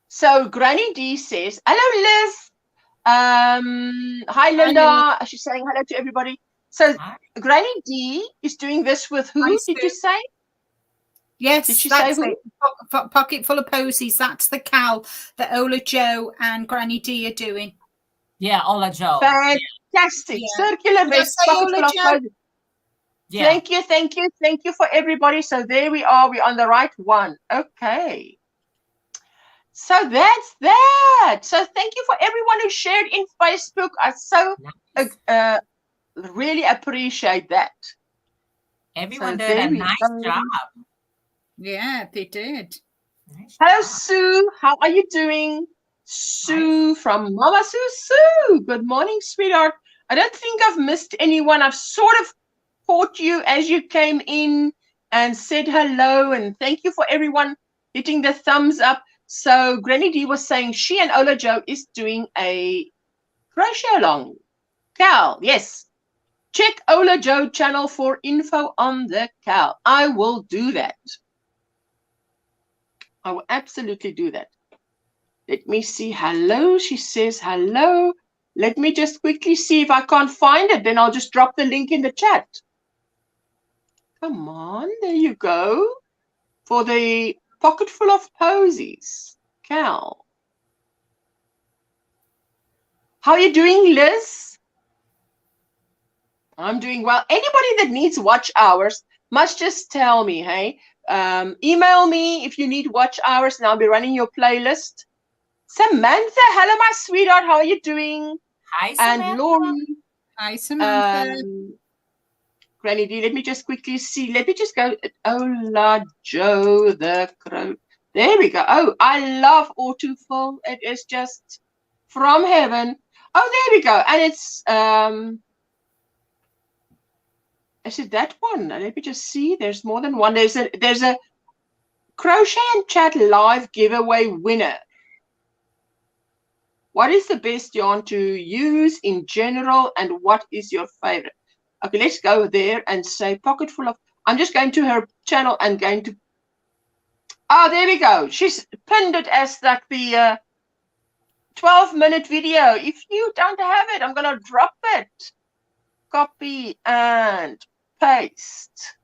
So Granny D says, hello, Liz. Hi, Linda. She's saying hello to everybody. So Hi. Granny D is doing this with who? Did you say? Yes, Did she that's say who? it. Pocket full of posies. That's the cowl that Ola Joe and Granny D are doing. Yeah, Ola Joe. Fantastic. Yeah. Circular Did I vest, say pocket Ola full of Joe? posies. Yeah. Thank you, thank you, thank you for everybody. So there we are. We're on the right one. Okay. So that's that. So thank you for everyone who shared in Facebook. I so really appreciate that. Everyone So did there a we nice go. job. Yeah, they did. Nice Hello, job. Sue. How are you doing? Sue from Mama Sue. Sue, good morning, sweetheart. I don't think I've missed anyone. I've sort of caught you as you came in and said hello. And thank you for everyone hitting the thumbs up. So Granny D was saying she and Ola Joe is doing a crochet along. Cal, yes. Check Ola Joe channel for info on the cow. I will do that. I will absolutely do that. Let me see. Hello. She says hello. Let me just quickly see if I can't find it. Then I'll just drop the link in the chat. Come on. There you go. For the pocket full of posies. Cal. How are you doing, Liz? I'm doing well. Anybody that needs watch hours must just tell me, hey? Email me if you need watch hours and I'll be running your playlist. Samantha, hello, my sweetheart. How are you doing? Hi, Samantha. And Lori. Hi, Samantha. Granny D, let me just quickly see. Let me just go. Ola Joe the Crow. There we go. Oh, I love autofill. It is just from heaven. Oh, there we go. And it's is it that one? Let me just see. There's more than one. There's a Crochet and Chat live giveaway winner. What is the best yarn to use in general and what is your favorite? Okay, let's go there and say pocket full of. I'm just going to her channel and going to. Oh, there we go. She's pinned it as like the 12-minute video. If you don't have it, I'm going to drop it. Copy and paste.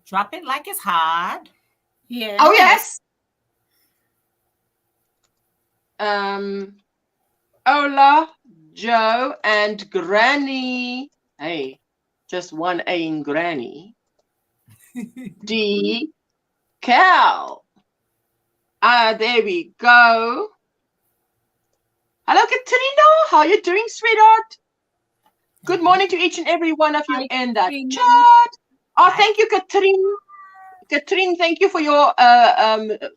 Drop it like it's hot. Yeah. Oh, yes. Ola, Joe, and Granny. Hey, just one A in Granny. D. Cal. There we go. Hello, Katrina. How are you doing, sweetheart? Good morning to each and every one of you in that chat. Oh, thank you, Katrina. Katrina, thank you for your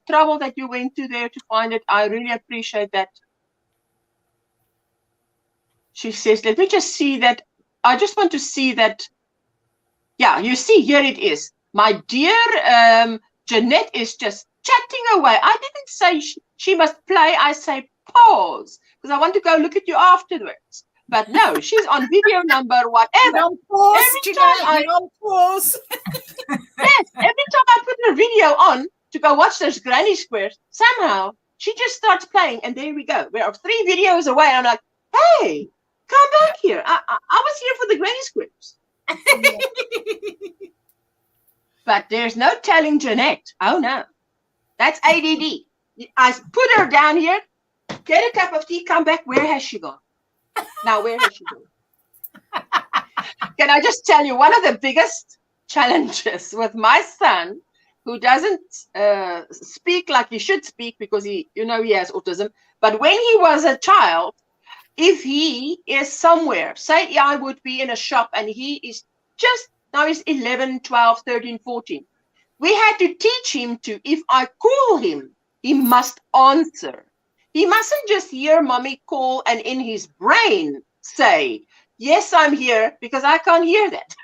trouble that you went to there to find it. I really appreciate that. She says, let me just see that. I just want to see that. Yeah, you see, here it is. My dear Jeanette is just chatting away. I didn't say she must play. I say pause because I want to go look at you afterwards. But no, she's on video number whatever. On pause, Every time on pause. Yes, every time I put her video on to go watch those granny squares, somehow she just starts playing, and there we go. We're 3 videos away. I'm like, hey, come back here. I was here for the granny squares. But there's no telling Jeanette. Oh, no. That's ADD. I put her down here. get a cup of tea, come back. Where has she gone? Now, where has she gone? Can I just tell you, one of the biggest challenges with my son, who doesn't speak like he should speak because he has autism. But when he was a child, if he is somewhere, say I would be in a shop and he is just, now he's 11, 12, 13, 14. We had to teach him to, if I call him, he must answer. He mustn't just hear mommy call and in his brain say, yes, I'm here, because I can't hear that.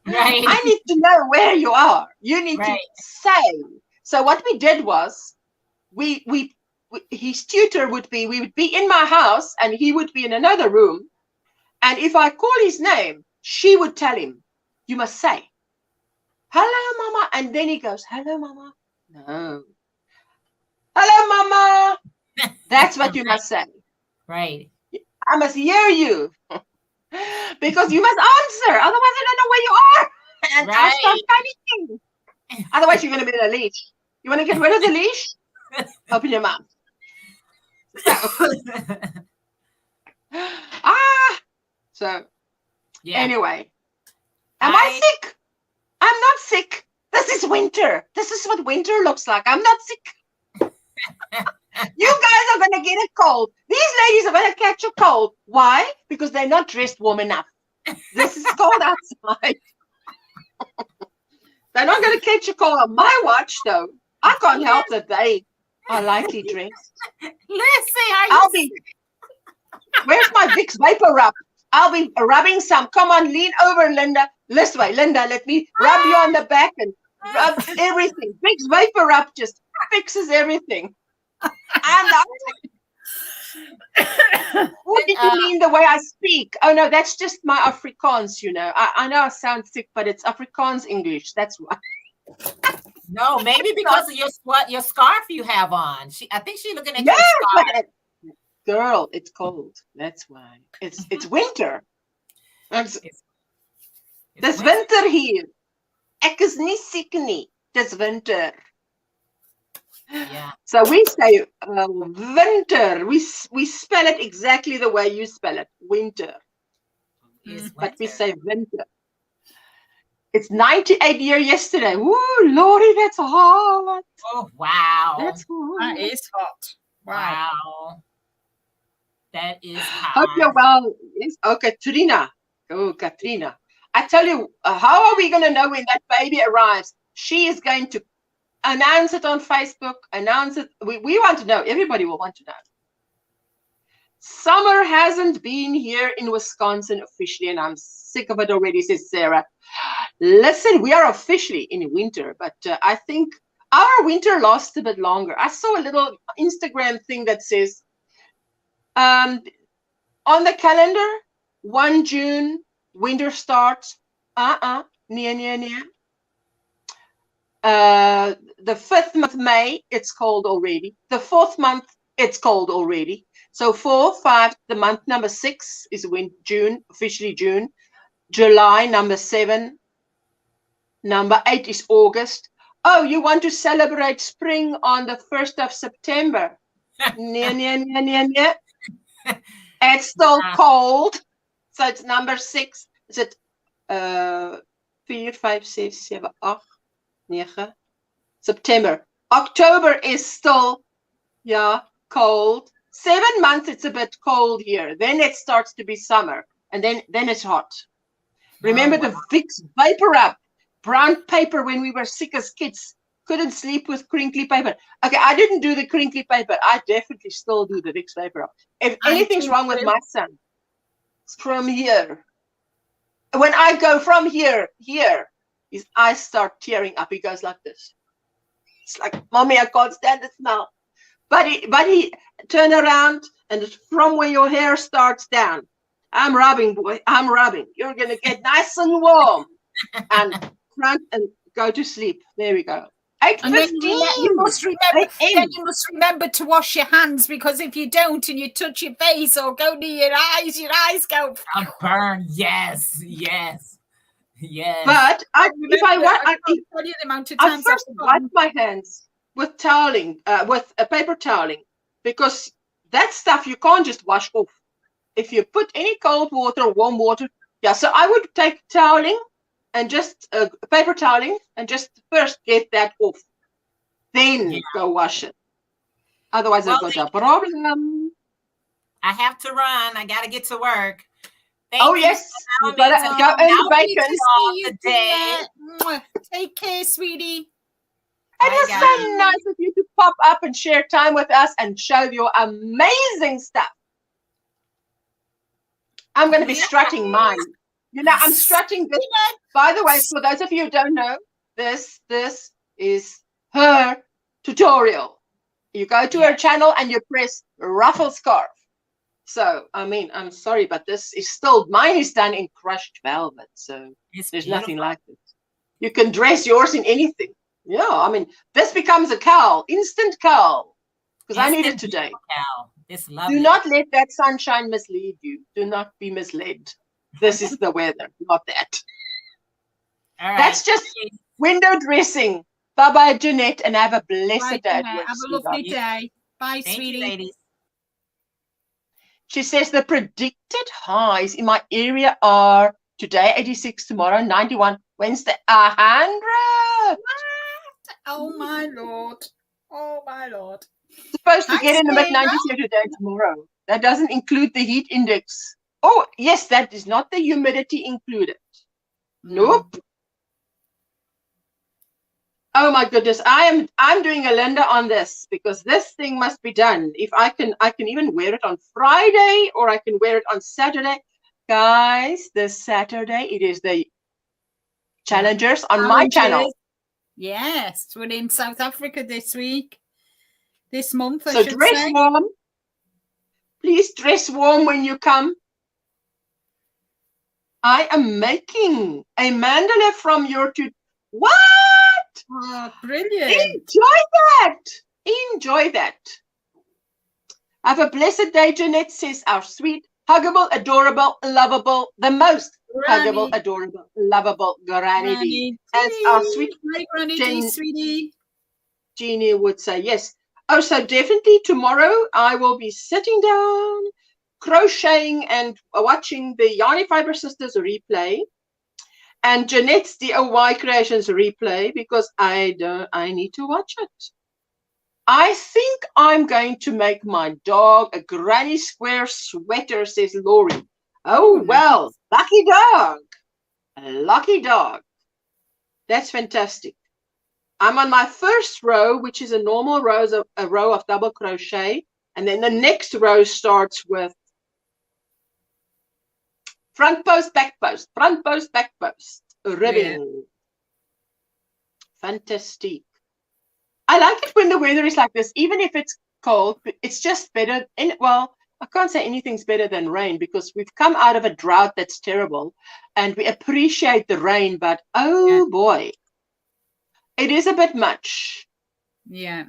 Right. I need to know where you are. You need to say. So what we did was, his tutor would be, we would be in my house and he would be in another room. And if I call his name, she would tell him, you must say, hello, mama. And then he goes, hello, mama. No. Hello, mama. That's what you must say. Right. I must hear you. Because you must answer. Otherwise, I don't know where you are. And I'll start panicking. Otherwise, you're going to be in a leash. You want to get rid of the leash? Open your mouth. So anyway, am I sick? I'm not sick. This is winter. This is what winter looks like. I'm not sick. You guys are going to get a cold. These ladies are going to catch a cold. Why? Because they're not dressed warm enough. This is cold outside. They're not going to catch a cold on my watch, though. I can't help that they are lightly dressed. Listen, where's my Vicks Vapor Rub? I'll be rubbing some. Come on, lean over, Linda. This way, Linda. Let me rub you on the back and rub everything. Vicks Vapor Rub just fixes everything. What did you mean the way I speak? Oh, no, that's just my Afrikaans, you know. I know I sound sick, but it's Afrikaans English. That's why. No, maybe because of your scarf you have on. I think she's looking at your scarf. Girl, it's cold. That's why. It's winter. Dis winter hier. Ek is nie siek nie. Dis winter. Yeah. So we say winter. We spell it exactly the way you spell it. Winter. But we say winter. It's 98 years yesterday. Woo, Lordy, that's hot. Oh, wow. That's hot. That is hot. Wow. That is hot. Hope you're well. Yes. Oh, Katrina. Oh, Katrina. I tell you, how are we going to know when that baby arrives? She is going to announce it on Facebook, announce it. We want to know. Everybody will want to know. Summer hasn't been here in Wisconsin officially, and I'm sick of it already, says Sarah. Listen, we are officially in winter, but I think our winter lasts a bit longer. I saw a little Instagram thing that says, on the calendar, 1 June, winter starts. The 5th month, May, it's cold already. The 4th month, it's cold already. So 4, 5, the month number 6 is June, officially June. July, number 7. Number 8 is August. Oh, you want to celebrate spring on the 1st of September? It's still cold. So it's number 6. Is it 4, 5, 6, 7, 8, 9? September. October is still, cold. 7 months, it's a bit cold here. Then it starts to be summer. And then it's hot. Remember the Vicks Vapor Rub, brown paper when we were sick as kids. Couldn't sleep with crinkly paper. Okay, I didn't do the crinkly paper. I definitely still do the Vicks Vapor Rub. If anything's wrong with my son, it's from here. When I go from here, his eyes start tearing up. He goes like this. It's like, Mommy, I can't stand the smell. But he turn around, and it's from where your hair starts down. I'm rubbing, boy. I'm rubbing. You're going to get nice and warm. And front and go to sleep. There we go. 8:15. You must remember to wash your hands, because if you don't and you touch your face or go near your eyes go burn. Yes. But if I tell you the amount of times I first wipe my hands with toweling, with a paper toweling, because that stuff you can't just wash off. If you put any cold water or warm water, yeah, so I would take toweling and just paper toweling and just first get that off. Then go wash it. Otherwise, I've got a problem. I have to run. I got to get to work. Oh, yes. You've got to go earn bacon. Take care, sweetie. It was so nice of you to pop up and share time with us and show your amazing stuff. I'm going to be strutting mine. You know, I'm strutting this. By the way, for those of you who don't know, this is her tutorial. You go to her channel and you press ruffle scarf. So, I mean, I'm sorry, but this is still, mine is done in crushed velvet. So there's nothing like it. You can dress yours in anything. Yeah, I mean, this becomes a cowl, instant cowl, because I need it today. Cowl. It's lovely. Do not let that sunshine mislead you. Do not be misled. This is the weather, not that. All right. That's just window dressing. Bye-bye, Jeanette, and have a blessed day. Have a lovely day. Bye, Thank sweetie. you, ladies. She says the predicted highs in my area are today 86, tomorrow 91, Wednesday 100. Oh my Lord. Oh my Lord. Supposed to get in the mid-90s here today and tomorrow. That doesn't include the heat index. Oh, yes, that is not the humidity included. Nope. Oh my goodness, I'm doing a Linda on this because this thing must be done. If I can even wear it on Friday or I can wear it on Saturday. Guys, this Saturday it is the Challengers on my channel. Yes, we're in South Africa this week. This month, I so should dress say. warm. Please dress warm when you come. I am making a mandala from your What? Oh, brilliant. Enjoy that. Enjoy that. Have a blessed day, Jeanette, says our sweet, huggable, adorable, lovable, the most huggable, adorable, lovable Granny D. As our sweet Granny D, sweetie. Jeannie would say, yes. Oh, so definitely tomorrow I will be sitting down, crocheting and watching the Yarny Fiber Sisters replay and Jeanette's DIY Creations replay because I need to watch it. I think I'm going to make my dog a Granny Square sweater, says Lori. Oh, well, lucky dog. Lucky dog. That's fantastic. I'm on my first row, which is a normal row of double crochet. And then the next row starts with front post, back post, front post, back post, ribbing. Yeah. Fantastic. I like it when the weather is like this, even if it's cold, it's just better. Well, I can't say anything's better than rain because we've come out of a drought that's terrible and we appreciate the rain, but oh boy, it is a bit much. Yeah.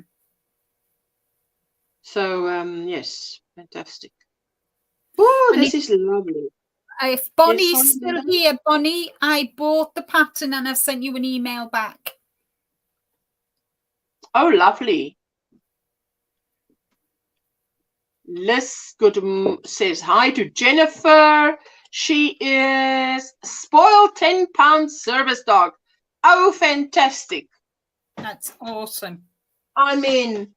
So, yes, fantastic. Oh, this is lovely. If Bonnie's still here, Bonnie, I bought the pattern and I've sent you an email back. Oh, lovely. Liz says hi to Jennifer. She is spoiled 10-pound service dog. Oh, fantastic. That's awesome. I mean,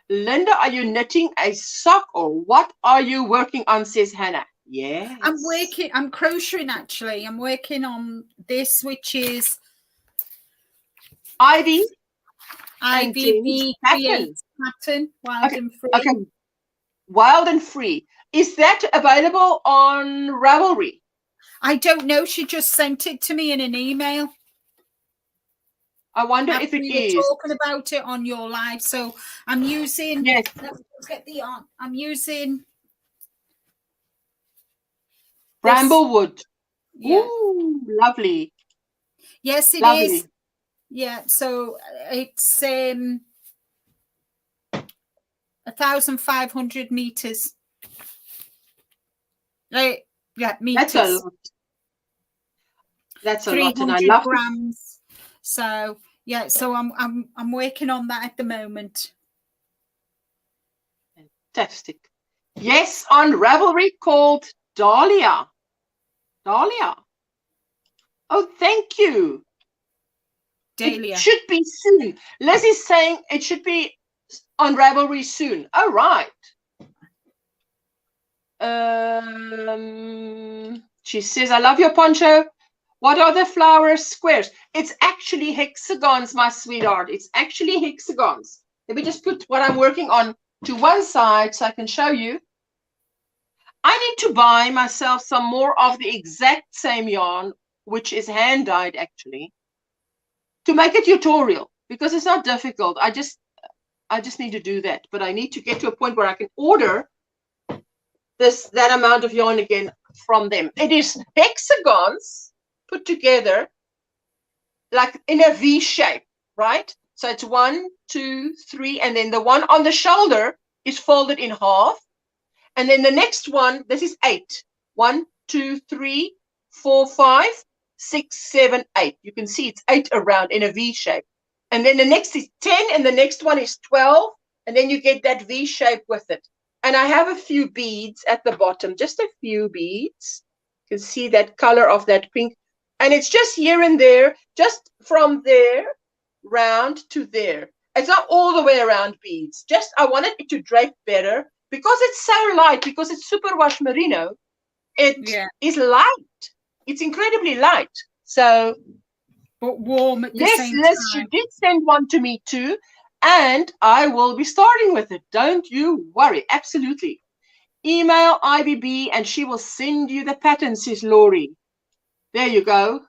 Linda, are you knitting a sock or what are you working on, says Hannah? Yeah. I'm crocheting actually. I'm working on this, which is Ivy the pattern, Wild and Free. Okay. Wild and Free. Is that available on Ravelry? I don't know. She just sent it to me in an email. I wonder if it is. We were talking about it on your live. So I'm using. Yes. Let's get the on. I'm using Bramblewood. Yeah. Ooh, lovely. Yes, it is. Yeah. So it's 1,500 meters. Yeah, meters. That's a lot. That's a lot, and I 300 love grams. So yeah, so I'm working on that at the moment. Fantastic. Yes, on Ravelry called Dahlia. Dahlia. Oh, thank you. Dahlia. It should be soon. Lizzie's saying it should be on Ravelry soon. Oh, right. She says, I love your poncho. What are the flower squares? It's actually hexagons, my sweetheart. It's actually hexagons. Let me just put what I'm working on to one side so I can show you. I need to buy myself some more of the exact same yarn, which is hand dyed actually, to make a tutorial, because it's not difficult. I just need to do that, but I need to get to a point where I can order that amount of yarn again from them. It is hexagons put together like in a V shape, right? So it's 1, 2, 3, and then the one on the shoulder is folded in half. And then the next one, this is 8. 1, 2, 3, 4, 5, 6, 7, 8. You can see it's 8 around in a V shape. And then the next is 10, and the next one is 12. And then you get that V shape with it. And I have a few beads at the bottom, just a few beads. You can see that color of that pink. And it's just here and there, just from there round to there. It's not all the way around beads. Just I wanted it to drape better because it's so light, because it's superwash merino. It is light. It's incredibly light. So, but warm at the yes, same Liz, time. you did send one to me too. And I will be starting with it. Don't you worry. Absolutely. Email IBB and she will send you the pattern, says Laurie. There you go.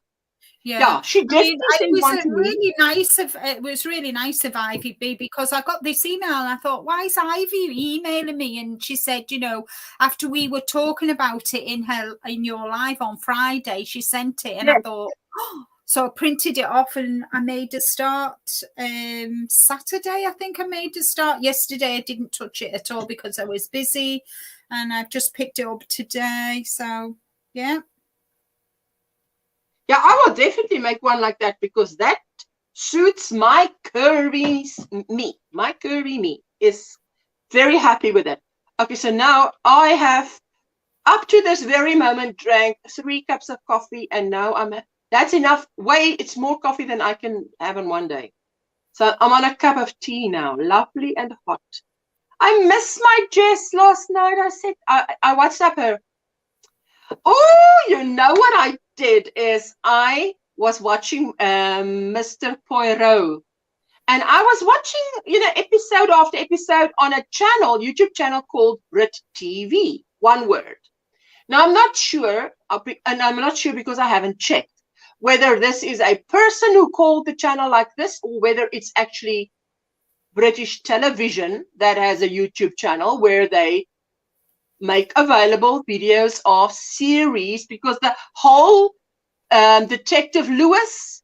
Yeah, she definitely sent one to me. It was really nice of Ivy B, because I got this email and I thought, why is Ivy emailing me? And she said, you know, after we were talking about it in your live on Friday, she sent it, and I thought, oh. So I printed it off and I made a start Saturday. I think I made a start. Yesterday I didn't touch it at all because I was busy, and I've just picked it up today. So yeah. Yeah, I will definitely make one like that, because that suits my curvy me. My curvy me is very happy with it. Okay, so now I have, up to this very moment, drank 3 cups of coffee, and now that's enough. It's more coffee than I can have in one day. So I'm on a cup of tea now, lovely and hot. I missed my Jess last night. I said, I WhatsApp her. Oh, you know what I did is I was watching Mr. Poirot, and I was watching, episode after episode on a channel, YouTube channel called Brit TV, one word. Now, I'm not sure, and I'm not sure because I haven't checked whether this is a person who called the channel like this, or whether it's actually British television that has a YouTube channel where they make available videos of series, because the whole Detective Lewis,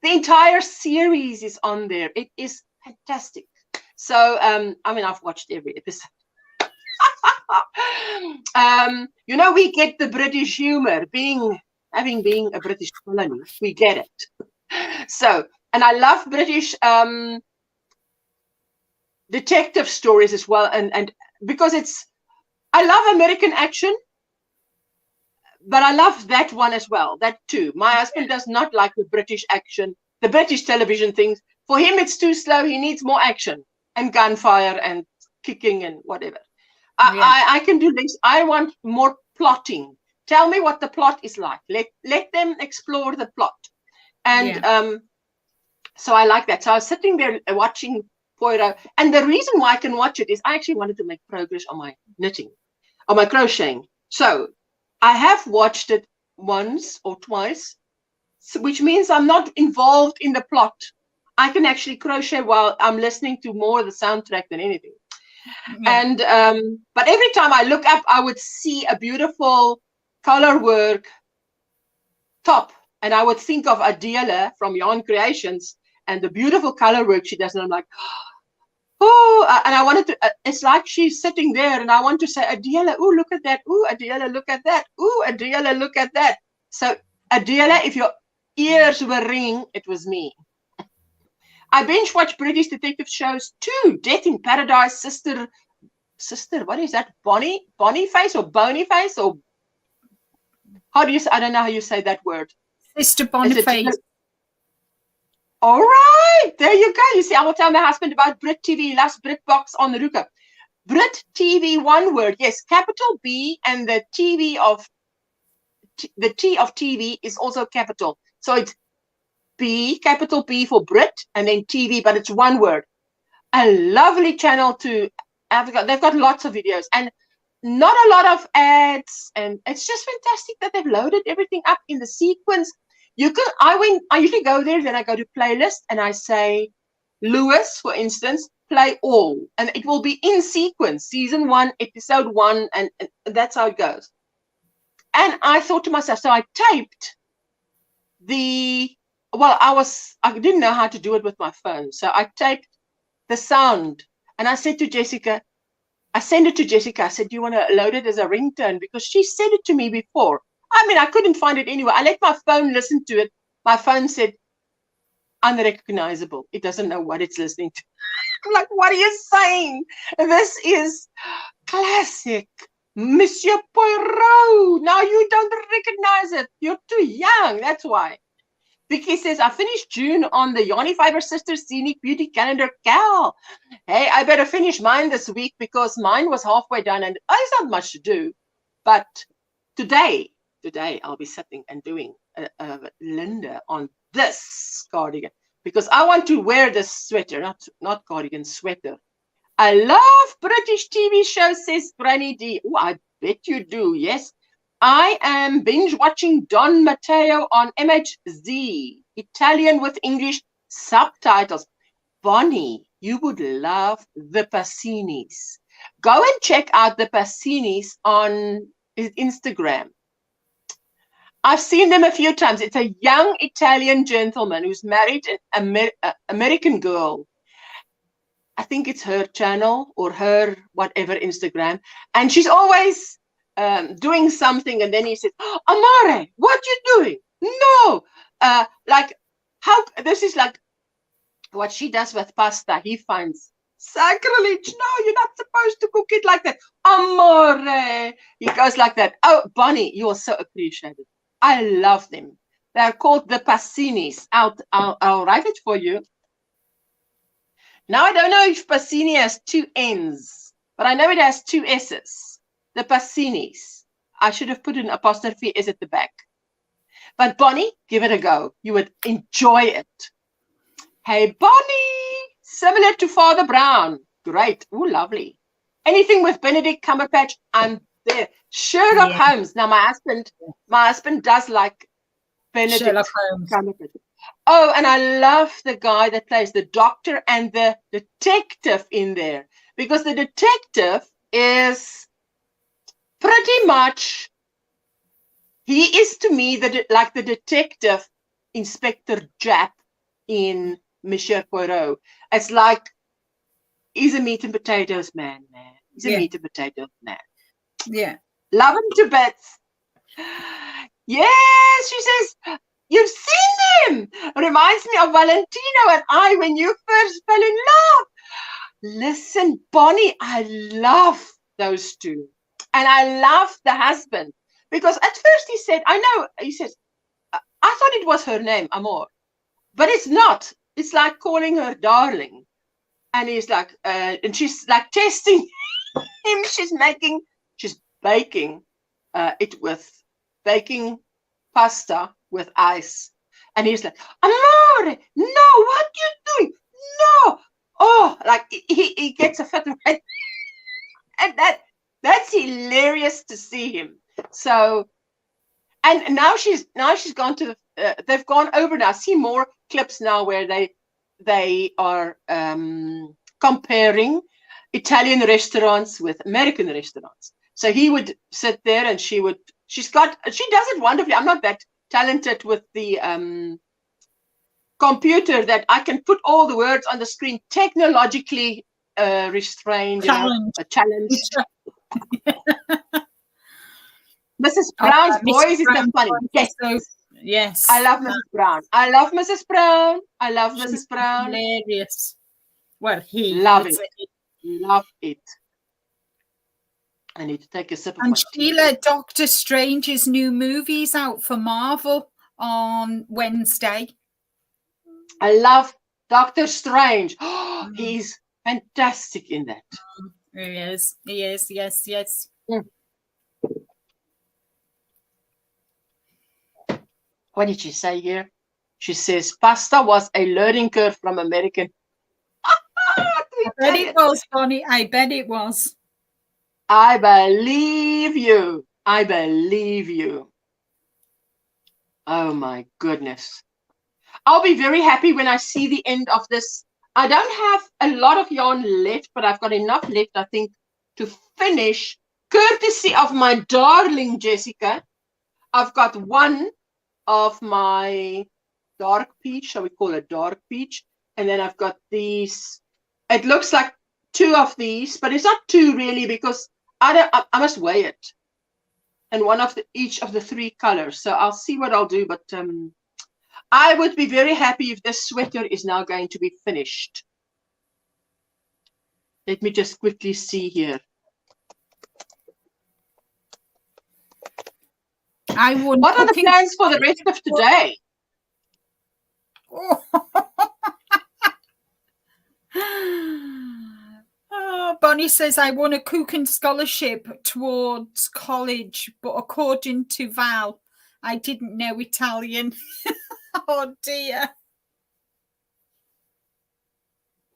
the entire series is on there. It is fantastic. So, I've watched every episode. We get the British humor, having been a British colony, we get it. So, and I love British detective stories as well, and because I love American action, but I love that one as well, that too. My husband does not like the British action, the British television things. For him, it's too slow. He needs more action and gunfire and kicking and whatever. I can do this. I want more plotting. Tell me what the plot is like. Let them explore the plot. And so I like that. So I was sitting there watching Poirot. And the reason why I can watch it is I actually wanted to make progress on my knitting, on my crocheting. So I have watched it once or twice, which means I'm not involved in the plot. I can actually crochet while I'm listening to more of the soundtrack than anything. And but every time I look up, I would see a beautiful color work top, and I would think of Adela from Yarn Creations and the beautiful color work she does, and I'm like, oh, and I wanted to, it's like she's sitting there, and I want to say, Adela, oh, look at that, oh, Adela, look at that, oh, Adela, look at that. So, Adela, if your ears were ringing, it was me. I binge watch British detective shows too. Death in Paradise, Sister sister, what is that? Boniface or Boniface or how do you say? I don't know how you say that word. Sister Boniface. All right, there you go. You see, I will tell my husband about Brit TV, last BritBox on the Ruka. Brit TV, one word, yes, capital B, and the TV of the T of TV is also capital. So it's B, capital B for Brit, and then TV, but it's one word. A lovely channel to have. They've got lots of videos and not a lot of ads, and it's just fantastic that they've loaded everything up in the sequence. You can. I usually go there, then I go to playlist, and I say, Lewis, for instance, play all, and it will be in sequence, season 1, episode 1, and that's how it goes. And I thought to myself, so I taped I didn't know how to do it with my phone, so I taped the sound, and I said to Jessica, I sent it to Jessica. I said, do you want to load it as a ringtone? Because she said it to me before. I mean, I couldn't find it anywhere. I let my phone listen to it. My phone said, unrecognizable. It doesn't know what it's listening to. I'm like, what are you saying? This is classic Monsieur Poirot. Now you don't recognize it. You're too young. That's why. Vicky says, I finished June on the Yanni Fiber Sisters Scenic Beauty Calendar. Cal. Hey, I better finish mine this week because mine was halfway done and there's not much to do. But today I'll be sitting and doing Linda on this cardigan because I want to wear this sweater, not cardigan, sweater. I love British TV shows, says Granny D. Oh, I bet you do, yes. I am binge watching Don Matteo on MHZ, Italian with English subtitles. Bonnie, you would love the Passinis. Go and check out the Passinis on Instagram. I've seen them a few times. It's a young Italian gentleman who's married an American girl. I think it's her channel or her whatever Instagram. And she's always doing something. And then he says, Amore, what you doing? No. This is like what she does with pasta. He finds sacrilege. No, you're not supposed to cook it like that. Amore. He goes like that. Oh, Bonnie, you are so appreciated. I love them. They're called the Passinis. I'll write it for you. Now, I don't know if Passini has 2 N's, but I know it has 2 S's. The Passinis. I should have put an apostrophe S at the back. But Bonnie, give it a go. You would enjoy it. Hey, Bonnie. Similar to Father Brown. Great. Ooh, lovely. Anything with Benedict Cumberbatch, I'm there. Sherlock Holmes. Now, my husband does like Benedict Sherlock Holmes. Cumberbatch. Oh, and I love the guy that plays the doctor and the detective in there, because the detective is pretty much, he is to me like the detective Inspector Japp in Monsieur Poirot. It's like, he's a meat and potatoes man. He's a meat and potatoes man. Yeah. Love him to bits. Yes, she says, you've seen him. Reminds me of Valentino and I when you first fell in love. Listen, Bonnie, I love those two. And I love the husband. Because at first he said, he says, I thought it was her name, Amor. But it's not. It's like calling her darling. And he's like, and she's like testing him. She's baking it with baking pasta with ice. And he's like, Amore, no, what you doing? No. Oh, like he gets a fit. And that's hilarious to see him. So, and now she's gone to they've gone over now. I see more clips now where they are comparing Italian restaurants with American restaurants. So he would sit there and she does it wonderfully. I'm not that talented with the computer that I can put all the words on the screen, technologically restrained, challenged. Mrs. Brown's voice is so funny. Yes. I love Mrs. Brown. I love Mrs. Brown. I love Mrs. Brown. Hilarious. Well, he love it. Love it. I need to take a sip of And my tea. Sheila, Doctor Strange's new movie's out for Marvel on Wednesday. I love Doctor Strange. He's fantastic in that. He is. He is. Yes, yes. What did she say here? She says pasta was a learning curve from American. I bet it was, Bonnie. I bet it was. I believe you. I believe you. Oh my goodness. I'll be very happy when I see the end of this. I don't have a lot of yarn left, but I've got enough left, I think, to finish, courtesy of my darling Jessica. I've got one of my dark peach, shall we call it dark peach, and then I've got these. It looks like two of these, but it's not two really, because I must weigh it, and one of each of the three colors. So I'll see what I'll do, but I would be very happy if this sweater is now going to be finished. Let me just quickly see here. What are the plans for the rest of today? Oh, Bonnie says, I won a cooking scholarship towards college, but according to Val, I didn't know Italian. Oh, dear.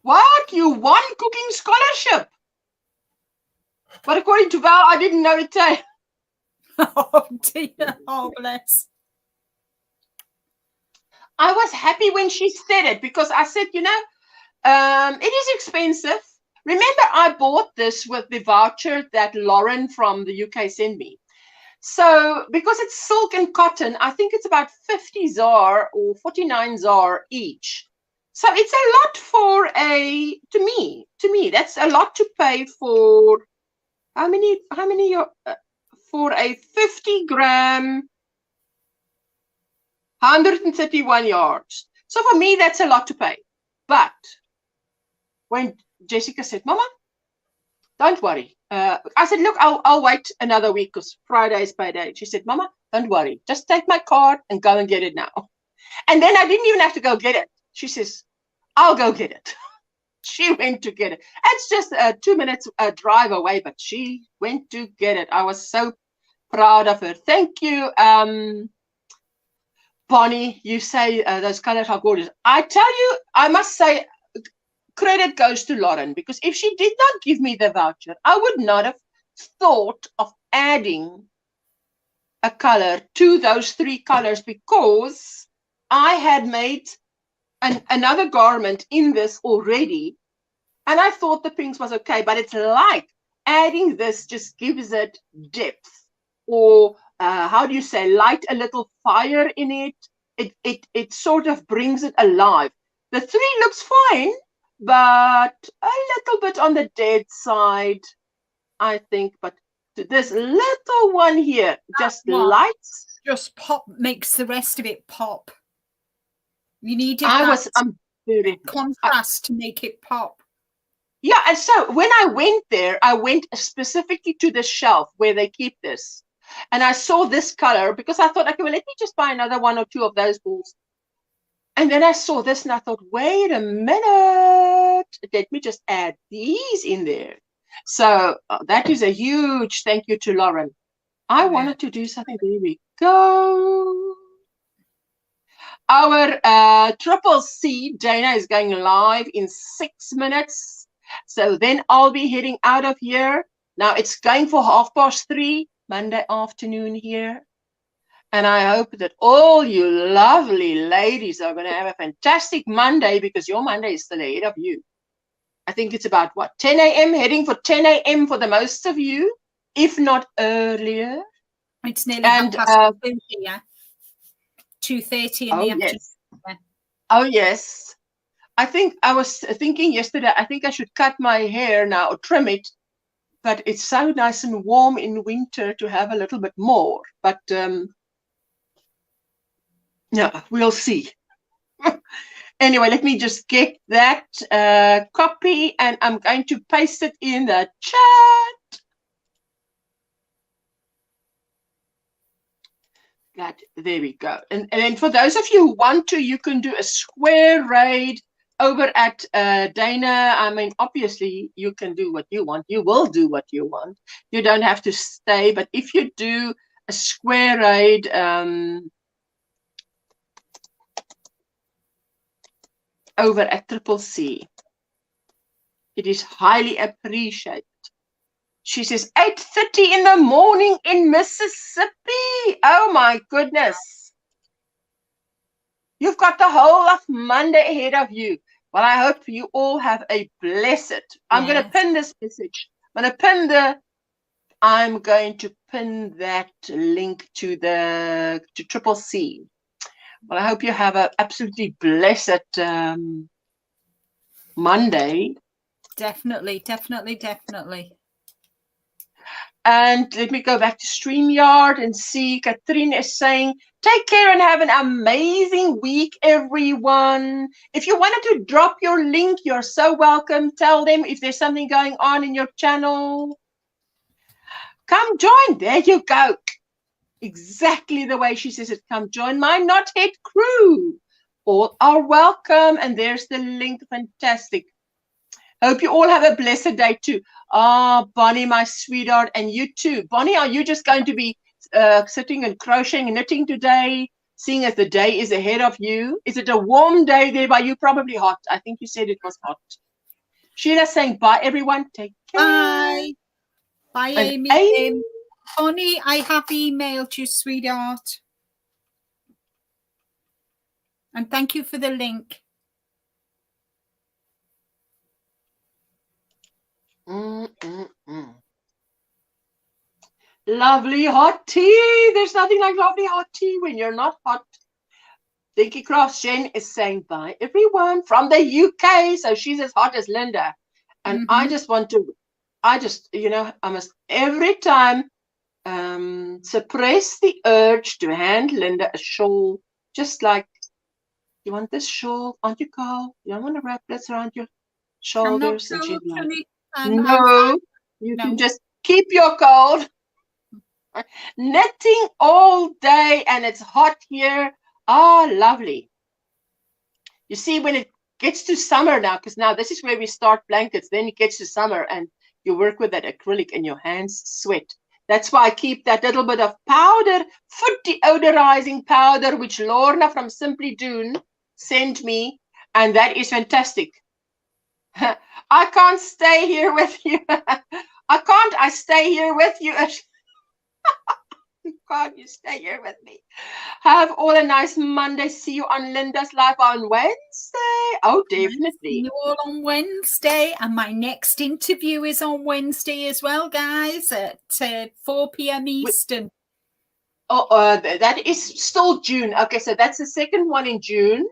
What? You won cooking scholarship? But according to Val, I didn't know Italian. Oh, dear. Oh, bless. I was happy when she said it, because I said, you know, it is expensive. Remember, I bought this with the voucher that Lauren from the UK sent me. So because it's silk and cotton, I think it's about 50 ZAR or 49 ZAR each. So it's a lot for to me, that's a lot to pay for how many for a 50 gram, 131 yards. So for me, that's a lot to pay. But when Jessica said, Mama, don't worry. I said, look, I'll wait another week because Friday is payday. She said, Mama, don't worry. Just take my card and go and get it now. And then I didn't even have to go get it. She says, I'll go get it. She went to get it. It's just 2 minutes drive away, but she went to get it. I was so proud of her. Thank you, Bonnie. You say those colors are gorgeous. I tell you, I must say, credit goes to Lauren, because if she did not give me the voucher, I would not have thought of adding a color to those three colors, because I had made another garment in this already, and I thought the pinks was okay, but it's like adding this just gives it depth, or how do you say, light a little fire in it. It sort of brings it alive. The three looks fine, but a little bit on the dead side, I think. But this little one here just lights. Just pop makes the rest of it pop. You needed contrast to make it pop. Yeah, and so when I went there, I went specifically to the shelf where they keep this. And I saw this color because I thought, okay, well, let me just buy another one or two of those balls. And then I saw this and I thought, wait a minute, let me just add these in there. So that is a huge thank you to Lauren. I wanted to do something. There we go. Our Triple C, Dana, is going live in 6 minutes. So then I'll be heading out of here. Now it's going for 3:30 Monday afternoon here. And I hope that all you lovely ladies are going to have a fantastic Monday, because your Monday is still ahead of you. I think it's about, what, 10 a.m., heading for 10 a.m. for the most of you, if not earlier. It's nearly half past 2 here. 2:30 in the afternoon. Yes. Oh, yes. I think I was thinking yesterday, I think I should cut my hair now or trim it. But it's so nice and warm in winter to have a little bit more. But yeah, we'll see. Anyway, let me just get that copy, and I'm going to paste it in the chat. There we go. And then for those of you who want to, you can do a square raid over at Dana. I mean, obviously, you can do what you want. You will do what you want. You don't have to stay. But if you do a square raid, over at Triple C, it is highly appreciated. She says 8:30 in the morning in Mississippi. Oh my goodness. You've got the whole of Monday ahead of you. Well, I hope you all have a blessed. I'm going to pin this message. I'm going to pin that link to Triple C. Well, I hope you have an absolutely blessed Monday. Definitely. And let me go back to StreamYard and see. Catherine is saying, take care and have an amazing week, everyone. If you wanted to drop your link, you're so welcome. Tell them if there's something going on in your channel. Come join. There you go. Exactly the way she says it. Come join my Knothead crew. All are welcome. And there's the link. Fantastic. Hope you all have a blessed day too. Bonnie, my sweetheart, and you too. Bonnie, are you just going to be sitting and crocheting and knitting today, seeing as the day is ahead of you? Is it a warm day there by you? Probably hot. I think you said it was hot. Sheila's saying bye, everyone. Take care. Bye. Bye, Amy. Bonnie, I have emailed you, sweetheart. And thank you for the link. Lovely hot tea. There's nothing like lovely hot tea when you're not hot. Dinky Crafts Jen is saying bye, everyone, from the UK. So she's as hot as Linda. And I just want to, I must every time suppress the urge to hand Linda a shawl. Just like, you want this shawl? Aren't you, Carl? You don't want to wrap this around your shoulders? And she's like, no, you can just keep your cold. Knitting all day and it's hot here. Oh, lovely. You see, when it gets to summer now, because now this is where we start blankets, then it gets to summer and you work with that acrylic and your hands sweat. That's why I keep that little bit of powder, foot deodorizing powder, which Lorna from Simply Dune sent me, and that is fantastic. I can't stay here with you. I stay here with you. Can't you stay here with me? Have all a nice Monday. See you on Linda's Live on Wednesday. Oh, definitely. See you all on Wednesday. And my next interview is on Wednesday as well, guys, at 4 p.m. Eastern. That is still June. Okay, so that's the second one in June.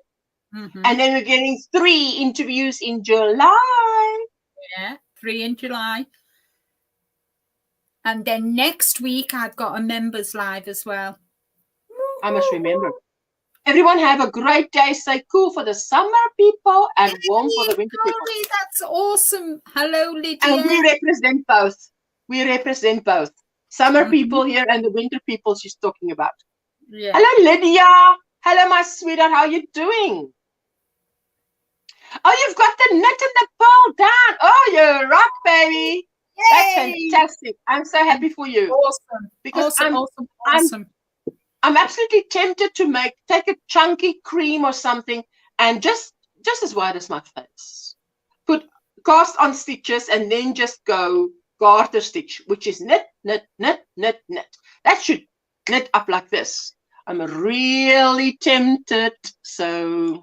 And then we're getting 3 interviews in July. Yeah, 3 in July. And then next week, I've got a members live as well. I must remember. Everyone have a great day. Stay cool for the summer people and warm for the winter people. That's awesome. Hello, Lydia. And we represent both. We represent both. Summer people here and the winter people she's talking about. Yeah. Hello, Lydia. Hello, my sweetheart. How are you doing? Oh, you've got the knit and the pearl down. Oh, you rock, baby. Yay. That's fantastic. I'm so happy for you. Awesome. Because awesome. I'm absolutely tempted to take a chunky cream or something and just as wide as my face. Cast on stitches and then just go garter stitch, which is knit, knit, knit, knit, knit. That should knit up like this. I'm really tempted. So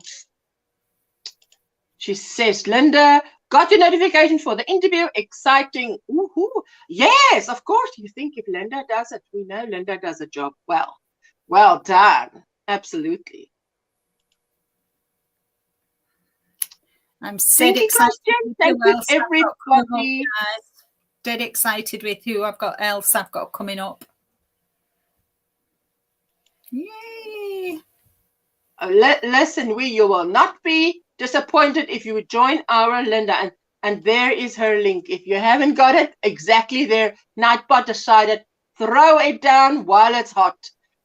she says, Linda, got your notification for the interview. Exciting. Woohoo. Yes, of course. You think if Linda does it, we know Linda does a job well. Well done. Absolutely. I'm so excited. Thank you, everybody. Dead excited with who I've got coming up. Yay. Listen, you will not be disappointed if you join our Linda. And there is her link. If you haven't got it exactly there, Nightbot decided, throw it down while it's hot.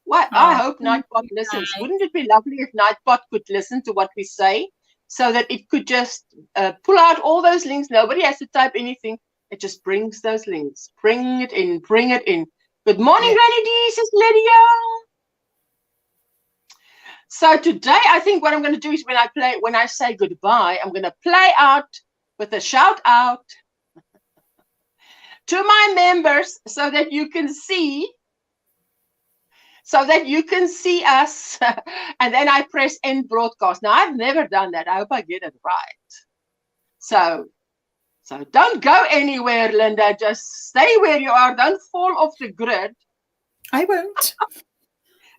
What? I hope Nightbot nice. listens. Wouldn't it be lovely if Nightbot could listen to what we say, so that it could just pull out all those links? Nobody has to type anything. It just brings those links. Bring it in. Bring it in. Good morning, Granny D, says Lydia. So today, I think what I'm going to do is when I say goodbye, I'm going to play out with a shout out to my members so that you can see us. And then I press end broadcast. Now, I've never done that. I hope I get it right. So don't go anywhere, Linda. Just stay where you are. Don't fall off the grid. I won't.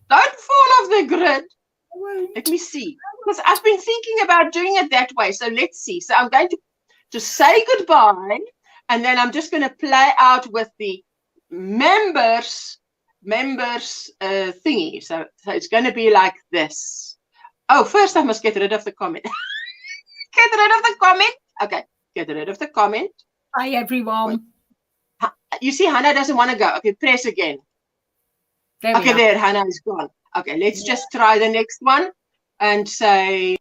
Don't fall off the grid. I won't. Let me see. Because I've been thinking about doing it that way. So let's see. So I'm going to just say goodbye. And then I'm just going to play out with the members thingy. So it's going to be like this. Oh, first I must get rid of the comment. Get rid of the comment. Okay. Get rid of the comment. Bye, everyone. You see, Hannah doesn't want to go. Okay, press again. There there, Hannah is gone. Okay, let's just try the next one and say